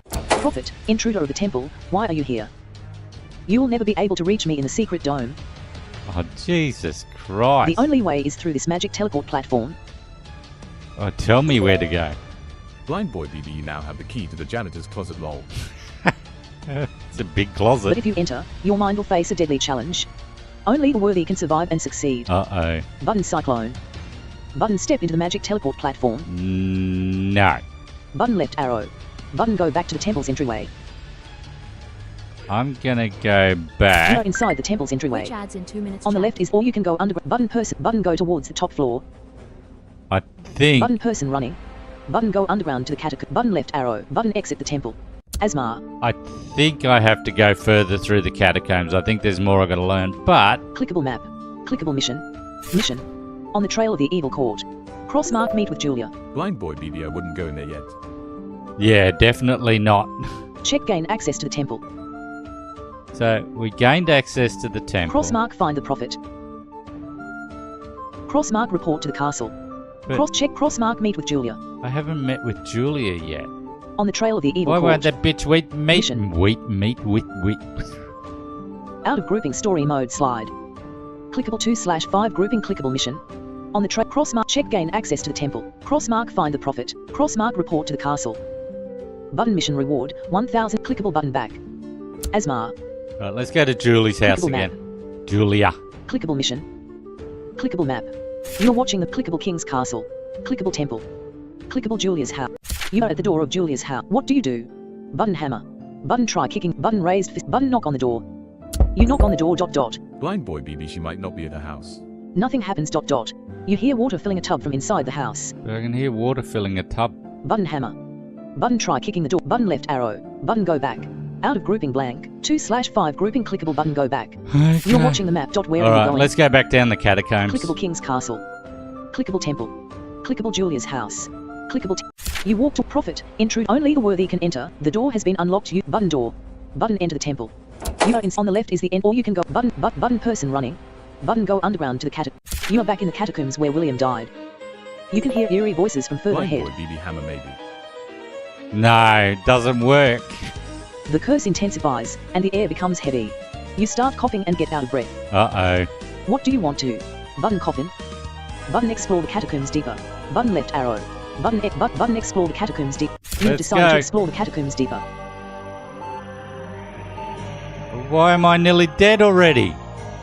[SPEAKER 7] Prophet, intruder of the temple, why are you here? You will never be able to reach me in the secret dome.
[SPEAKER 4] Oh, Jesus Christ.
[SPEAKER 7] The only way is through this magic teleport platform.
[SPEAKER 4] Oh, tell me where to go.
[SPEAKER 8] Blind Boy BB, you now have the key to the janitor's closet lol.
[SPEAKER 4] It's a big
[SPEAKER 7] But
[SPEAKER 4] closet.
[SPEAKER 7] if you enter, your mind will face a deadly challenge. Only the worthy can survive and succeed.
[SPEAKER 4] Uh-oh.
[SPEAKER 7] Button cyclone. Button step into the magic teleport platform.
[SPEAKER 4] No.
[SPEAKER 7] Button left arrow. Button go back to the temple's entryway.
[SPEAKER 4] I'm gonna go
[SPEAKER 7] You are
[SPEAKER 4] back.
[SPEAKER 7] inside the temple's entryway.
[SPEAKER 3] Which ads in 2 minutes.
[SPEAKER 7] On the
[SPEAKER 3] chat.
[SPEAKER 7] left is or you can go under button person. Button go towards the top floor.
[SPEAKER 4] I think...
[SPEAKER 7] Button person running. Button go underground to the catacomb. Button left arrow. Button exit the temple. Azmar.
[SPEAKER 4] I think I have to go further through the catacombs. I think there's more I've got to learn, but...
[SPEAKER 7] Clickable map. Clickable mission. Mission. On the trail of the evil court. Cross mark meet with Julia.
[SPEAKER 8] Blind Boy BB, I wouldn't go in there yet.
[SPEAKER 4] Yeah, definitely not.
[SPEAKER 7] Check gain access to the temple.
[SPEAKER 4] So, we gained access to the temple.
[SPEAKER 7] Cross mark find the prophet. Cross mark report to the castle.
[SPEAKER 4] But-
[SPEAKER 7] Cross check cross mark meet with Julia.
[SPEAKER 4] I haven't met with Julia yet.
[SPEAKER 7] On the trail of the evil
[SPEAKER 4] Why
[SPEAKER 7] court.
[SPEAKER 4] won't that bitch wheat meat?
[SPEAKER 7] Mission.
[SPEAKER 4] Wheat meat with wheat.
[SPEAKER 7] Out of grouping story mode slide. Clickable 2/5 grouping clickable mission. On the trail crossmark check gain access to the temple. Crossmark find the prophet. Crossmark report to the castle. Button mission reward 1000 clickable button back. Azmar.
[SPEAKER 4] Right, let's go to Julie's house
[SPEAKER 7] Clickable
[SPEAKER 4] again. Julia.
[SPEAKER 7] Clickable mission. Clickable map. You're watching the clickable king's castle. Clickable temple. Clickable Julia's house. You are at the door of Julia's house. What do you do? Button hammer. Button try kicking. Button raised fist. Button knock on the door. You knock on the door ...
[SPEAKER 8] Blind boy BB, she might not be at her house.
[SPEAKER 7] Nothing happens ... You hear water filling a tub from inside the house.
[SPEAKER 4] I can hear water filling a tub.
[SPEAKER 7] Button hammer. Button try kicking the door. Button left arrow. Button go back. Out of grouping blank. 2/5 grouping clickable button go back.
[SPEAKER 4] Okay.
[SPEAKER 7] You're watching the map. Where are you
[SPEAKER 4] Alright,
[SPEAKER 7] going?
[SPEAKER 4] let's go back down the catacombs.
[SPEAKER 7] Clickable king's castle. Clickable temple. Clickable Julia's house. Clickable You walk to prophet. Intrude. Only the worthy can enter. The door has been unlocked. You button door. Button enter the temple. You are on the left is the end, or you can go button person running. Button go underground to the catacombs. You are back in the catacombs where William died. You can hear eerie voices from further
[SPEAKER 8] Blind
[SPEAKER 7] ahead.
[SPEAKER 8] boy BB hammer maybe.
[SPEAKER 4] No, it doesn't work.
[SPEAKER 7] The curse intensifies, and the air becomes heavy. You start coughing and get out of breath.
[SPEAKER 4] Uh-oh.
[SPEAKER 7] What do you want to? Button coffin. Button explore the catacombs deeper. Button left arrow. Button explore the catacombs deep. You have
[SPEAKER 4] Let's
[SPEAKER 7] decided
[SPEAKER 4] go.
[SPEAKER 7] to explore the catacombs deeper.
[SPEAKER 4] Why am I nearly dead already?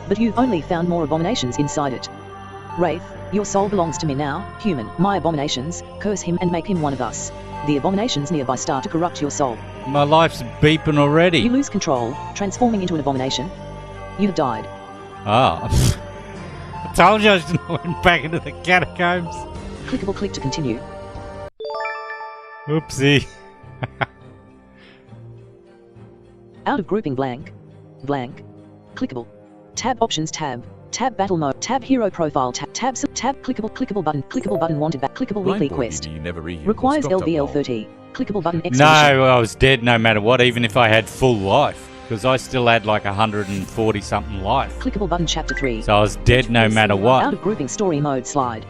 [SPEAKER 7] But you've only found more abominations inside it. Wraith, your soul belongs to me now, human. My abominations, curse him and make him one of us. The abominations nearby start to corrupt your soul.
[SPEAKER 4] My life's beeping already.
[SPEAKER 7] You lose control, transforming into an abomination. You have died.
[SPEAKER 4] Ah. I told you I shouldn't have went back into the catacombs.
[SPEAKER 7] Clickable click to continue.
[SPEAKER 4] Oopsie.
[SPEAKER 7] Out of grouping blank. Blank. Clickable. Tab options tab. Tab battle mode. Tab hero profile tab. Tab clickable button. Clickable button wanted back. Clickable
[SPEAKER 8] Blind
[SPEAKER 7] weekly
[SPEAKER 8] boy
[SPEAKER 7] quest.
[SPEAKER 8] BB, you never read him.
[SPEAKER 7] Requires
[SPEAKER 8] Stocked up
[SPEAKER 7] LVL
[SPEAKER 8] lol.
[SPEAKER 7] 30. Clickable button
[SPEAKER 4] No,
[SPEAKER 7] exclamation.
[SPEAKER 4] I was dead no matter what, even if I had full life. Because I still had like 140 something life.
[SPEAKER 7] Clickable button chapter 3.
[SPEAKER 4] So I was dead no matter
[SPEAKER 7] Out
[SPEAKER 4] what.
[SPEAKER 7] of grouping story mode slide.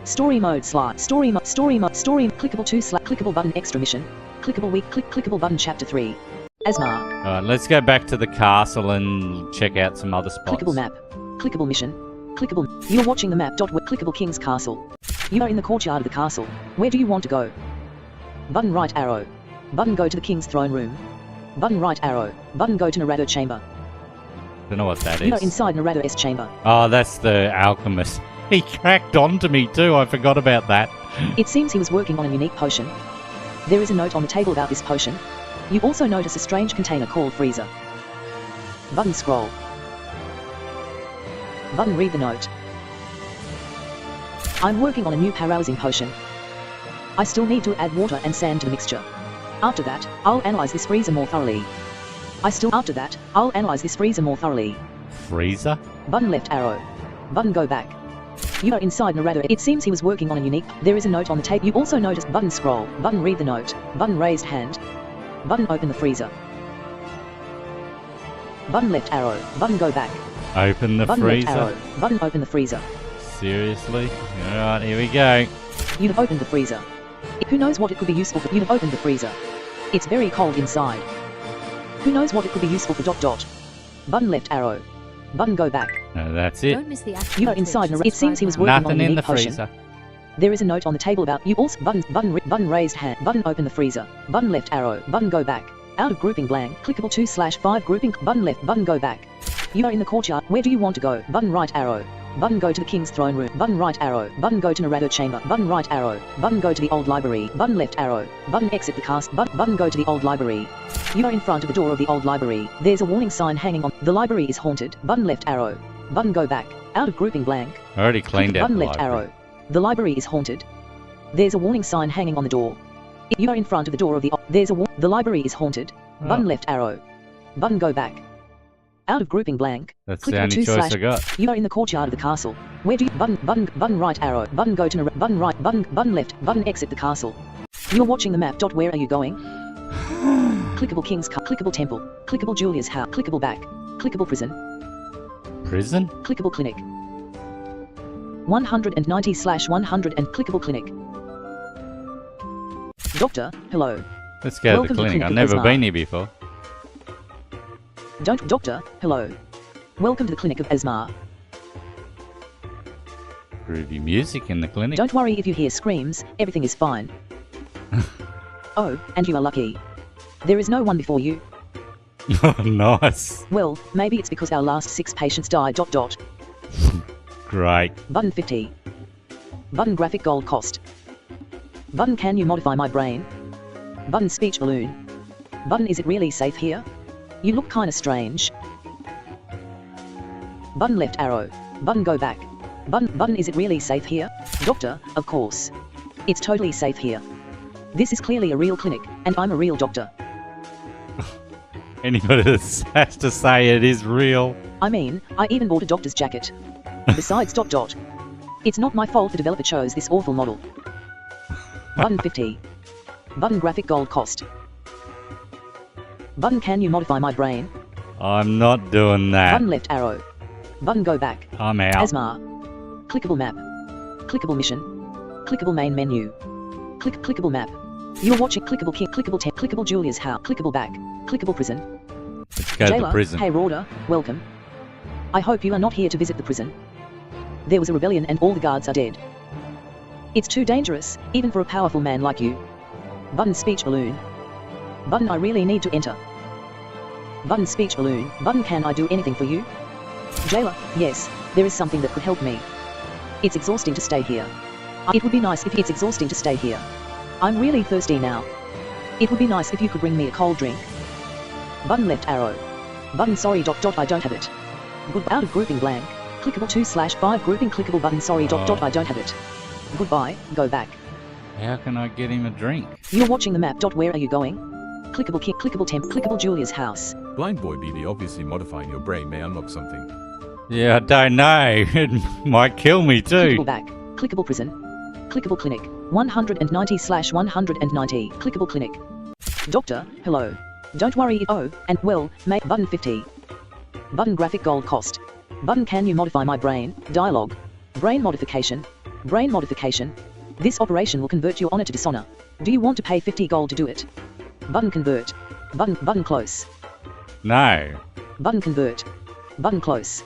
[SPEAKER 7] Story mode slide. Story clickable 2 clickable button extra mission. Clickable week clickable button chapter 3. Azmar.
[SPEAKER 4] Alright, let's go back to the castle and check out some other spots.
[SPEAKER 7] Clickable map. Clickable mission. Clickable. You're watching the map. Clickable King's Castle. You are in the courtyard of the castle. Where do you want to go? Button right arrow. Button go to the King's throne room. Button right arrow. Button go to Narado chamber.
[SPEAKER 4] Don't know what that
[SPEAKER 7] You are
[SPEAKER 4] is.
[SPEAKER 7] inside Narado's chamber.
[SPEAKER 4] Oh, that's the alchemist. He cracked onto me too. I forgot about that.
[SPEAKER 7] It seems he was working on a unique potion. There is a note on the table about this potion. You also notice a strange container called freezer. Button scroll. Button read the note. I'm working on a new paralyzing potion. I still need to add water and sand to the mixture. After that, I'll analyze this freezer more thoroughly. I'll analyze this freezer more thoroughly.
[SPEAKER 4] Freezer?
[SPEAKER 7] Button left arrow. Button go back. You are inside Narado. It seems he was working on a unique. There is a note on the table. You also notice button scroll. Button read the note. Button raised hand. Button open the freezer. Button left arrow. Button go back.
[SPEAKER 4] Open the
[SPEAKER 7] Button left
[SPEAKER 4] freezer?
[SPEAKER 7] arrow. Button open the freezer.
[SPEAKER 4] Seriously? Alright, here we go.
[SPEAKER 7] You have opened the freezer. Who knows what it could be useful for? You have opened the freezer. It's very cold inside. Who knows what it could be useful for? Button left arrow. Button go back.
[SPEAKER 4] No, that's it.
[SPEAKER 3] Don't miss the action.
[SPEAKER 7] You are
[SPEAKER 3] on
[SPEAKER 7] inside.
[SPEAKER 3] Twitch.
[SPEAKER 7] It seems he was working on a
[SPEAKER 4] Nothing in
[SPEAKER 7] unique
[SPEAKER 4] the
[SPEAKER 7] potion.
[SPEAKER 4] freezer.
[SPEAKER 7] There is a note on the table about you also button raised hand. Button open the freezer. Button left arrow. Button go back. Out of grouping blank. Clickable 2/5 grouping. Button left. Button go back. You are in the courtyard. Where do you want to go? Button right arrow. Button go to the King's throne room. Button right arrow. Button go to Narado chamber. Button right arrow. Button go to the old library. Button left arrow. Button exit the cast. Button go to the old library. You are in front of the door of the old library. There's a warning sign hanging on. The library is haunted. Button left arrow. Button go back. Out of grouping blank.
[SPEAKER 4] I already cleaned out
[SPEAKER 7] Button
[SPEAKER 4] the
[SPEAKER 7] left
[SPEAKER 4] library.
[SPEAKER 7] arrow. The library is haunted. There's a warning sign hanging on the door. You are in front of the door of the. The library is haunted. Button left arrow. Button go back. Out of grouping blank.
[SPEAKER 4] That's the
[SPEAKER 7] Clickable
[SPEAKER 4] only
[SPEAKER 7] 2
[SPEAKER 4] choice
[SPEAKER 7] slash-
[SPEAKER 4] I got.
[SPEAKER 7] You are in the courtyard of the castle. Where do you button right arrow. Button go to button right button left button exit the castle. You are watching the map. Where are you going? Clickable King's clickable temple. Clickable Julia's house. Clickable back. Clickable prison.
[SPEAKER 4] Prison?
[SPEAKER 7] Clickable clinic. 190/100 and clickable clinic. Doctor, hello.
[SPEAKER 4] Let's go to
[SPEAKER 7] Welcome
[SPEAKER 4] the
[SPEAKER 7] to the
[SPEAKER 4] clinic.
[SPEAKER 7] clinic
[SPEAKER 4] I've
[SPEAKER 7] of
[SPEAKER 4] never
[SPEAKER 7] Azmar.
[SPEAKER 4] been here before.
[SPEAKER 7] Doctor, hello. Welcome to the clinic of Azmar.
[SPEAKER 4] Groovy music in the clinic.
[SPEAKER 7] Don't worry if you hear screams, everything is fine. Oh, and you are lucky. There is no one before you.
[SPEAKER 4] Nice.
[SPEAKER 7] Well, maybe it's because our last 6 patients died.
[SPEAKER 4] Great.
[SPEAKER 7] Button 50. Button graphic gold cost. Button can you modify my brain? Button speech balloon. Button is it really safe here? You look kinda strange. Button left arrow. Button go back. Button is it really safe here? Doctor, of course. It's totally safe here. This is clearly a real clinic, and I'm a real doctor.
[SPEAKER 4] Anybody that has to say it is real.
[SPEAKER 7] I mean, I even bought a doctor's jacket. Besides ... It's not my fault the developer chose this awful model. Button 50. Button graphic gold cost. Button can you modify my brain?
[SPEAKER 4] I'm not doing that.
[SPEAKER 7] Button left arrow. Button go back.
[SPEAKER 4] I'm out.
[SPEAKER 7] Azmar. Clickable map. Clickable mission. Clickable main menu. Clickable map. You're watching clickable king, clickable tent, clickable Julia's house, clickable back, clickable prison.
[SPEAKER 4] Let's go to
[SPEAKER 7] Jailer,
[SPEAKER 4] the prison.
[SPEAKER 7] hey Rorder, welcome. I hope you are not here to visit the prison. There was a rebellion and all the guards are dead. It's too dangerous, even for a powerful man like you. Button speech balloon. Button I really need to enter. Button speech balloon. Button can I do anything for you? Jailer, yes, there is something that could help me. It's exhausting to stay here. It would be nice if it's exhausting to stay here. I'm really thirsty now. It would be nice if you could bring me a cold drink. Button left arrow. Button sorry ... I don't have it. Good out of grouping blank. Clickable 2/5 grouping clickable button sorry ... I don't have it. Goodbye, go back.
[SPEAKER 4] How can I get him a drink?
[SPEAKER 7] You're watching the map. Where are you going? Clickable kick, clickable temp, clickable Julia's house.
[SPEAKER 8] Blind boy BB, obviously modifying your brain may unlock something.
[SPEAKER 4] Yeah, I don't know. It might kill me too.
[SPEAKER 7] Clickable back. Clickable prison. Clickable clinic. 190/190. Clickable clinic. Doctor, hello. Don't worry. Oh, and well, make button 50. Button graphic gold cost. Button can you modify my brain? Dialogue. Brain modification. Brain modification. This operation will convert your honor to dishonor. Do you want to pay 50 gold to do it? Button convert. Button close.
[SPEAKER 4] No.
[SPEAKER 7] Button convert. Button close.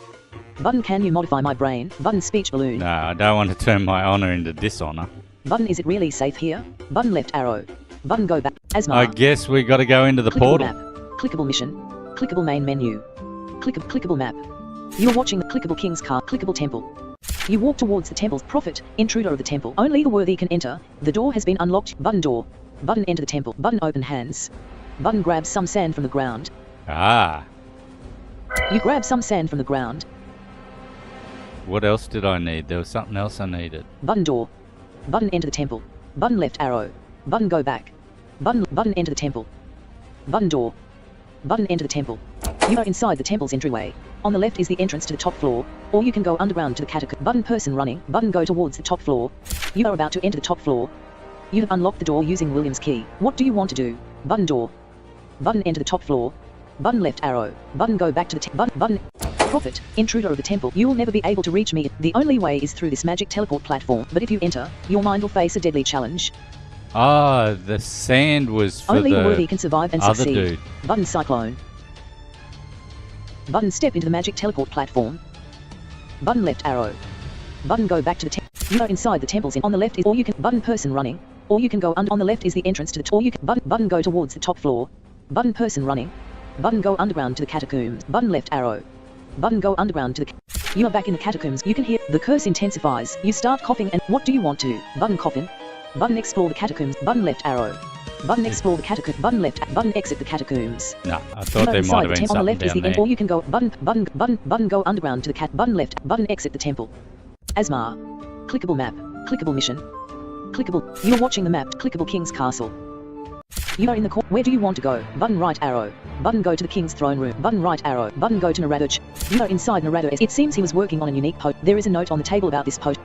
[SPEAKER 7] Button can you modify my brain? Button speech balloon.
[SPEAKER 4] No, I don't want to turn my honor into dishonor.
[SPEAKER 7] Button is it really safe here? Button left arrow. Button go back. Azmar.
[SPEAKER 4] I guess we got to go into the
[SPEAKER 7] Clickable
[SPEAKER 4] portal.
[SPEAKER 7] map. Clickable mission. Clickable main menu. Clickable map. You're watching the clickable king's car. Clickable temple. You walk towards the temple's prophet, intruder of the temple. Only the worthy can enter. The door has been unlocked. Button door. Button enter the temple. Button open hands. Button grabs some sand from the ground.
[SPEAKER 4] Ah.
[SPEAKER 7] You grab some sand from the ground.
[SPEAKER 4] What else did I need? There was something else I needed.
[SPEAKER 7] Button door. Button enter the temple. Button left arrow. Button go back. Button enter the temple. Button door. Button enter the temple. You are inside the temple's entryway. On the left is the entrance to the top floor, or you can go underground to the catacomb. Button person running. Button go towards the top floor. You are about to enter the top floor. You have unlocked the door using William's key. What do you want to do? Button door. Button enter the top floor. Button left arrow. Button go back to the button. Prophet, intruder of the temple. You will never be able to reach me. The only way is through this magic teleport platform. But if you enter, your mind will face a deadly challenge.
[SPEAKER 4] Ah, the sand was for
[SPEAKER 7] Only the worthy
[SPEAKER 4] the
[SPEAKER 7] can survive and
[SPEAKER 4] other
[SPEAKER 7] succeed.
[SPEAKER 4] dude.
[SPEAKER 7] Button cyclone. Button step into the magic teleport platform. Button left arrow. Button go back to the temple. You are inside the temples. On the left is, or you can button person running, or you can go under. On the left is the entrance to the. Or you can button go towards the top floor. Button person running. Button go underground to the catacombs. Button left arrow. Button go underground to the. You are back in the catacombs. You can hear the curse intensifies. You start coughing and what do you want to? Button coffin. Button explore the catacombs. Button left arrow. Button explore the catacombs. Button left. Button exit the catacombs.
[SPEAKER 4] No, I thought there might have been
[SPEAKER 7] on the
[SPEAKER 4] something
[SPEAKER 7] left is
[SPEAKER 4] down
[SPEAKER 7] the
[SPEAKER 4] there.
[SPEAKER 7] or you can go button go underground to the cat. Button left. Button exit the temple. Azmar. Clickable map. Clickable mission. Clickable. You're watching the map. Clickable King's Castle. You are in the court. Where do you want to go? Button right arrow. Button go to the King's throne room. Button right arrow. Button go to Narado. You are inside Narado. It seems he was working on a unique potion. There is a note on the table about this potion.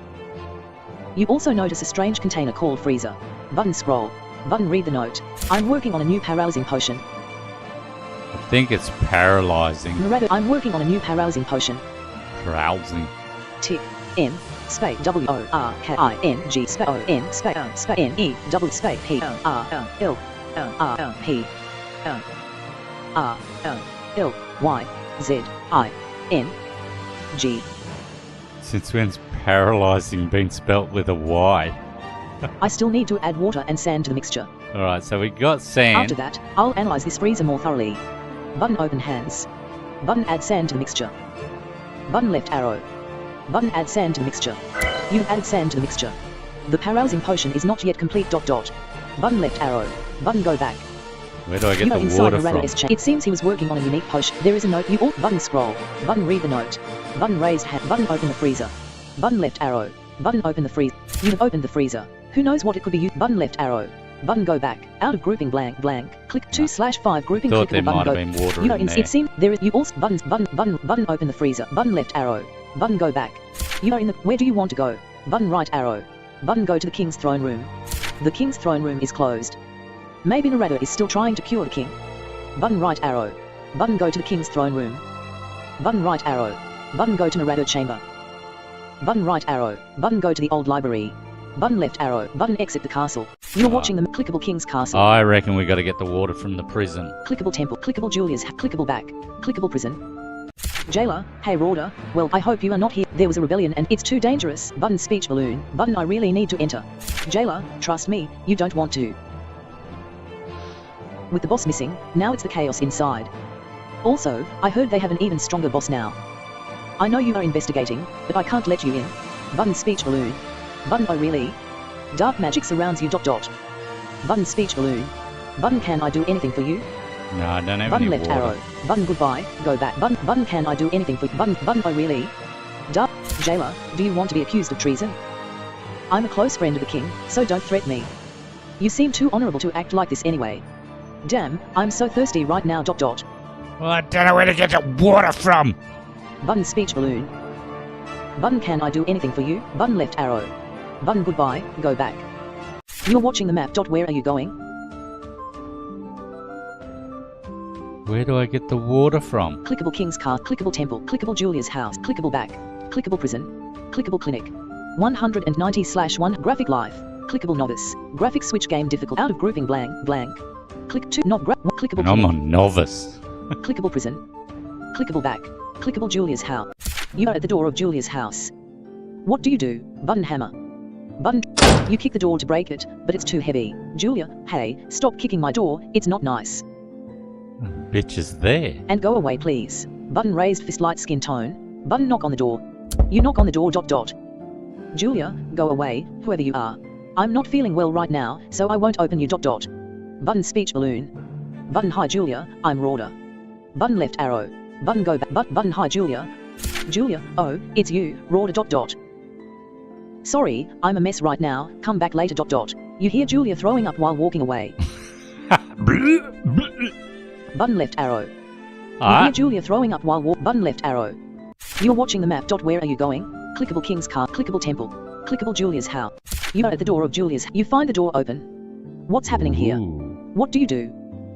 [SPEAKER 7] You also notice a strange container called freezer. Button scroll. Button read the note. I'm working on a new paralyzing potion.
[SPEAKER 4] I think it's paralyzing.
[SPEAKER 7] Narado. I'm working on a new paralyzing potion.
[SPEAKER 4] Paralyzing.
[SPEAKER 7] Tick. M. space WORKING space ON space NE double space PRLRLYZING.
[SPEAKER 4] Since when's paralysing been spelt with a Y?
[SPEAKER 7] I still need to add water and sand to the mixture.
[SPEAKER 4] Alright, so we got sand.
[SPEAKER 7] After that, I'll analyze this freezer more thoroughly. Button open hands. Button add sand to the mixture. Button left arrow. Button add sand to the mixture. You've added sand to the mixture. The paralysing potion is not yet complete. Button left arrow. Button go back.
[SPEAKER 4] Where do I get
[SPEAKER 7] You are
[SPEAKER 4] the
[SPEAKER 7] inside
[SPEAKER 4] water
[SPEAKER 7] the radar
[SPEAKER 4] from?
[SPEAKER 7] S chain. It seems he was working on a unique potion. There is a note. You all button scroll. Button read the note. Button raised hand. Button open the freezer. Button left arrow. Button open the freezer. You have opened the freezer. Who knows what it could be? You button left arrow. Button go back. Out of grouping blank. Click 2/5 grouping.
[SPEAKER 4] Thought there
[SPEAKER 7] clickable
[SPEAKER 4] might have
[SPEAKER 7] button
[SPEAKER 4] been
[SPEAKER 7] go.
[SPEAKER 4] water
[SPEAKER 7] You know,
[SPEAKER 4] in there.
[SPEAKER 7] it seems there is. You also button open the freezer. Button left arrow. Button go back. You are in the. Where do you want to go? Button right arrow. Button go to the king's throne room. The king's throne room is closed. Maybe Narada is still trying to cure the king. Button right arrow. Button go to the king's throne room. Button right arrow. Button go to Narada chamber. Button right arrow. Button go to the old library. Button left arrow. Button exit the castle. You're watching the clickable king's castle.
[SPEAKER 4] I reckon we got to get the water from the prison.
[SPEAKER 7] Clickable temple. Clickable Julia's. Clickable back. Clickable prison. Jailer, hey Rorder, well I hope you are not here. There was a rebellion and it's too dangerous. Button speech balloon. Button I really need to enter. Jailer, trust me, you don't want to. With the boss missing, now it's the chaos inside. Also, I heard they have an even stronger boss now. I know you are investigating, but I can't let you in. Button speech balloon. Button oh really? Dark magic surrounds you. Button speech balloon. Button can I do anything for you?
[SPEAKER 4] No, I don't have
[SPEAKER 7] Button
[SPEAKER 4] any
[SPEAKER 7] left
[SPEAKER 4] water.
[SPEAKER 7] arrow. Button goodbye, go back. Button can I do anything for you? Button oh really? Dark jailer, do you want to be accused of treason? I'm a close friend of the king, so don't threaten me. You seem too honorable to act like this anyway. Damn, I'm so thirsty right now.
[SPEAKER 4] Well, I don't know where to get the water from.
[SPEAKER 7] Button speech balloon. Button can I do anything for you? Button left arrow. Button goodbye, go back. You're watching the map. Where are you going?
[SPEAKER 4] Where do I get the water from?
[SPEAKER 7] Clickable king's car, clickable temple, clickable Julia's house, clickable back, clickable prison, clickable clinic. 190/1 graphic life, clickable novice, graphic switch game difficult out of grouping blank. Click 2 not clickable
[SPEAKER 4] And I'm
[SPEAKER 7] clinic.
[SPEAKER 4] a novice.
[SPEAKER 7] Clickable prison. Clickable back. Clickable Julia's house. You are at the door of Julia's house. What do you do? Button hammer. Button. You kick the door to break it, but it's too heavy. Julia, hey, stop kicking my door, it's not nice.
[SPEAKER 4] Bitch is there.
[SPEAKER 7] And go away please. Button raised fist light skin tone. Button knock on the door. You knock on the door. Julia, go away, whoever you are. I'm not feeling well right now, so I won't open you. Button speech balloon. Button hi Julia, I'm Rorder. Button left arrow. Button go back. Button hi Julia. Julia, oh, it's you, Rorder. Sorry, I'm a mess right now, come back later. You hear Julia throwing up while walking away. Button left arrow. You hear Julia throwing up while button left arrow. You're watching the map. Where are you going? Clickable king's car, clickable temple, clickable Julia's house. You are at the door of Julia's. You find the door open. What's happening here?
[SPEAKER 4] Ooh.
[SPEAKER 7] What do you do?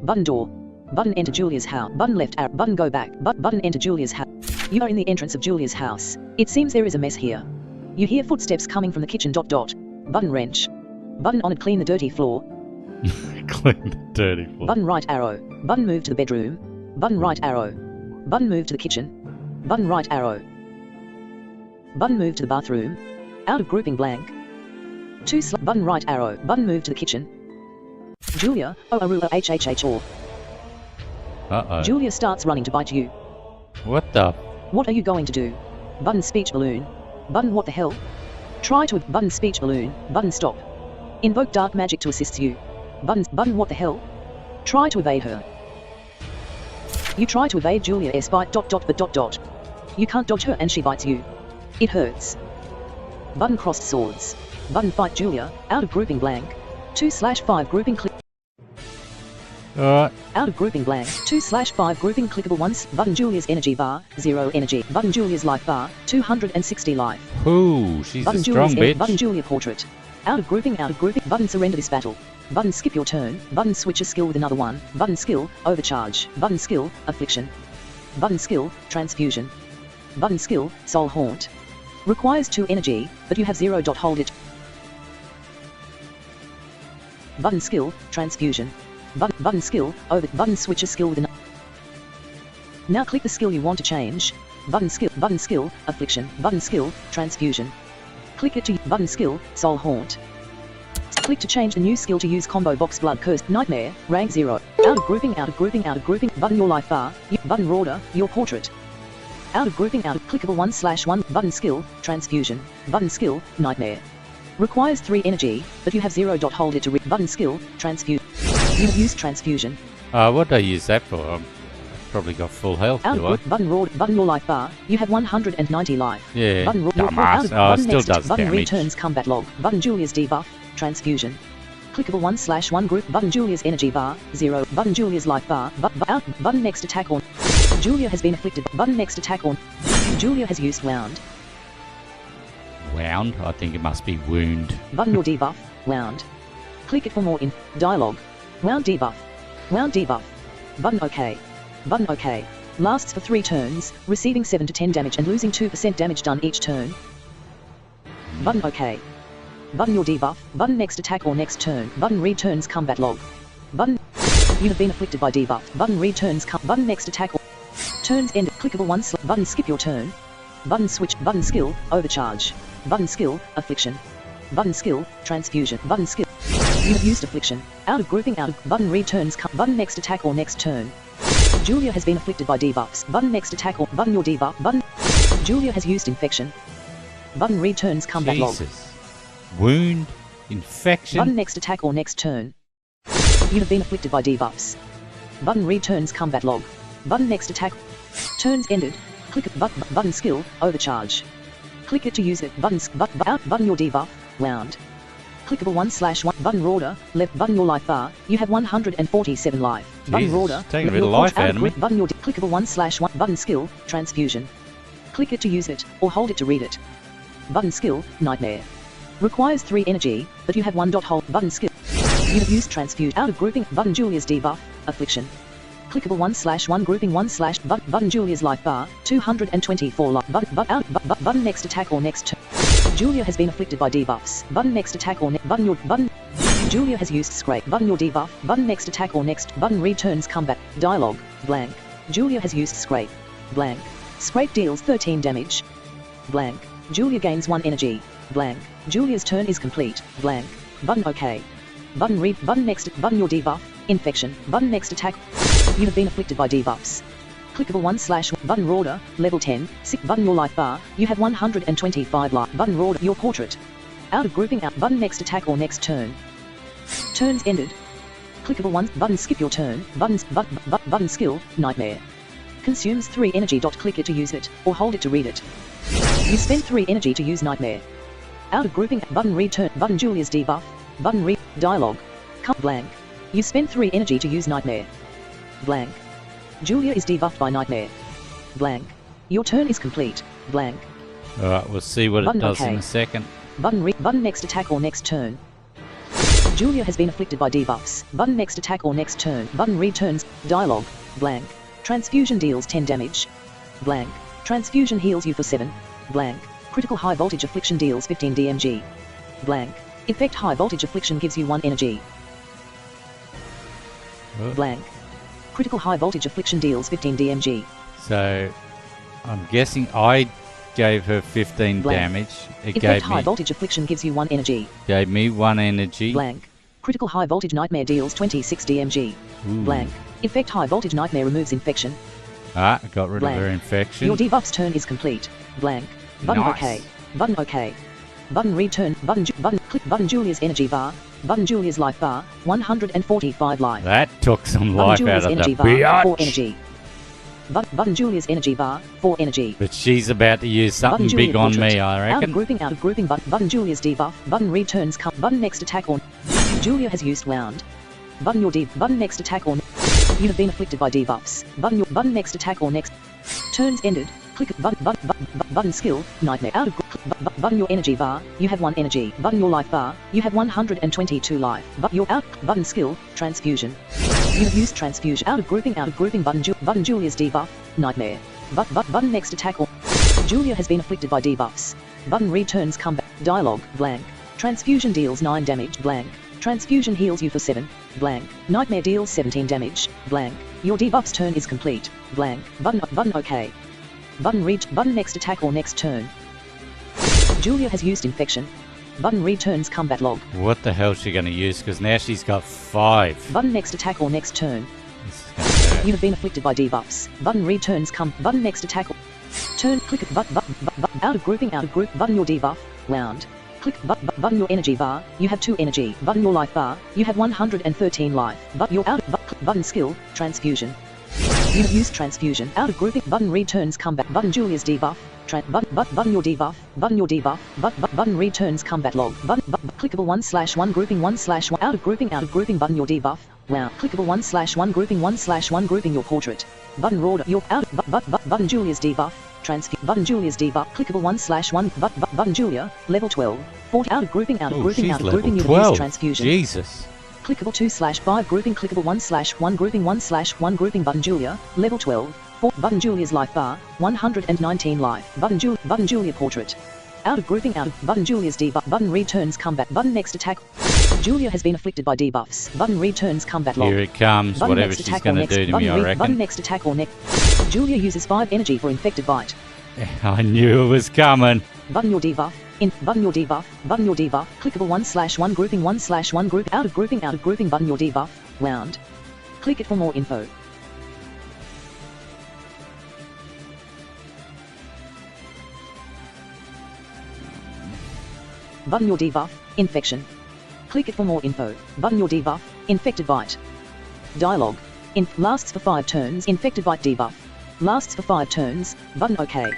[SPEAKER 7] Button door. Button enter Julia's house. Button left arrow. Button go back. Button enter Julia's house. You are in the entrance of Julia's house. It seems there is a mess here. You hear footsteps coming from the kitchen. Button wrench. Button on it clean the dirty floor.
[SPEAKER 4] Clean the dirty floor.
[SPEAKER 7] Button right arrow. Button move to the bedroom. Button right arrow. Button move to the kitchen. Button right arrow. Button move to the bathroom. Out of grouping blank. Button right arrow. Button move to the kitchen. Julia, or.
[SPEAKER 4] Uh-oh.
[SPEAKER 7] Julia starts running to bite you.
[SPEAKER 4] What the?
[SPEAKER 7] What are you going to do? Button speech balloon. Button what the hell? Try to button speech balloon. Button stop. Invoke dark magic to assist you. Button what the hell? Try to evade her. You try to evade Julia's bite. You can't dodge her and she bites you. It hurts. Button crossed swords. Button fight Julia. Out of grouping blank. 2/5 grouping click.
[SPEAKER 4] Alright.
[SPEAKER 7] Out of grouping blank. 2/5 grouping clickable once. Button Julia's energy bar. 0 energy. Button Julia's life bar. 260 life.
[SPEAKER 4] Ooh, she's
[SPEAKER 7] Button
[SPEAKER 4] a strong
[SPEAKER 7] Julia's
[SPEAKER 4] bitch.
[SPEAKER 7] Button Julia portrait. Out of grouping. Button surrender this battle. Button skip your turn. Button switch a skill with another one. Button skill, overcharge. Button skill, affliction. Button skill, transfusion. Button skill, soul haunt. Requires 2 energy, but you have 0. Hold it. Button skill, transfusion. Button skill, over. Button switcher skill with an. Now click the skill you want to change. Button skill, affliction. Button skill, transfusion. Click it to button skill, soul haunt. Click to change the new skill to use combo box blood curse, nightmare, rank 0. Out of grouping, button your life bar, button order, your portrait. Out of grouping, clickable 1/1, button skill, transfusion. Button skill, nightmare. Requires 3 energy, but you have 0. Hold it to button skill, transfusion. You have used transfusion.
[SPEAKER 4] What do I use that for? I've probably got full health,
[SPEAKER 7] Out
[SPEAKER 4] do
[SPEAKER 7] of
[SPEAKER 4] I?
[SPEAKER 7] button your life bar, you have 190 life.
[SPEAKER 4] Yeah,
[SPEAKER 7] Button
[SPEAKER 4] dumbass. Oh, it still does
[SPEAKER 7] button
[SPEAKER 4] damage.
[SPEAKER 7] returns combat log. Button Julia's debuff, transfusion. Clickable 1/1 group. Button Julia's energy bar, 0. Button Julia's life bar, out. Button next attack on. Julia has been afflicted. Button next attack on. Julia has used wound.
[SPEAKER 4] Wound? I think it must be wound.
[SPEAKER 7] Button your debuff, wound. Click it for more in dialogue. Wound debuff. Wound debuff. Button OK. Button OK. Lasts for 3 turns, receiving 7 to 10 damage and losing 2% damage done each turn. Button OK. Button your debuff. Button next attack or next turn. Button returns combat log. Button. You have been afflicted by debuff. Button returns button next attack or turns end. Clickable 1 button skip your turn. Button switch. Button skill, overcharge. Button skill, affliction. Button skill, transfusion. Button skill. You have used affliction. Out of grouping, button returns button next attack or next turn. Julia has been afflicted by debuffs. Button next attack or button your debuff. Button. Julia has used infection. Button returns combat log.
[SPEAKER 4] Jesus. Wound, infection.
[SPEAKER 7] Button next attack or next turn. You have been afflicted by debuffs. Button returns combat log. Button next attack. Turns ended. Click it. Button skill, overcharge. Click it to use it. Out. Button your debuff. Wound. Clickable 1/1. Button order. Left. Button your life bar. You have 147 life. Button
[SPEAKER 4] Jesus,
[SPEAKER 7] order.
[SPEAKER 4] taking a bit of life out of me.
[SPEAKER 7] Button your clickable 1/1. Button skill. Transfusion. Click it to use it, or hold it to read it. Button skill. Nightmare. Requires 3 energy, but you have 1. Hold. Button skill. You have used transfuse. Out of grouping. Button Julia's debuff. Affliction. Clickable 1/1 grouping 1/ button Julia's life bar, 224 life. Button next attack or next turn. Julia has been afflicted by debuffs. Button next attack or button your button. Julia has used scrape. Button your debuff. Button next attack or next button returns combat. Dialogue. Blank. Julia has used scrape. Blank. Scrape deals 13 damage. Blank. Julia gains 1 energy. Blank. Julia's turn is complete. Blank. Button OK. Button next button your debuff. Infection. Button next attack. You have been afflicted by debuffs. Clickable 1/1 button order, level 10, 6 button your life bar, you have 125 life. Button order your portrait. Out of grouping out button next attack or next turn. Turns ended. Clickable 1 button skip your turn, button skill, nightmare. Consumes 3 energy. Click it to use it, or hold it to read it. You spend 3 energy to use nightmare. Out of grouping button return button Julia's debuff, button dialogue. Cut blank. You spend 3 energy to use nightmare. Blank. Julia is debuffed by nightmare. Blank. Your turn is complete. Blank.
[SPEAKER 4] Alright, we'll see what
[SPEAKER 7] Button
[SPEAKER 4] it does
[SPEAKER 7] OK.
[SPEAKER 4] in a second.
[SPEAKER 7] Button next attack or next turn. Julia has been afflicted by debuffs. Button next attack or next turn. Button returns. Dialogue. Blank. Transfusion deals 10 damage. Blank. Transfusion heals you for 7. Blank. Critical high voltage affliction deals 15 DMG. Blank. Effect high voltage affliction gives you 1 energy.
[SPEAKER 4] Oh.
[SPEAKER 7] Blank. Critical high voltage affliction deals 15 DMG.
[SPEAKER 4] So, I'm guessing I gave her 15
[SPEAKER 7] Blank.
[SPEAKER 4] damage. It
[SPEAKER 7] Effect high voltage affliction gives you 1 energy.
[SPEAKER 4] gave me 1 energy.
[SPEAKER 7] Blank. Critical high voltage nightmare deals 26 DMG.
[SPEAKER 4] Ooh.
[SPEAKER 7] Blank. Effect high voltage nightmare removes infection.
[SPEAKER 4] Ah, got rid
[SPEAKER 7] Blank.
[SPEAKER 4] of her infection.
[SPEAKER 7] Your debuff's turn is complete. Blank. Button
[SPEAKER 4] Nice.
[SPEAKER 7] OK. Button OK. Button return. Button click button Julia's energy bar. Button Julia's life bar. 145 life.
[SPEAKER 4] That took some
[SPEAKER 7] Button
[SPEAKER 4] life out
[SPEAKER 7] Julia's
[SPEAKER 4] of the
[SPEAKER 7] energy bar. 4
[SPEAKER 4] bitch.
[SPEAKER 7] energy. Button Julia's energy bar. 4 energy.
[SPEAKER 4] But she's about to use something
[SPEAKER 7] Julia
[SPEAKER 4] big on
[SPEAKER 7] portrait.
[SPEAKER 4] me, I
[SPEAKER 7] Out of
[SPEAKER 4] reckon.
[SPEAKER 7] grouping button Julia's debuff. Button returns button next attack on. Julia has used wound. Button your button next attack on. You have been afflicted by debuffs. Button next attack or next. Turns ended. Click button skill, nightmare. Out of button your energy bar, you have 1 energy. Button your life bar, you have 122 life. But your out button skill, transfusion. You have used transfusion. Out of grouping button Julia's debuff, nightmare. Button next attack or. Julia has been afflicted by debuffs. Button returns combat. Dialogue, blank. Transfusion deals 9 damage, blank. Transfusion heals you for 7, blank. Nightmare deals 17 damage, blank. Your debuff's turn is complete, blank. Button OK. Button reach, button next attack or next turn. Julia has used infection. Button returns combat log.
[SPEAKER 4] What the hell's she going to use? Because now she's got 5.
[SPEAKER 7] Button next attack or next turn.
[SPEAKER 4] This is gonna hurt.
[SPEAKER 7] You have been afflicted by debuffs. Button returns button next attack or turn. Click it button out of grouping, out of group. Button your debuff round. Click button your energy bar. You have 2 energy. Button your life bar. You have 113 life. But your out button skill transfusion. You have used transfusion. Out of grouping. Button returns combat. Button Julia's debuff. Button your debuff. Button your debuff. Button returns combat log. Button clickable 1/1 grouping 1/1 out of grouping, out of grouping. Button your debuff. Wow. Clickable 1/1 grouping 1/1 grouping your portrait. Button Rorder. Your out button Julia's debuff. Button Julia's debuff. Clickable 1/1 button Julia. Level 12. 4 out of grouping, out of grouping, out of grouping. You have used transfusion.
[SPEAKER 4] Jesus.
[SPEAKER 7] Clickable 2/5 grouping. Clickable 1/1 grouping 1/1 grouping. Button Julia. Level 12. 4 button Julia's life bar. 119 life. Button Julia portrait. Out of grouping, out of button Julia's debuff. Button returns combat. Button next attack. Julia has been afflicted by debuffs. Button returns combat log.
[SPEAKER 4] Here it comes.
[SPEAKER 7] Button
[SPEAKER 4] Whatever
[SPEAKER 7] next
[SPEAKER 4] she's going to do to me, I reckon.
[SPEAKER 7] Button next attack or next. Julia uses 5 energy for infected bite.
[SPEAKER 4] I knew it was coming.
[SPEAKER 7] Button your debuff. Button your debuff. Button your debuff. Clickable 1/1 grouping 1/1 group. Out of grouping, out of grouping. Button your debuff. Round. Click it for more info. Button your debuff. Infection. Click it for more info. Button your debuff. Infected bite. Dialogue. Lasts for 5 turns. Infected bite debuff. Lasts for 5 turns. Button OK.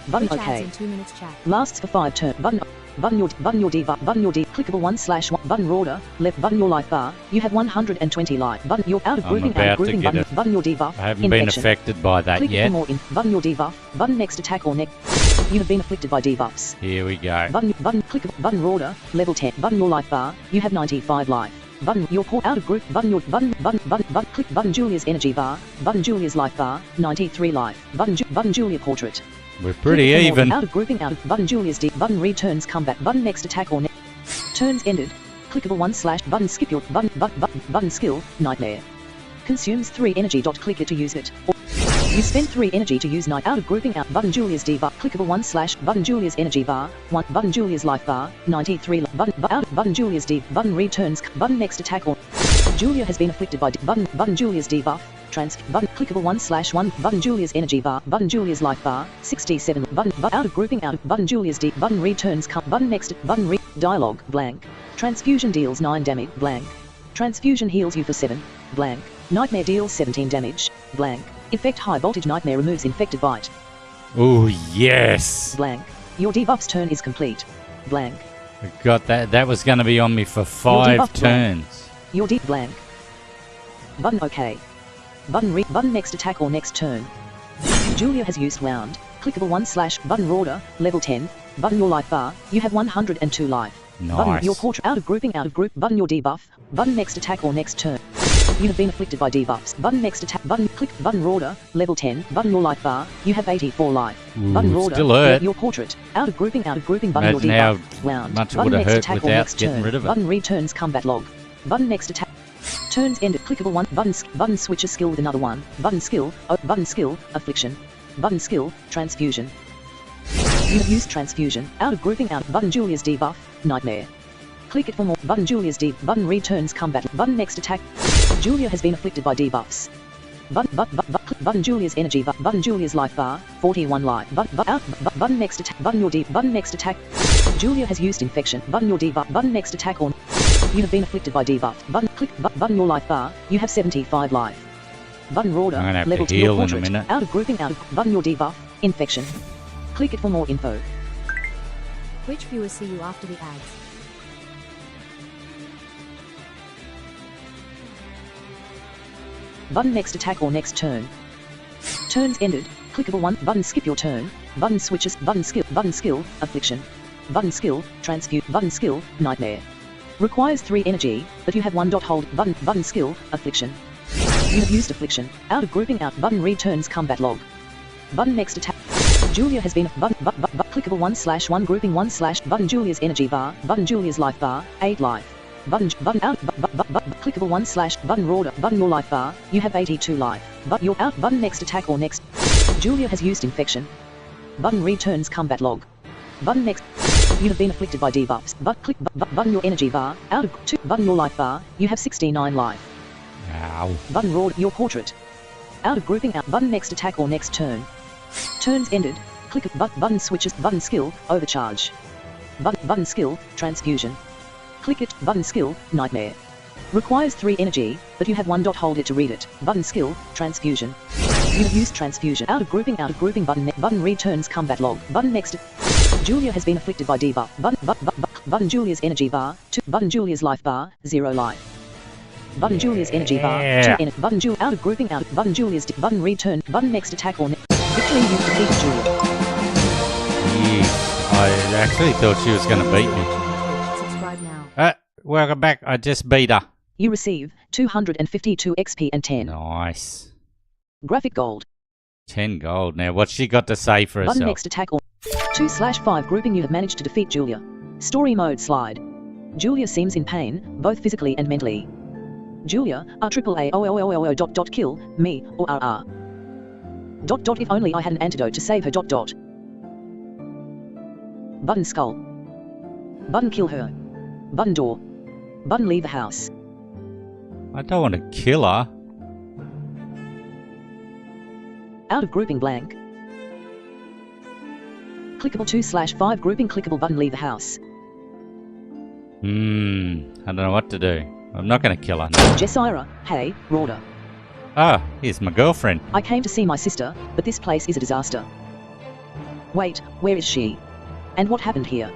[SPEAKER 7] Button
[SPEAKER 3] Which
[SPEAKER 7] OK.
[SPEAKER 3] adds in 2 minutes chat.
[SPEAKER 7] Lasts for 5 turns. Button your debuff. Button your clickable 1/1 button Rorder. Left button your life bar. You have 120 life. Button your out of
[SPEAKER 4] I'm
[SPEAKER 7] grouping, out
[SPEAKER 4] about
[SPEAKER 7] of
[SPEAKER 4] to
[SPEAKER 7] grouping.
[SPEAKER 4] get
[SPEAKER 7] Button your debuff.
[SPEAKER 4] I haven't been
[SPEAKER 7] infection.
[SPEAKER 4] affected by that
[SPEAKER 7] Click it
[SPEAKER 4] yet.
[SPEAKER 7] for more button your debuff. Button next attack or next. You have been afflicted by debuffs.
[SPEAKER 4] Here we go.
[SPEAKER 7] Button click button Rorder. Level 10. Button your life bar. You have 95 life. Button your port out of group. Button your button click button Julia's energy bar. Button Julia's life bar. 93 life. Button Julia portrait.
[SPEAKER 4] We're pretty even.
[SPEAKER 7] Out of grouping, out of button Julia's button returns combat. Button next attack or next. Turns ended. Clickable 1/ button skip your button skill nightmare. Consumes 3 energy. Click it to use it. Or you spend 3 energy to use night. Out of grouping, out button Julia's debuff. Clickable 1/ button Julia's energy bar. 1 button Julia's life bar. 93 button out of button Julia's button returns button next attack or. Julia has been afflicted by button Julia's debuff. Button clickable 1/1 button Julia's energy bar. Button Julia's life bar. 67 button out of grouping, out of button Julia's button returns button next button dialogue blank. Transfusion deals 9 damage blank. Transfusion heals you for 7 blank. Nightmare deals 17 damage blank. Effect high voltage nightmare removes infected bite
[SPEAKER 4] Oh, yes.
[SPEAKER 7] blank. Your debuff's turn is complete blank.
[SPEAKER 4] I got that. That was going to be on me for 5
[SPEAKER 7] debuff
[SPEAKER 4] turns.
[SPEAKER 7] Your deep blank. Button OK. Button next attack or next turn. Julia has used round. Clickable 1/ button Rorder. Level 10. Button your life bar. You have 102 life.
[SPEAKER 4] Nice.
[SPEAKER 7] Button your portrait. Out of grouping, out of group. Button your debuff. Button next attack or next turn. You have been afflicted by debuffs. Button next attack. Button click. Button Rorder. Level 10. Button your life bar. You have 84 life.
[SPEAKER 4] Ooh,
[SPEAKER 7] Button Rorder.
[SPEAKER 4] still hurt.
[SPEAKER 7] Your portrait. Out of grouping, out of grouping. Button
[SPEAKER 4] Imagine
[SPEAKER 7] your
[SPEAKER 4] how
[SPEAKER 7] debuff. Round.
[SPEAKER 4] much it
[SPEAKER 7] Button
[SPEAKER 4] would have
[SPEAKER 7] next
[SPEAKER 4] hurt
[SPEAKER 7] attack or
[SPEAKER 4] without
[SPEAKER 7] next
[SPEAKER 4] getting
[SPEAKER 7] turn.
[SPEAKER 4] rid of it.
[SPEAKER 7] Button returns combat log. Button next attack. Turns ended. Clickable 1 button switches skill with another one. Button skill affliction. Button skill transfusion. You have used transfusion. Out of grouping, out button Julia's debuff nightmare. Click it for more button Julia's button returns combat. Button next attack. Julia has been afflicted by debuffs. Button Julia's energy button Julia's life bar 41 life. Button next attack. Button your button next attack. Julia has used infection. Button your debuff. Button next attack or. You have been afflicted by debuff. Button click button your life bar. You have 75 life. Button Rorder.
[SPEAKER 4] I'm gonna have
[SPEAKER 7] Level
[SPEAKER 4] to
[SPEAKER 7] 2 your
[SPEAKER 4] heal in a
[SPEAKER 7] portrait.
[SPEAKER 4] minute.
[SPEAKER 7] Out of grouping, out of button your debuff. Infection. Click it for more info.
[SPEAKER 3] Which viewers see you after the ads?
[SPEAKER 7] Button next attack or next turn. Turns ended. Clickable 1 button skip your turn. Button switches button skill affliction. Button skill transfuse button skill nightmare. Requires 3 energy, but you have 1. Hold button skill affliction. You have used affliction. Out of grouping, out button returns combat log. Button next attack. Julia has been clickable 1/1 grouping 1/ button Julia's energy bar, button Julia's life bar, 8 life. Button out clickable 1/ button Rorder, button your life bar, you have 82 life. But you're out button next attack or next. Julia has used infection. Button returns combat log. Button next. You have been afflicted by debuffs. But click button your energy bar, out of 2 button your life bar, you have 69 life.
[SPEAKER 4] Ow.
[SPEAKER 7] Button Rorder, your portrait. Out of grouping out button next attack or next turn. Turns ended. Click button switches button skill overcharge. Button skill transfusion. Click it button skill nightmare. Requires 3 energy, but you have 1. Hold it to read it. Button skill transfusion. You have used transfusion. Out of grouping button returns combat log. Button next. Julia has been afflicted by debuff. Button Julia's energy bar 2. Button Julia's life bar 0 life. Button Julia's energy bar 2. Button Julia out of grouping out. Button Julia's button return. Button next attack or victory. You defeat Julia.
[SPEAKER 4] I actually thought she was going to beat me.
[SPEAKER 3] Subscribe now.
[SPEAKER 4] Welcome back. I just beat her.
[SPEAKER 7] You receive 252 XP and 10
[SPEAKER 4] Nice.
[SPEAKER 7] graphic gold.
[SPEAKER 4] 10 gold. Now, what's she got to say for herself?
[SPEAKER 7] Button next attack or 2/5 grouping. You have managed to defeat Julia. Story mode slide. Julia seems in pain, both physically and mentally. Julia, RAAA kill me or RR. If only I had an antidote to save her. Button skull. Button kill her. Button door. Button leave the house.
[SPEAKER 4] I don't want to kill her.
[SPEAKER 7] Out of grouping blank. Clickable 2/5 grouping clickable button leave the house.
[SPEAKER 4] I don't know what to do. I'm not going to kill her.
[SPEAKER 7] Jessira, hey, Rorder.
[SPEAKER 4] Ah, here's my girlfriend.
[SPEAKER 7] I came to see my sister, but this place is a disaster. Wait, where is she? And what happened here?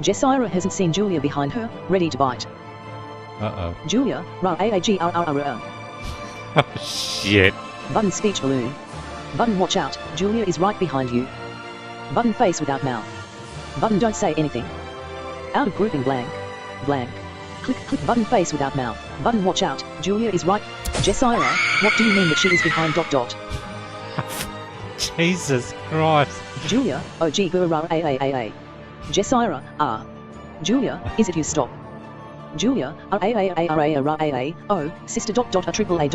[SPEAKER 7] Jessira hasn't seen Julia behind her, ready to bite.
[SPEAKER 4] Uh-oh.
[SPEAKER 7] Julia, ra-a-g-r-r-r-r.
[SPEAKER 4] Oh, shit.
[SPEAKER 7] Button speech balloon. Button watch out, Julia is right behind you. Button face without mouth. Button don't say anything. Out of grouping blank. Blank. Click button face without mouth. Button watch out, Julia is right. Jessira, what do you mean that she is behind ...
[SPEAKER 4] Jesus Christ.
[SPEAKER 7] Julia, OG ra-a-a-a-a. Jessira, Julia, is it you stop? Julia, ra-a-a-a-a-a-a, oh, sister ... a-triple-a ...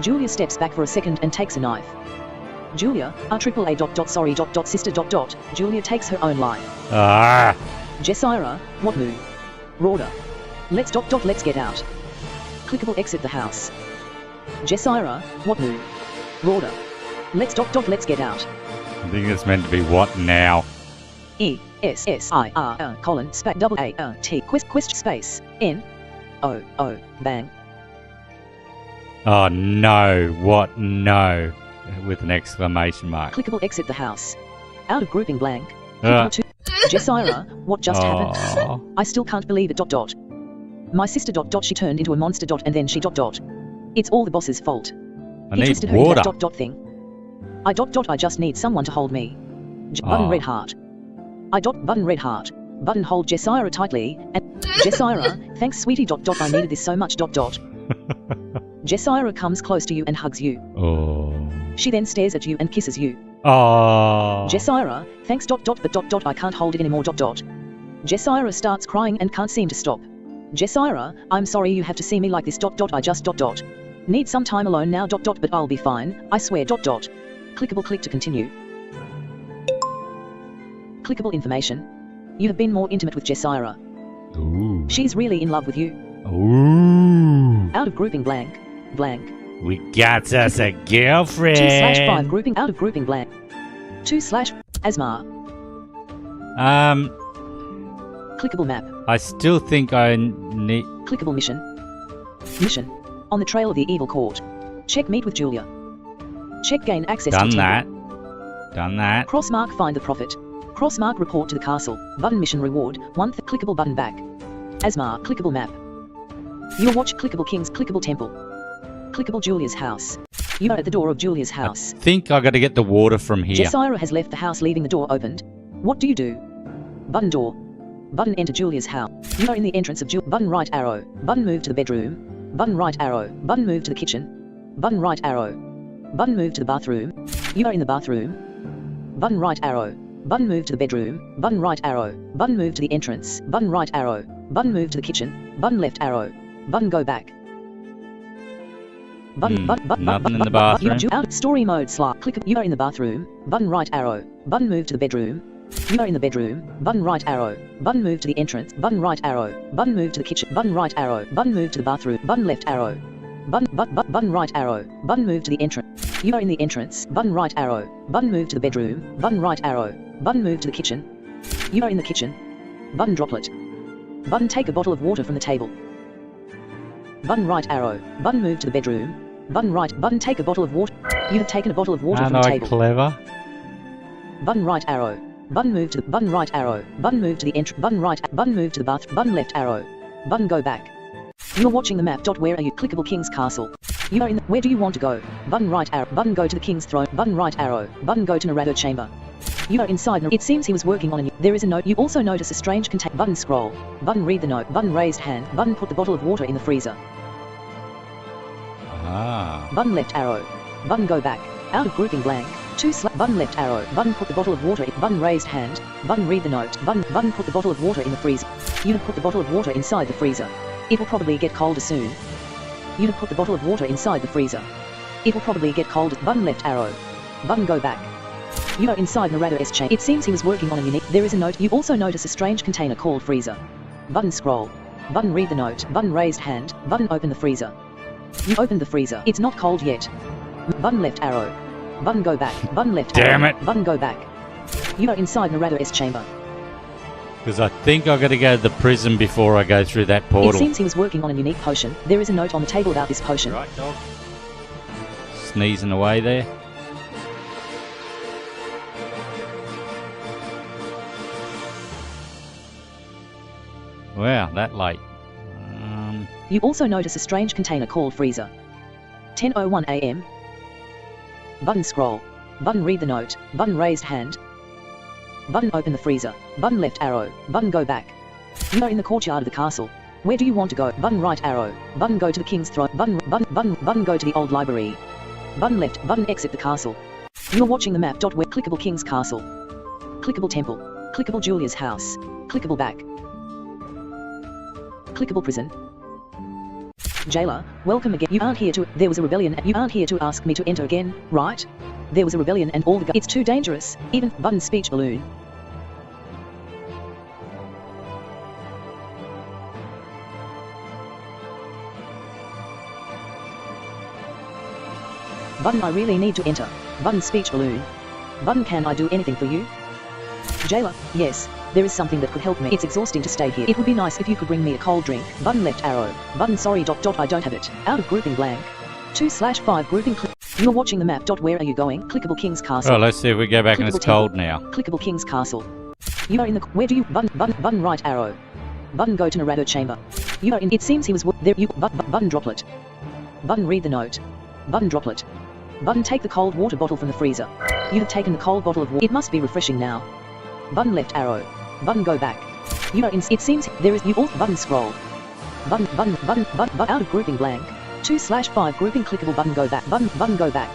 [SPEAKER 7] Julia steps back for a second and takes a knife. Julia, a-triple-a ... sorry ... sister ... Julia takes her own life.
[SPEAKER 4] Ah.
[SPEAKER 7] Jessira, what move? Rorder. Let's ... let's get out. Clickable exit the house. Jessira, what move? Rorder. Let's ... let's get out.
[SPEAKER 4] I think it's meant to be what now?
[SPEAKER 7] E-S-S-I-R colon space double A-T quest space N-O-O bang.
[SPEAKER 4] Oh no, what no? With an exclamation mark.
[SPEAKER 7] Clickable exit the house. Out of grouping blank. Clickable to Jessira, what just happened? I still can't believe it ... My sister ... she turned into a monster ... and then she ... It's all the boss's fault.
[SPEAKER 4] I
[SPEAKER 7] He
[SPEAKER 4] need
[SPEAKER 7] twisted her into
[SPEAKER 4] water.
[SPEAKER 7] that ... thing. I ... I just need someone to hold me. Button red heart. I ... button red heart. Button hold Jessira tightly, and Jessira, thanks sweetie ... I needed this so much ... Jessira comes close to you and hugs you.
[SPEAKER 4] Oh.
[SPEAKER 7] She then stares at you and kisses you.
[SPEAKER 4] Oh.
[SPEAKER 7] Jessira, thanks ... but ... I can't hold it anymore ... Jessira starts crying and can't seem to stop. Jessira, I'm sorry you have to see me like this ... I just ... Need some time alone now ... but I'll be fine, I swear ... Clickable click to continue. Clickable information. You have been more intimate with Jessira.
[SPEAKER 4] Ooh.
[SPEAKER 7] She's really in love with you.
[SPEAKER 4] Ooh.
[SPEAKER 7] Out of grouping blank. Blank.
[SPEAKER 4] We got us a girlfriend.
[SPEAKER 7] 2/5 grouping out of grouping blank. 2/ Azmar. Clickable map.
[SPEAKER 4] I still think I need...
[SPEAKER 7] Clickable mission. Mission. On the trail of the evil court. Check meet with Julia. Check gain access
[SPEAKER 4] Done
[SPEAKER 7] to
[SPEAKER 4] that.
[SPEAKER 7] temple.
[SPEAKER 4] Done that.
[SPEAKER 7] Crossmark find the prophet. Crossmark report to the castle. Button mission reward. Clickable button back. Azmar clickable map. Your watch clickable kings clickable temple. Clickable Julia's house. You are at the door of Julia's house.
[SPEAKER 4] I think I got to get the water from here.
[SPEAKER 7] Jessira has left the house leaving the door opened. What do you do? Button door. Button enter Julia's house. You are in the entrance of button right arrow. Button move to the bedroom. Button right arrow. Button move to the kitchen. Button right arrow. Button move to the bathroom. You are in the bathroom. button right arrow, button move to the bedroom, button right arrow, button move to the entrance, button right arrow, button move to the kitchen, button left arrow, button go back. Button,
[SPEAKER 4] Nothing in the bathroom.
[SPEAKER 7] You out story mode slot. Click. You are in the bathroom. Button right arrow. Button move to the bedroom. You are in the bedroom. Button right arrow. Button move to the entrance. Button right arrow. Button move to the kitchen. Button right arrow. Button move to the bathroom. Button left arrow. Button right arrow. Button move to the entrance. You are in the entrance. Button right arrow. Button move to the bedroom. Button right arrow. Button move to the kitchen. You are in the kitchen. Button droplet. Button take a bottle of water from the table. Button right arrow. Button move to the bedroom. Button right. Button take a bottle of water. You have taken a bottle of water from the table.
[SPEAKER 4] Clever.
[SPEAKER 7] Button right arrow. Button move to the button right arrow. Button move to the entrance. Button right. Button move to the bath. Button left arrow. Button go back. You are watching the map. Where are you? Clickable King's Castle. You are in the, where do you want to go? Button right arrow. Button go to the King's throne. Button right arrow. Button go to Narado chamber. You are inside. It seems he was working on a there is a note. You also notice a strange contain. Button scroll. Button read the note. Button raised hand. Button put the bottle of water in the freezer. Button left arrow. Button go back. Out of grouping blank. Button left arrow. Button put the bottle of water in. Button raised hand. Button read the note. Button put the bottle of water in the freezer. You have put the bottle of water inside the freezer. It will probably get colder soon. You have put the bottle of water inside the freezer. It will probably get colder. Button left arrow. Button go back. You are inside Narado's chamber. It seems he was working on a unique. There is a note. You also notice a strange container called freezer. Button scroll. Button read the note. Button raised hand. Button open the freezer. You opened the freezer. It's not cold yet. Button left arrow. Button go back. Button left arrow.
[SPEAKER 4] Damn it.
[SPEAKER 7] Button go back. You are inside Narado's chamber.
[SPEAKER 4] Because I think I've got to go to the prison before I go through that portal.
[SPEAKER 7] It seems he was working on a unique potion. There is a note on the table about this potion.
[SPEAKER 4] Right, dog. Sneezing away there. Wow, that late.
[SPEAKER 7] You also notice a strange container called freezer. 10:01 a.m. Button scroll. Button read the note. Button raised hand. Button open the freezer. Button left arrow. Button go back. You are in the courtyard of the castle. Where do you want to go? Button right arrow. Button go to the king's throne. Button go to the old library. Button left. Button exit the castle. You are watching the map. Where clickable King's Castle. Clickable temple. Clickable Julia's house. Clickable back. Clickable prison. Jailer, welcome again. You aren't here to. There was a rebellion. You aren't here to ask me to enter again, right? There was a rebellion and all the. It's too dangerous. Even button speech balloon. Button I really need to enter. Button speech balloon. Button can I do anything for you? Jailer, yes. There is something that could help me. It's exhausting to stay here. It would be nice if you could bring me a cold drink. Button left arrow. Button sorry ... I don't have it. Out of grouping blank. 2/5 grouping click. You're watching the map. Where are you going? Clickable King's Castle.
[SPEAKER 4] Oh, let's see if we go back and it's cold now.
[SPEAKER 7] Clickable King's Castle. You are in the. Where do you button right arrow. Button go to Narado chamber. You are in. It seems he was there. You button droplet. Button read the note. Button droplet. Button take the cold water bottle from the freezer. You have taken the cold bottle of water. It must be refreshing now. Button left arrow. Button go back. You are in. It seems there is. You all button scroll. Button out of grouping blank. 2/5 grouping clickable button go back. Button go back.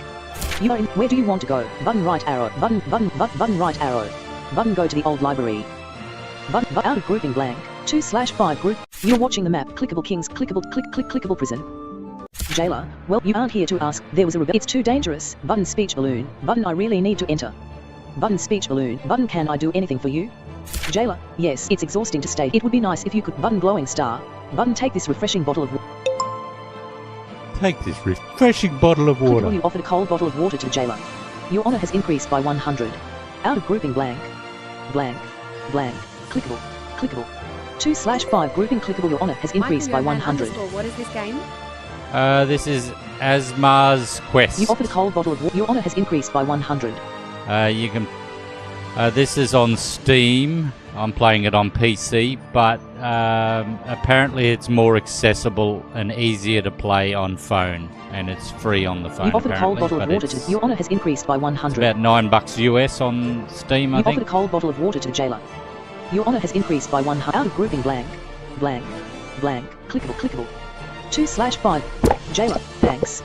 [SPEAKER 7] You are in. Where do you want to go? Button right arrow. Button right arrow. Button go to the old library. Button out of grouping blank. 2/5 group. You're watching the map. Clickable Kings. Clickable prison. Jailer, well you aren't here to ask. There was a rebellion. It's too dangerous. Button speech balloon. Button I really need to enter. Button speech balloon. Button can I do anything for you? Jailer, yes. It's exhausting to stay. It would be nice if you could. Button glowing star. Button take this refreshing bottle of water.
[SPEAKER 4] Take this refreshing bottle of water.
[SPEAKER 7] You offered a cold bottle of water to the jailer. Your honor has increased by 100. Out of grouping blank. Clickable. 2/5 grouping clickable. Your honor has increased by 100.
[SPEAKER 5] What is this game?
[SPEAKER 4] This is Azmar's Quest.
[SPEAKER 7] You offered a cold bottle of water. Your honor has increased by 100.
[SPEAKER 4] You can. This is on Steam. I'm playing it on PC, but apparently it's more accessible and easier to play on phone, and it's free on the phone.
[SPEAKER 7] You offered a cold bottle of water
[SPEAKER 4] to.
[SPEAKER 7] Your honor has increased by 100.
[SPEAKER 4] It's about $9 US on Steam, I think.
[SPEAKER 7] You offered a cold bottle of water to the jailer. Your honor has increased by 100. Out of grouping blank. Clickable. 2/5. Jailer, thanks.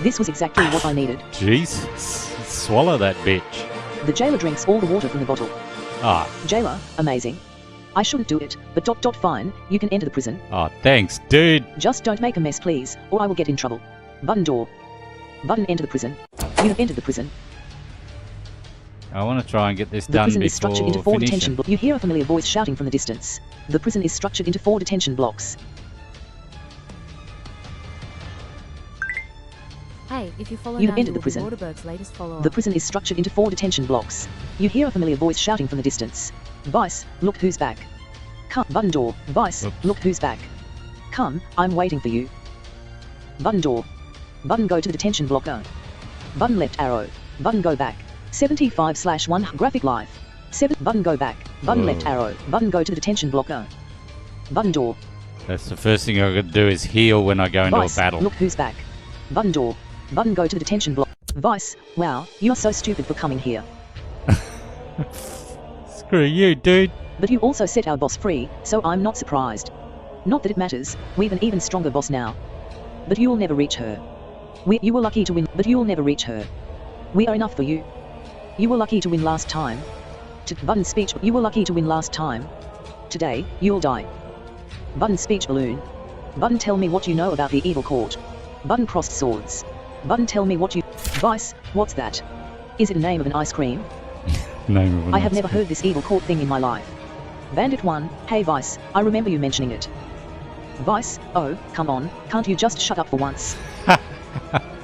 [SPEAKER 7] This was exactly what I needed.
[SPEAKER 4] Jesus, swallow that bitch.
[SPEAKER 7] The jailer drinks all the water from the bottle.
[SPEAKER 4] Ah,
[SPEAKER 7] Jailer, amazing. I shouldn't do it, but fine, you can enter the prison.
[SPEAKER 4] oh, thanks, dude.
[SPEAKER 7] Just don't make a mess, please, or I will get in trouble. Button door. Button enter the prison. You have entered the prison.
[SPEAKER 4] I want to try and get this
[SPEAKER 7] The
[SPEAKER 4] done
[SPEAKER 7] prison is structured into
[SPEAKER 4] before
[SPEAKER 7] 4 detention
[SPEAKER 4] finishing.
[SPEAKER 7] blocks. You hear a familiar voice shouting from the distance. The prison is structured into 4 detention blocks.
[SPEAKER 3] Hey, if you follow
[SPEAKER 7] You
[SPEAKER 3] now,
[SPEAKER 7] have
[SPEAKER 3] you
[SPEAKER 7] entered the
[SPEAKER 3] will be
[SPEAKER 7] prison.
[SPEAKER 3] Waterberg's latest follower.
[SPEAKER 7] The prison is structured into 4 detention blocks. You hear a familiar voice shouting from the distance. Vice, look who's back. Come, button door. Vice,
[SPEAKER 4] Oops.
[SPEAKER 7] look who's back. Come, I'm waiting for you. Button door. Button go to the detention block. Go. Button left arrow. Button go back. 75/1 graphic life. 7 button go back. Button
[SPEAKER 4] Whoa.
[SPEAKER 7] left arrow. Button go to the detention block. Go. Button door.
[SPEAKER 4] That's the first thing I could do is heal when I go into
[SPEAKER 7] Vice,
[SPEAKER 4] a battle.
[SPEAKER 7] look who's back. Button door. Button go to the detention block. Vice, wow, you're so stupid for coming here.
[SPEAKER 4] Screw you, dude.
[SPEAKER 7] But you also set our boss free, so I'm not surprised. Not that it matters, we've an even stronger boss now. But you'll never reach her. You were lucky to win, but you'll never reach her. We are enough for you. You were lucky to win last time. Button speech, you were lucky to win last time. Today, you'll die. Button speech balloon. Button tell me what you know about the evil court. Button crossed swords. Button tell me what you... Vice, what's that? Is it a name of an ice cream?
[SPEAKER 4] Name of an
[SPEAKER 7] I have
[SPEAKER 4] ice
[SPEAKER 7] never
[SPEAKER 4] cream.
[SPEAKER 7] heard this evil court thing in my life. Bandit 1, hey Vice, I remember you mentioning it. Vice, oh, come on, can't you just shut up for once?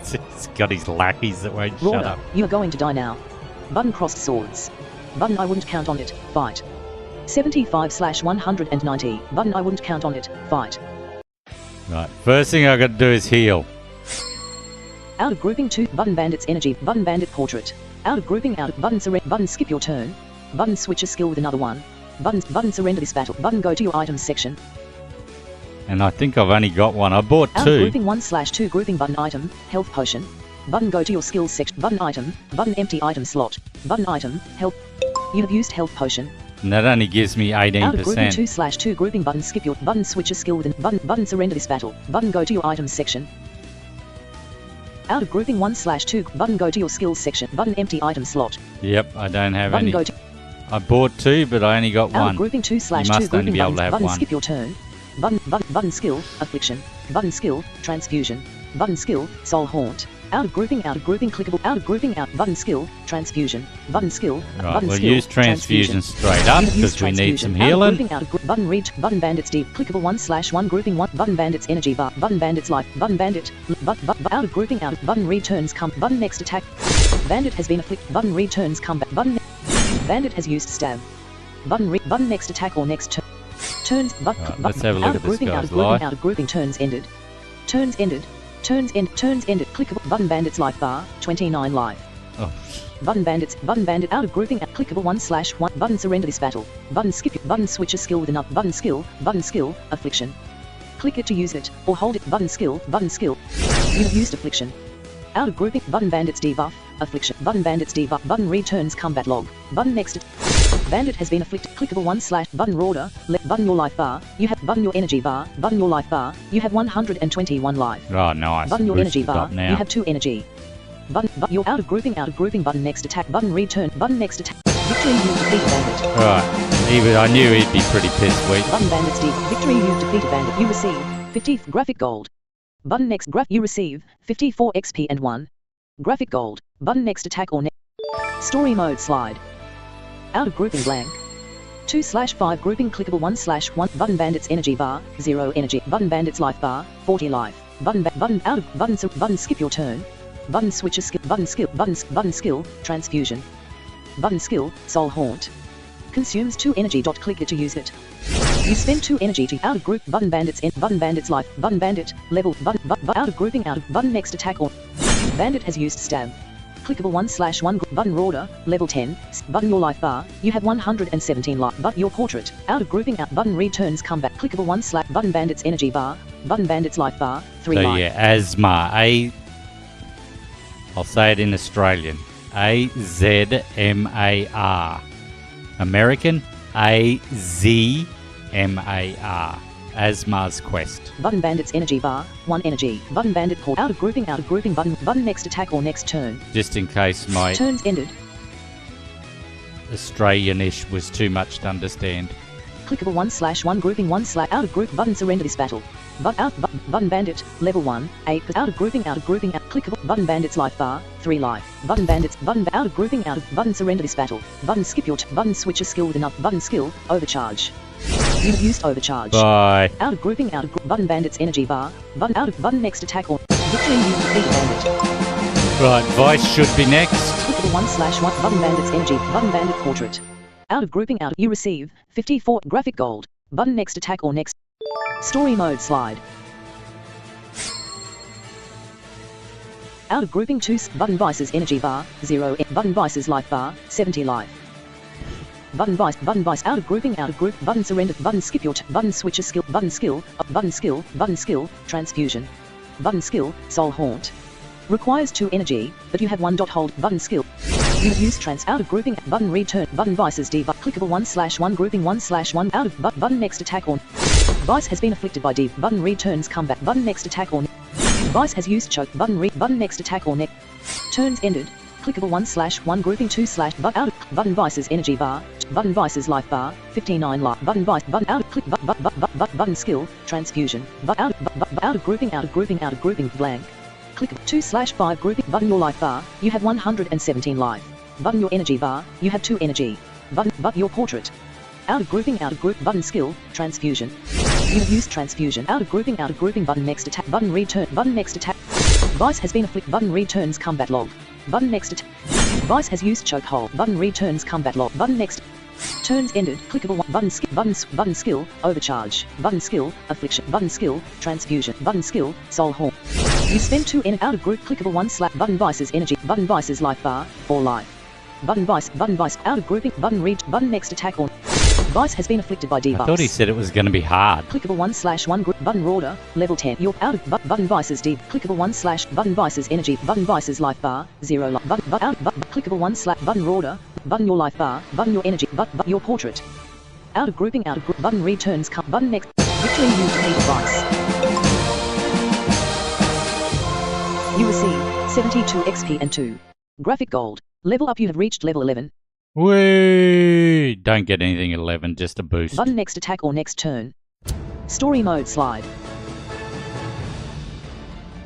[SPEAKER 4] He's got his lackeys that won't shut
[SPEAKER 7] Rorder,
[SPEAKER 4] up.
[SPEAKER 7] you are going to die now. Button crossed swords. Button I wouldn't count on it, fight. 75/190, button I wouldn't count on it, fight.
[SPEAKER 4] Right, first thing I got to do is heal.
[SPEAKER 7] Out of grouping 2, button bandit's energy, button bandit portrait. Out of grouping out of button surrender, button skip your turn. Button switch a skill with another one. Button surrender this battle, button go to your items section.
[SPEAKER 4] And I think I've only got one. I bought
[SPEAKER 7] Out of
[SPEAKER 4] 2.
[SPEAKER 7] grouping 1/2 grouping button item, health potion. Button go to your skills section, button item, button empty item slot. Button item, health. You have used health potion.
[SPEAKER 4] And that only gives me
[SPEAKER 7] Out of grouping
[SPEAKER 4] 18%.
[SPEAKER 7] 2/2 grouping button skip your button switch a skill with button surrender this battle. Button go to your items section. Out of grouping 1/2 button go to your skills section. Button empty item slot.
[SPEAKER 4] Yep, I don't have
[SPEAKER 7] Button
[SPEAKER 4] any.
[SPEAKER 7] go to
[SPEAKER 4] I bought 2, but I only got
[SPEAKER 7] out of
[SPEAKER 4] 1.
[SPEAKER 7] grouping 2/2
[SPEAKER 4] You must only
[SPEAKER 7] grouping
[SPEAKER 4] be able
[SPEAKER 7] buttons.
[SPEAKER 4] to have
[SPEAKER 7] Button
[SPEAKER 4] 1.
[SPEAKER 7] skip your turn. Button skill affliction. Button skill transfusion. Button skill soul haunt. Out of grouping clickable. Out of grouping out button skill transfusion. Button skill
[SPEAKER 4] Right,
[SPEAKER 7] button
[SPEAKER 4] we'll
[SPEAKER 7] skill
[SPEAKER 4] use transfusion straight up
[SPEAKER 7] You have used
[SPEAKER 4] because we need some
[SPEAKER 7] transfusion. Out of
[SPEAKER 4] healing.
[SPEAKER 7] grouping out of button reach button bandits deep clickable 1/1 grouping 1 button bandits energy bar button bandits life button bandit out of grouping out of button returns come button next attack bandit has been afflicted button returns combat button bandit has used stab button next attack or next turn turns
[SPEAKER 4] Right, let's have a look
[SPEAKER 7] out
[SPEAKER 4] at
[SPEAKER 7] of
[SPEAKER 4] this
[SPEAKER 7] grouping out
[SPEAKER 4] guy's
[SPEAKER 7] of grouping
[SPEAKER 4] life.
[SPEAKER 7] out of grouping turns ended clickable button bandits life bar 29 life
[SPEAKER 4] Oh,
[SPEAKER 7] button bandit out of grouping at clickable 1/1 button surrender this battle button skip it button switch a skill with another button skill affliction click it to use it or hold it button skill you have used affliction out of grouping button bandits debuff affliction button bandits debuff button returns combat log button next bandit has been afflicted clickable 1/ button order button your life bar you have button your energy bar button your life bar you have 121 life
[SPEAKER 4] oh nice.
[SPEAKER 7] button your
[SPEAKER 4] Boosted
[SPEAKER 7] energy bar
[SPEAKER 4] up now.
[SPEAKER 7] you have 2 energy you're out of grouping button next attack button return button next attack victory you defeat bandit
[SPEAKER 4] Right, I knew he'd be pretty pissed weak.
[SPEAKER 7] button bandits deep victory you defeat bandit you receive 50 graphic gold button next you receive 54 XP and 1 graphic gold button next attack or story mode slide out of grouping blank 2/5 grouping clickable 1/1 button bandits energy bar 0 energy button bandits life bar 40 life button out of button skip your turn button switch a skill button skill transfusion button skill soul haunt consumes 2 energy. Click it to use it. You spend 2 energy to out of group button bandits life button bandit level out of grouping out of button next attack or bandit has used stab clickable 1/1 button order level 10 button your life bar you have 117 life but your portrait out of grouping out button returns combat clickable 1/ button bandits energy bar button bandits life bar 3
[SPEAKER 4] So
[SPEAKER 7] life
[SPEAKER 4] yeah, Azmar. I'll say it in Australian. Azmar. American. Azmar. Azmar's Quest.
[SPEAKER 7] button bandits energy bar 1 energy button bandit port out of grouping button next attack or next turn
[SPEAKER 4] Just in case my
[SPEAKER 7] turns ended
[SPEAKER 4] Australian-ish was too much to understand.
[SPEAKER 7] Clickable 1/1 grouping 1/ out of group button surrender this battle. Button bandit level 1 8 out of grouping out clickable button bandits life bar 3 life button bandits button out of grouping out of button surrender this battle button skip your button switch a skill with enough button skill overcharge. You've used overcharge.
[SPEAKER 4] Bye.
[SPEAKER 7] Out of grouping out of button bandits energy bar button out of button next attack or victory you defeat bandit.
[SPEAKER 4] Right, Vice should be next.
[SPEAKER 7] Clickable 1/1 button bandits energy button bandit portrait. Out of grouping out you receive 54 graphic gold button next attack or next story mode slide. Out of grouping 2 button vices energy bar 0 button vices life bar 70 life. Button vice out of grouping out of group button surrender button skip your button switch a skill button skill transfusion button skill soul haunt. Requires 2 energy, but you have 1. Hold button skill. You use trans out of grouping button return button vices D clickable 1/1 grouping 1/1 out of button next attack on Vice has been afflicted by D button returns combat button next attack or Vice has used choke button next attack or neck turns ended clickable 1/1 grouping 2/ out of button vices energy bar button vices life bar 59 life button vice button out of click button skill transfusion out of grouping blank. Click 2/5 grouping button your life bar, you have 117 life. Button your energy bar, you have 2 energy. Button your portrait. Out of grouping button skill, transfusion. You've used transfusion. Out of grouping button next attack button return button next attack. Vice has been afflicted button returns combat log. Button next attack. Vice has used chokehold button returns combat log. Button next turns ended clickable 1 button skill overcharge button skill affliction button skill transfusion button skill soul haunt. You spend 2 in out of group clickable 1/ button vices energy button vices life bar 4 life button vice out of grouping button reach button next attack on Vice has been afflicted by debuffs.
[SPEAKER 4] I thought he said it was going to be hard.
[SPEAKER 7] Clickable 1/1 group button order level 10. You're out of button vices deep. Clickable 1/ button vices energy button vices life bar 0 life button out clickable 1/ button order button your life bar button your energy button your portrait. Out of grouping out of group button returns button next victory you defeat Vice. You receive 72 XP and 2 graphic gold. Level up. You have reached level 11.
[SPEAKER 4] Whee! Don't get anything at 11, just a boost.
[SPEAKER 7] Button next attack or next turn. Story mode slide.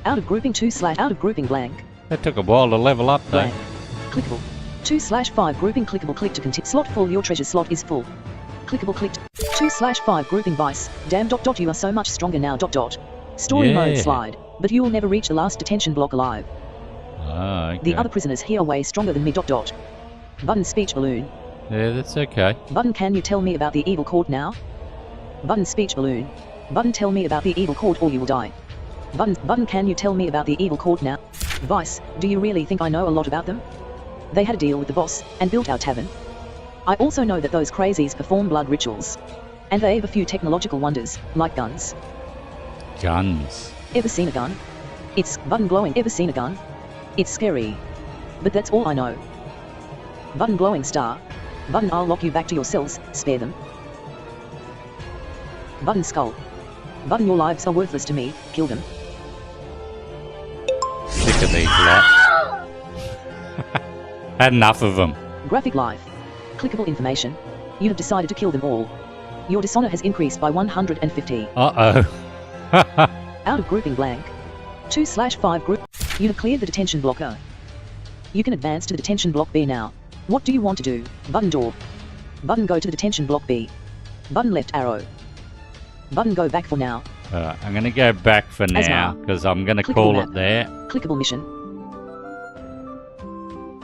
[SPEAKER 7] Out of grouping 2/ out of grouping blank.
[SPEAKER 4] That took a while to level up though.
[SPEAKER 7] Blank. Clickable. 2/5 grouping clickable click to continue. Slot full. Your treasure slot is full. Clickable click. 2/5 grouping Vice. Damn ... You are so much stronger now ... Story mode slide. But you will never reach the last detention block alive.
[SPEAKER 4] Ah, okay.
[SPEAKER 7] The other prisoners here are way stronger than me ... Button speech balloon.
[SPEAKER 4] Yeah, that's okay.
[SPEAKER 7] Button can you tell me about the evil court now? Button speech balloon. Button tell me about the evil court or you will die. Button can you tell me about the evil court now? Vice, do you really think I know a lot about them? They had a deal with the boss and built our tavern. I also know that those crazies perform blood rituals. And they have a few technological wonders, like guns.
[SPEAKER 4] Guns.
[SPEAKER 7] Ever seen a gun? It's button glowing. Ever seen a gun? It's scary. But that's all I know. Button glowing star. Button I'll lock you back to your cells, spare them. Button skull. Button your lives are worthless to me, kill them.
[SPEAKER 4] Sick of these lot. Had enough of them.
[SPEAKER 7] Graphic life. Clickable information. You have decided to kill them all. Your dishonor has increased by 150.
[SPEAKER 4] Uh-oh.
[SPEAKER 7] Out of grouping blank. 2/5 group. You have cleared the detention blocker. You can advance to the detention block B now. What do you want to do? Button door. Button go to the detention block B. Button left arrow. Button go back for now.
[SPEAKER 4] I'm going to go back for now because I'm going to call it there.
[SPEAKER 7] Clickable mission.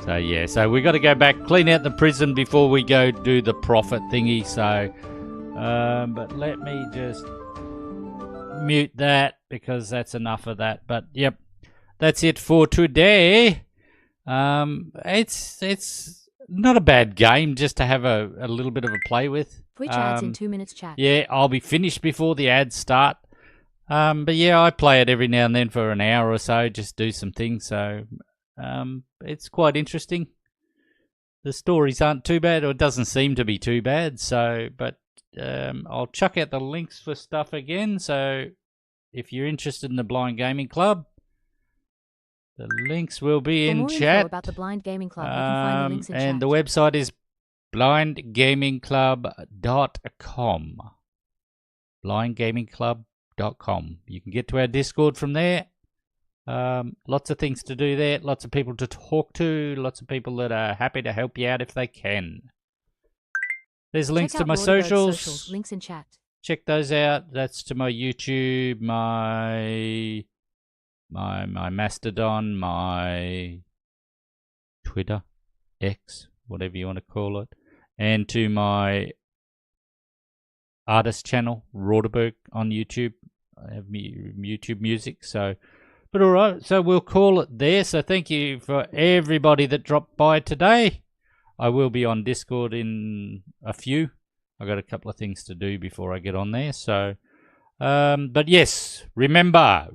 [SPEAKER 4] So yeah, so we got to go back, clean out the prison before we go do the profit thingy. So, but let me just mute that because that's enough of that. But yep, that's it for today. It's not a bad game just to have a little bit of a play with.
[SPEAKER 3] Twitch ads in 2 minutes chat.
[SPEAKER 4] Yeah, I'll be finished before the ads start. But yeah, I play it every now and then for an hour or so, just do some things. So it's quite interesting. The stories aren't too bad, or it doesn't seem to be too bad. So, but I'll chuck out the links for stuff again. So if you're interested in the Blind Gaming Club, the links will be
[SPEAKER 3] For
[SPEAKER 4] in
[SPEAKER 3] more
[SPEAKER 4] chat.
[SPEAKER 3] info about the Blind Gaming Club, you can find the links in chat.
[SPEAKER 4] And the website is blindgamingclub.com. blindgamingclub.com. You can get to our Discord from there. Lots of things to do there. Lots of people to talk to. Lots of people that are happy to help you out if they can. There's links
[SPEAKER 3] Check
[SPEAKER 4] to
[SPEAKER 3] out
[SPEAKER 4] my
[SPEAKER 3] Roderberg's
[SPEAKER 4] socials.
[SPEAKER 3] Links in chat.
[SPEAKER 4] Check those out. That's to my YouTube, my Mastodon, my Twitter, X, whatever you want to call it, and to my artist channel, Roderberg, on YouTube. I have YouTube music, so. But all right, so we'll call it there. So thank you for everybody that dropped by today. I will be on Discord in a few. I got a couple of things to do before I get on there. So, but yes, remember,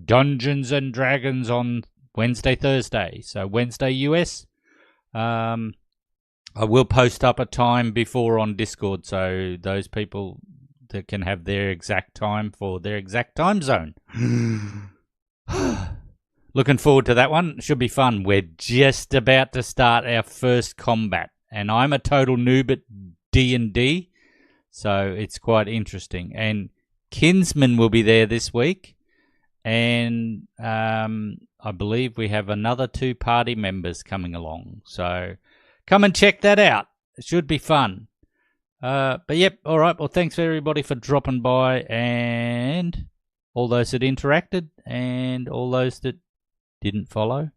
[SPEAKER 4] Dungeons and Dragons on Wednesday, Thursday. So Wednesday US. I will post up a time before on Discord, so those people that can have their exact time for their exact time zone. Looking forward to that one. Should be fun. We're just about to start our first combat, and I'm a total noob at D&D, so it's quite interesting. And Kinsman will be there this week, and I believe we have another 2 party members coming along. So come and check that out. It should be fun. But yep, all right. Well, thanks everybody for dropping by, and all those that interacted, and all those that didn't follow.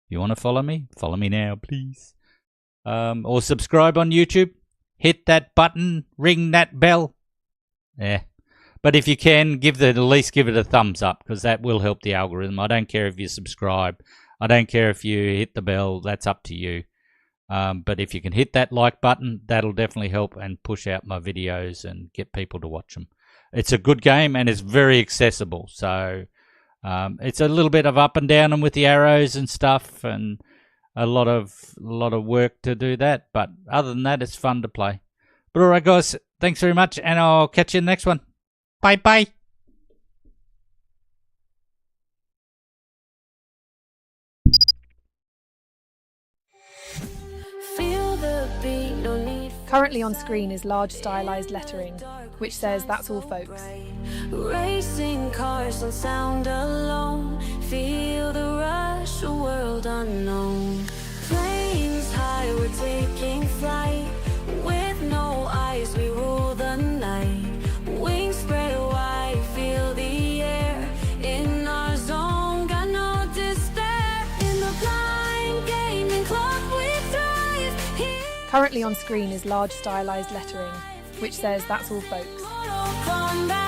[SPEAKER 4] You want to follow me? Follow me now, please. Or subscribe on YouTube. Hit that button. Ring that bell. Yeah. But if you can, at least give it a thumbs up, because that will help the algorithm. I don't care if you subscribe. I don't care if you hit the bell. That's up to you. But if you can hit that like button, that'll definitely help and push out my videos and get people to watch them. It's a good game, and it's very accessible. So it's a little bit of up and down and with the arrows and stuff, and a lot of work to do that. But other than that, it's fun to play. But all right, guys, thanks very much, and I'll catch you in the next one. Bye-bye.
[SPEAKER 1] Currently on screen is large stylized lettering, which says that's all folks.
[SPEAKER 2] Racing cars don't sound alone. Feel the rush, a world unknown. Planes high, we're taking flight. With no eyes, we rule the night. Wings spread wide, feel the air. In our zone, got no despair. In the blind gaming club, we thrive. Here
[SPEAKER 1] Currently on screen is large stylized lettering, which says that's all folks.
[SPEAKER 2] Mortal Kombat.